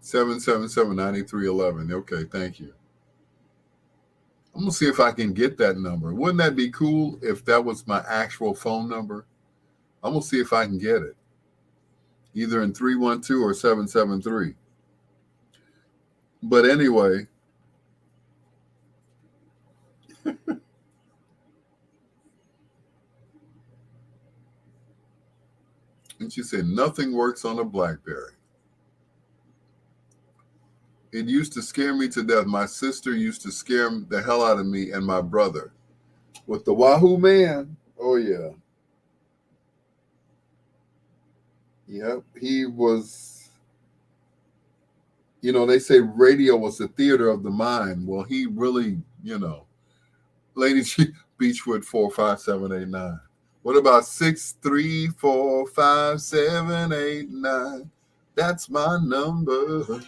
777-9311. Okay, thank you. I'm going to see if I can get that number. Wouldn't that be cool if that was my actual phone number? I'm going to see if I can get it, either in 312 or 773. But anyway, and she said, nothing works on a BlackBerry. It used to scare me to death. My sister used to scare the hell out of me and my brother with the Wahoo Man. Oh, yeah. Yep. He was, they say radio was the theater of the mind. Well, he really, Lady Beechwood 45789. What about 6345789? That's my number.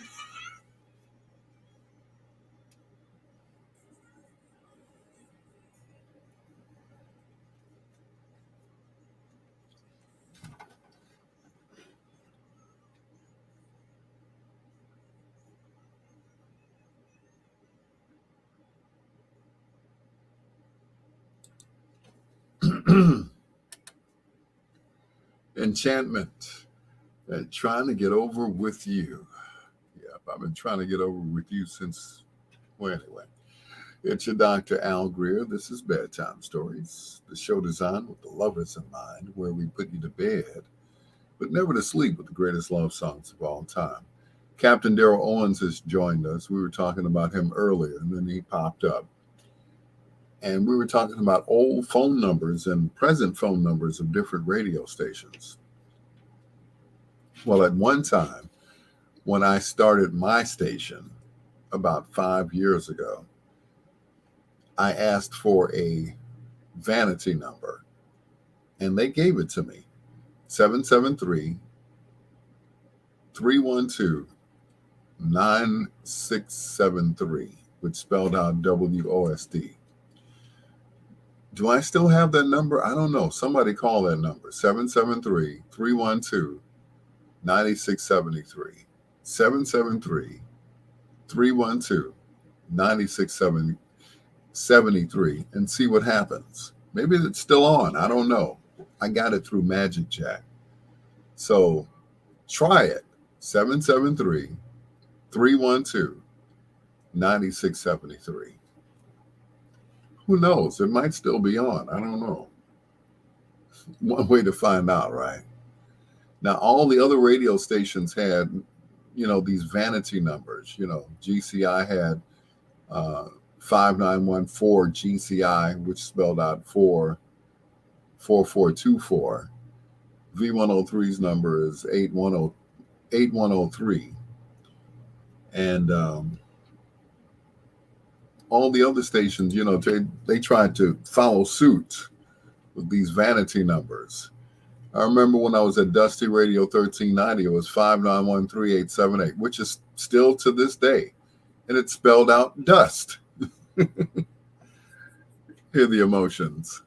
Enchantment. Trying to get over with you. Yep, I've been trying to get over with you since, well, anyway. It's your Dr. Al Greer. This is Bedtime Stories, the show designed with the lovers in mind, where we put you to bed, but never to sleep, with the greatest love songs of all time. Captain Daryl Owens has joined us. We were talking about him earlier, and then he popped up. And we were talking about old phone numbers and present phone numbers of different radio stations. Well, at one time, when I started my station about 5 years ago, I asked for a vanity number, and they gave it to me, 773-312-9673, which spelled out WOSD. Do I still have that number? I don't know. Somebody call that number, 773-312-9673. 773-312-9673, and see what happens. Maybe it's still on. I don't know. I got it through Magic Jack. So try it. 773-312-9673. Who knows? It might still be on. I don't know. One way to find out, right? Now, all the other radio stations had, these vanity numbers. GCI had 5914 GCI, which spelled out 4424. V103's number is 8103. And all the other stations, they tried to follow suit with these vanity numbers. I remember when I was at Dusty Radio 1390, it was 5913878, which is still to this day. And it spelled out dust. Hear the emotions.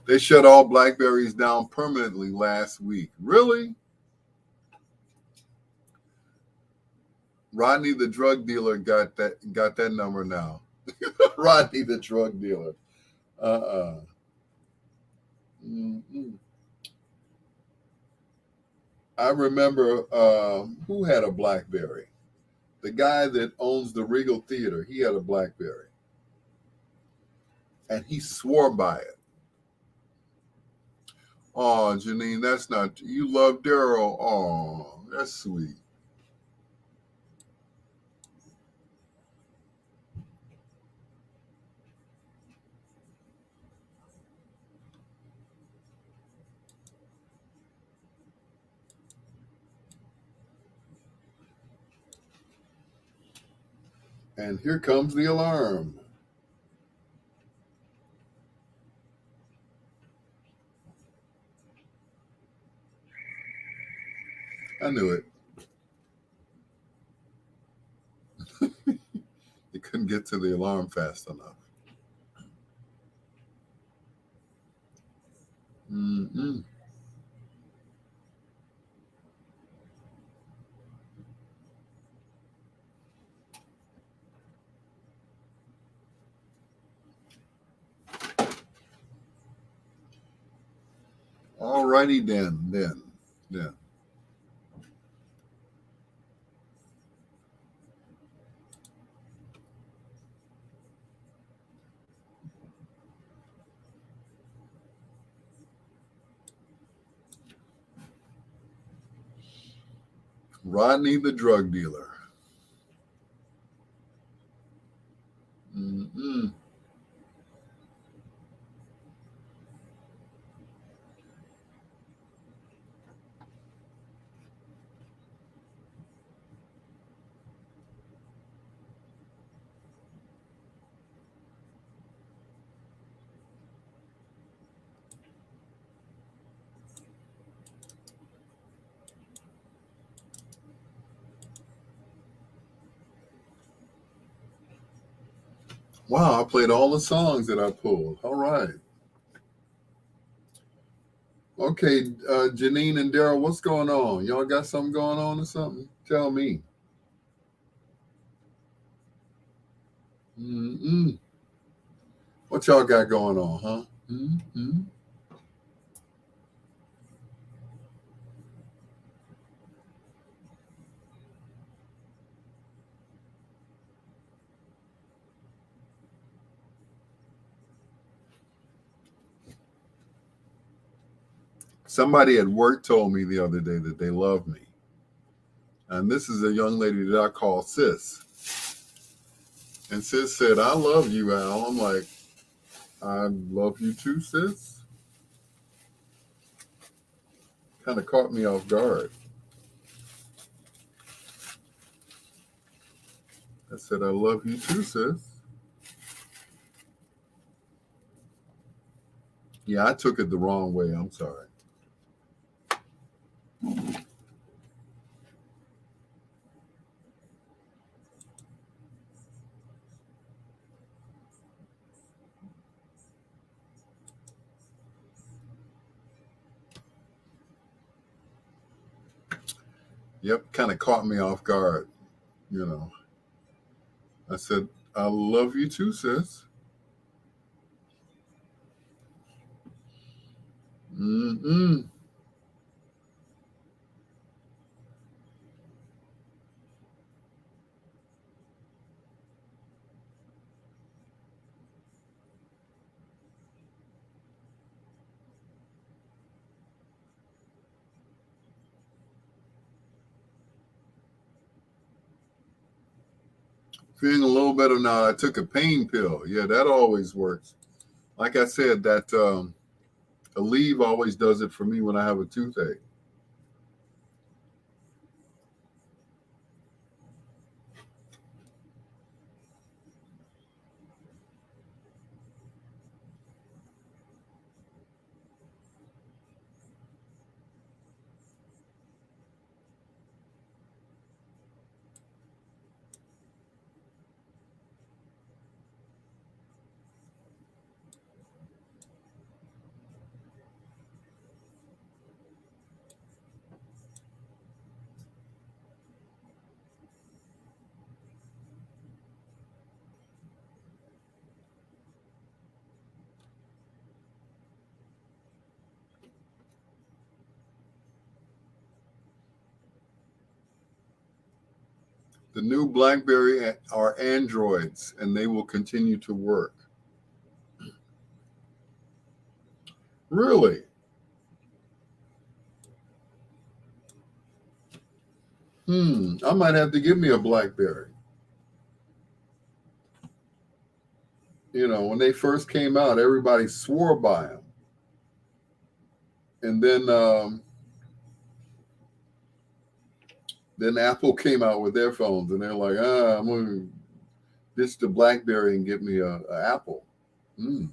They shut all Blackberries down permanently last week. Really? Rodney the drug dealer got that number now. Rodney the drug dealer. I remember who had a Blackberry? The guy that owns the Regal Theater, he had a Blackberry. And he swore by it. Oh, Janine, that's not, you love Daryl. Oh, that's sweet. And here comes the alarm. I knew it. You couldn't get to the alarm fast enough. Mm-mm. All righty then. Rodney the drug dealer. Mm-mm. Wow, I played all the songs that I pulled. All right. Okay, Janine and Daryl, what's going on? Y'all got something going on or something? Tell me. Mm-mm. What y'all got going on, huh? Mm-hmm. Somebody at work told me the other day that they love me. And this is a young lady that I call Sis. And Sis said, I love you, Al. I'm like, I love you too, Sis. Kind of caught me off guard. I said, I love you too, Sis. Yeah, I took it the wrong way. I'm sorry. Yep, kind of caught me off guard, you know. I said, I love you too, Sis. Mm-mm. Feeling a little better now. I took a pain pill. Yeah, that always works. Like I said, that Aleve always does it for me when I have a toothache. The new BlackBerry are Androids, and they will continue to work. Really? I might have to give me a BlackBerry. You know, when they first came out, everybody swore by them. And then Apple came out with their phones, and they're like, I'm going to ditch the BlackBerry and get me a Apple. Mm.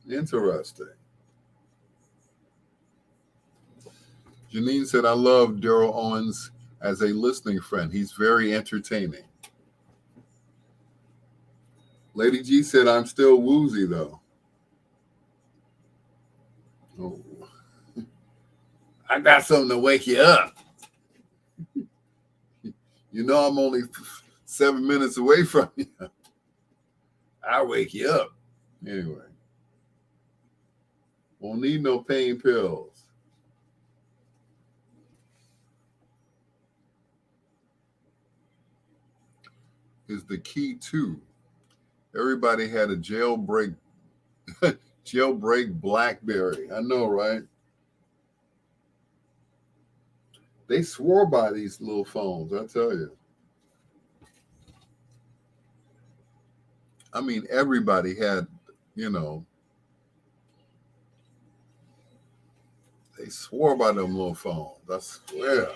Interesting. Janine said, I love Daryl Owens as a listening friend. He's very entertaining. Lady G said, I'm still woozy, though. Oh. I got something to wake you up. You know I'm only 7 minutes away from you. I'll wake you up. Anyway. Won't need no pain pills. Is the key to. Everybody had a jailbreak BlackBerry. I know, right? They swore by these little phones, I tell you. I mean, everybody had, you know, they swore by them little phones. I swear.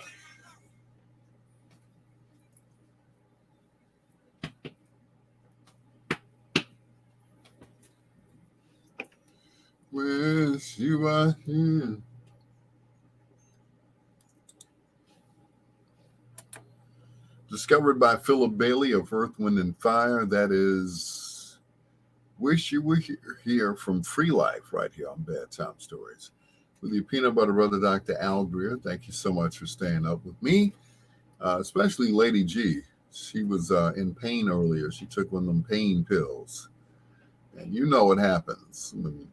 Wish you were here. Discovered by Philip Bailey of Earth, Wind, and Fire. That is Wish You Were Here from Free Life right here on Bedtime Stories. With your peanut butter brother, Dr. Al Greer. Thank you so much for staying up with me, especially Lady G. She was in pain earlier. She took one of them pain pills. And you know what happens when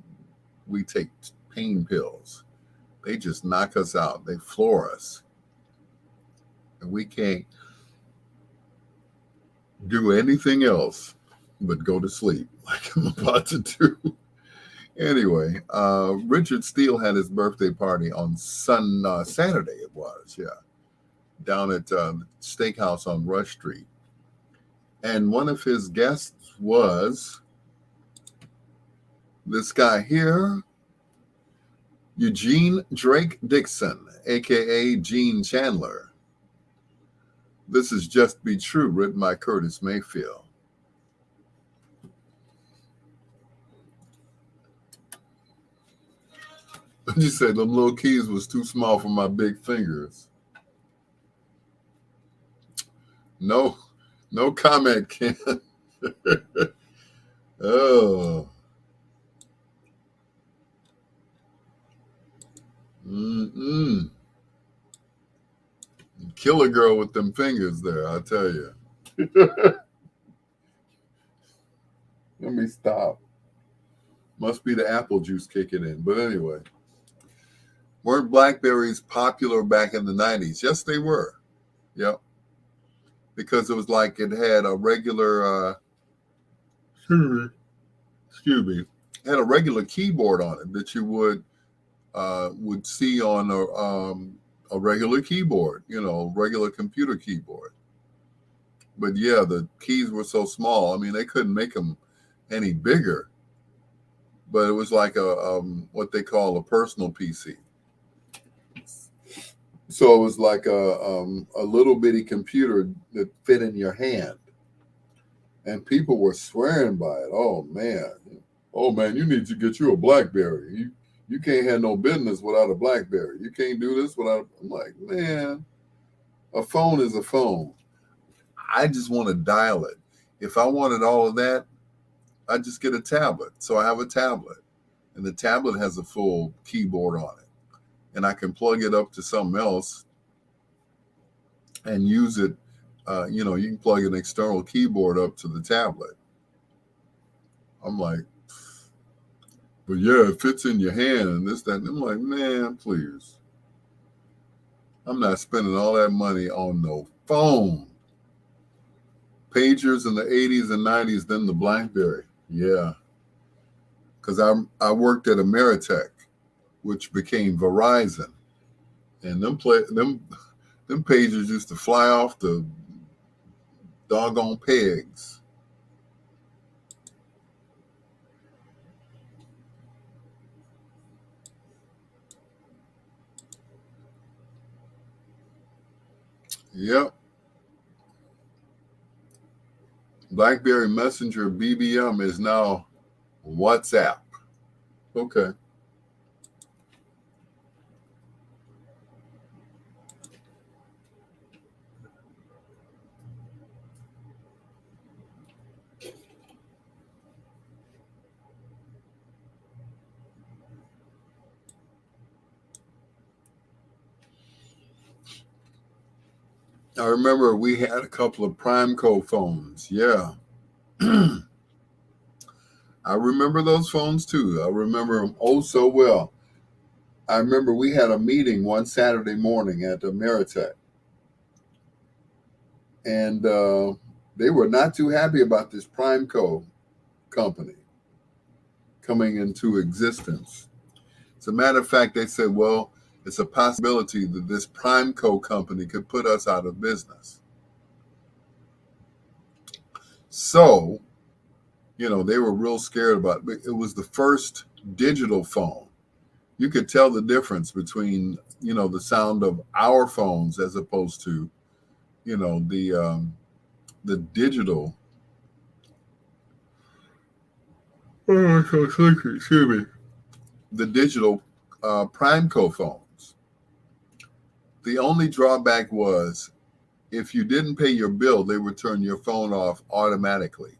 we take pain pills. They just knock us out. They floor us. And we can't do anything else but go to sleep like I'm about to do. Anyway, Richard Steele had his birthday party on Saturday, it was, yeah, down at the steakhouse on Rush Street. And one of his guests was this guy here, Eugene Drake Dixon, a.k.a. Gene Chandler. This is Just Be True, written by Curtis Mayfield. You said them little keys was too small for my big fingers. No comment, Ken. Oh. Kill a girl with them fingers there, I tell you. Let me stop. Must be the apple juice kicking in. But anyway. Weren't Blackberries popular back in the 90s? Yes, they were. Yep. Because it was like it had a regular, excuse me, had a regular keyboard on it that you would see on a regular keyboard, you know, regular computer keyboard. But yeah, the keys were so small. I mean, they couldn't make them any bigger. But it was like a what they call a personal PC. So it was like a little bitty computer that fit in your hand. And people were swearing by it. Oh, man, you need to get you a BlackBerry. You can't have no business without a BlackBerry. You can't do this without. I'm like, man, a phone is a phone. I just want to dial it. If I wanted all of that, I just get a tablet. So I have a tablet. And the tablet has a full keyboard on it. And I can plug it up to something else and use it. You can plug an external keyboard up to the tablet. I'm like, but yeah, it fits in your hand and this, that. And I'm like, man, please. I'm not spending all that money on no phone. Pagers in the 80s and 90s, then the BlackBerry. Yeah. Because I worked at Ameritech, which became Verizon. And them pagers used to fly off the doggone pegs. Yep. BlackBerry Messenger BBM is now WhatsApp. Okay. I remember we had a couple of Primeco phones. Yeah. I remember those phones too. I remember them oh so well. I remember we had a meeting one Saturday morning at Ameritech, and they were not too happy about this Primeco company coming into existence. As a matter of fact, they said, well, it's a possibility that this Primeco company could put us out of business. So, they were real scared about it. It was the first digital phone. You could tell the difference between, the sound of our phones as opposed to, the digital. Oh, so sleepy. Excuse me. The digital Primeco phones. The only drawback was if you didn't pay your bill, they would turn your phone off automatically.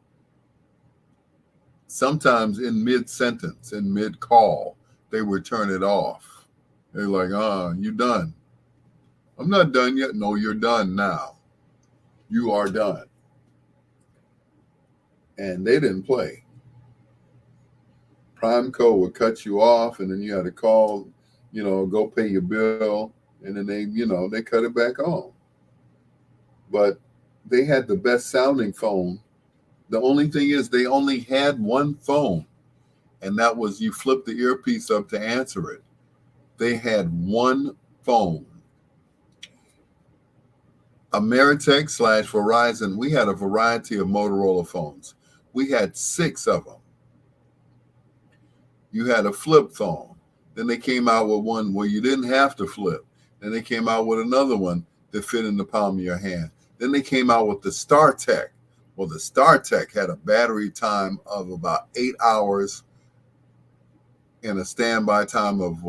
Sometimes in mid-sentence, in mid-call, they would turn it off. They're like, you done. I'm not done yet. No, you're done now. You are done. And they didn't play. Primeco would cut you off, and then you had to call, go pay your bill, and then they cut it back on. But they had the best sounding phone. The only thing is they only had one phone, and that was you flip the earpiece up to answer it. They had one phone. Ameritech / Verizon, we had a variety of Motorola phones. We had 6 of them. You had a flip phone. Then they came out with one where you didn't have to flip. Then they came out with another one that fit in the palm of your hand. Then they came out with the StarTech. Well, the StarTech had a battery time of about 8 hours and a standby time of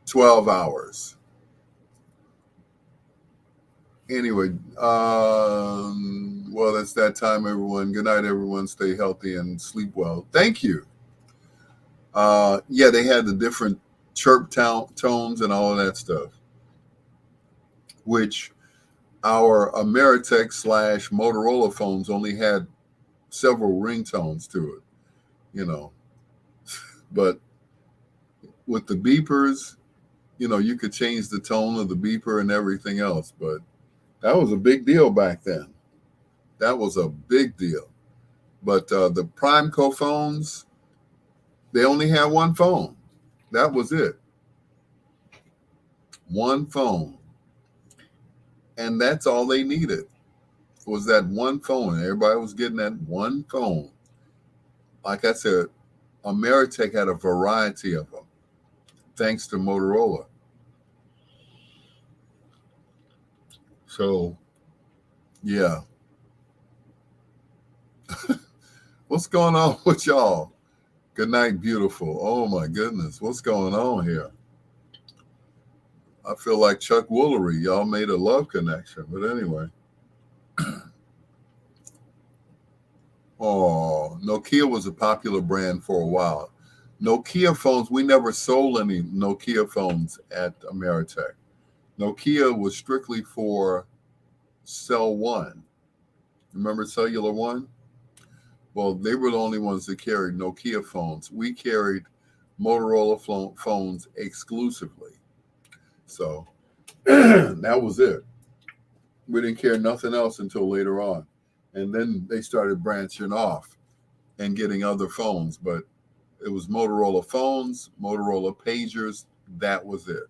12 hours. Anyway, well, that's that time, everyone. Good night, everyone. Stay healthy and sleep well. Thank you. Yeah, they had the different chirp tones and all of that stuff, which our Ameritech / Motorola phones only had several ringtones to it, But with the beepers, you could change the tone of the beeper and everything else. But that was a big deal back then. That was a big deal. But the Primeco phones, they only had one phone. That was it. One phone. And that's all they needed was that one phone. Everybody was getting that one phone. Like I said, Ameritech had a variety of them, thanks to Motorola. So, yeah. What's going on with y'all? Good night, beautiful. Oh, my goodness. What's going on here? I feel like Chuck Woolery. Y'all made a love connection. But anyway. Oh, Nokia was a popular brand for a while. Nokia phones, we never sold any Nokia phones at Ameritech. Nokia was strictly for Cell One. Remember Cellular One? Well, they were the only ones that carried Nokia phones. We carried Motorola phones exclusively. So that was it. We didn't care nothing else until later on. And then they started branching off and getting other phones. But it was Motorola phones, Motorola pagers. That was it.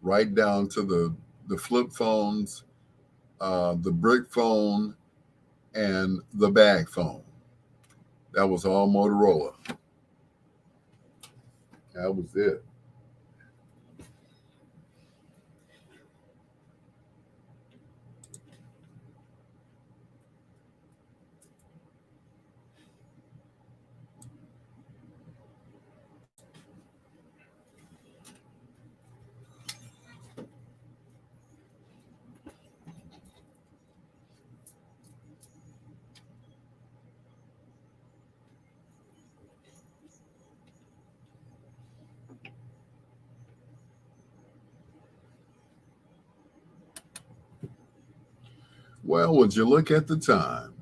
Right down to the flip phones, the brick phone, and the bag phone. That was all Motorola. That was it. Well, would you look at the time?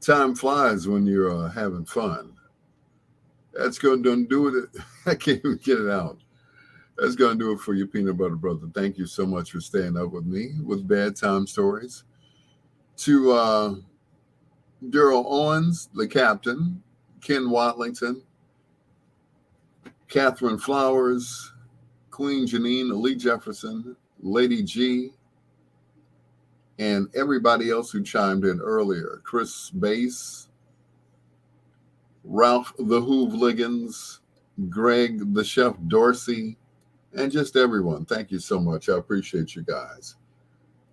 Time flies when you're having fun. That's going to do it. I can't even get it out. That's going to do it for you, Peanut Butter Brother. Thank you so much for staying up with me with Bedtime Stories. To Daryl Owens, the captain, Ken Watlington, Catherine Flowers, Queen Janine, Lee Jefferson, Lady G, and everybody else who chimed in earlier. Chris Bass, Ralph the Hoove Liggins, Greg the Chef Dorsey, and just everyone. Thank you so much. I appreciate you guys.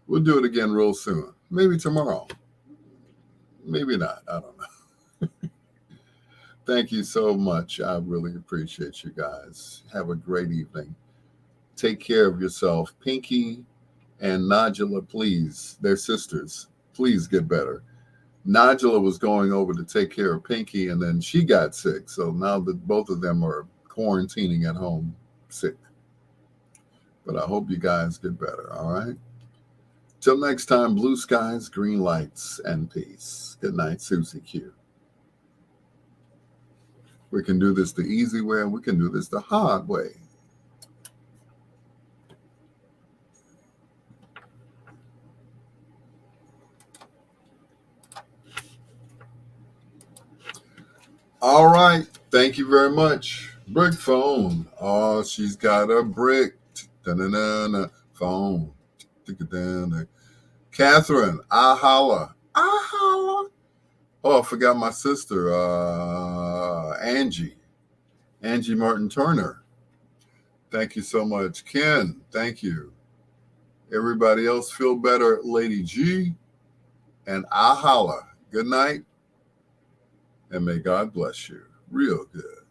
We'll do it again real soon. Maybe tomorrow. Maybe not. I don't know. Thank you so much. I really appreciate you guys. Have a great evening. Take care of yourself. Pinky and Nigella, please. They're sisters. Please get better. Nigella was going over to take care of Pinky, and then she got sick. So now that both of them are quarantining at home sick. But I hope you guys get better, all right? Till next time, blue skies, green lights, and peace. Good night, Susie Q. We can do this the easy way, and we can do this the hard way. All right. Thank you very much. Brick phone. Oh, she's got a brick. Da-na-na-na. Phone. Catherine. I holla. I holla. Oh, I forgot my sister, Angie. Angie Martin Turner. Thank you so much. Ken, thank you. Everybody else feel better, Lady G. And I holla. Good night. And may God bless you real good.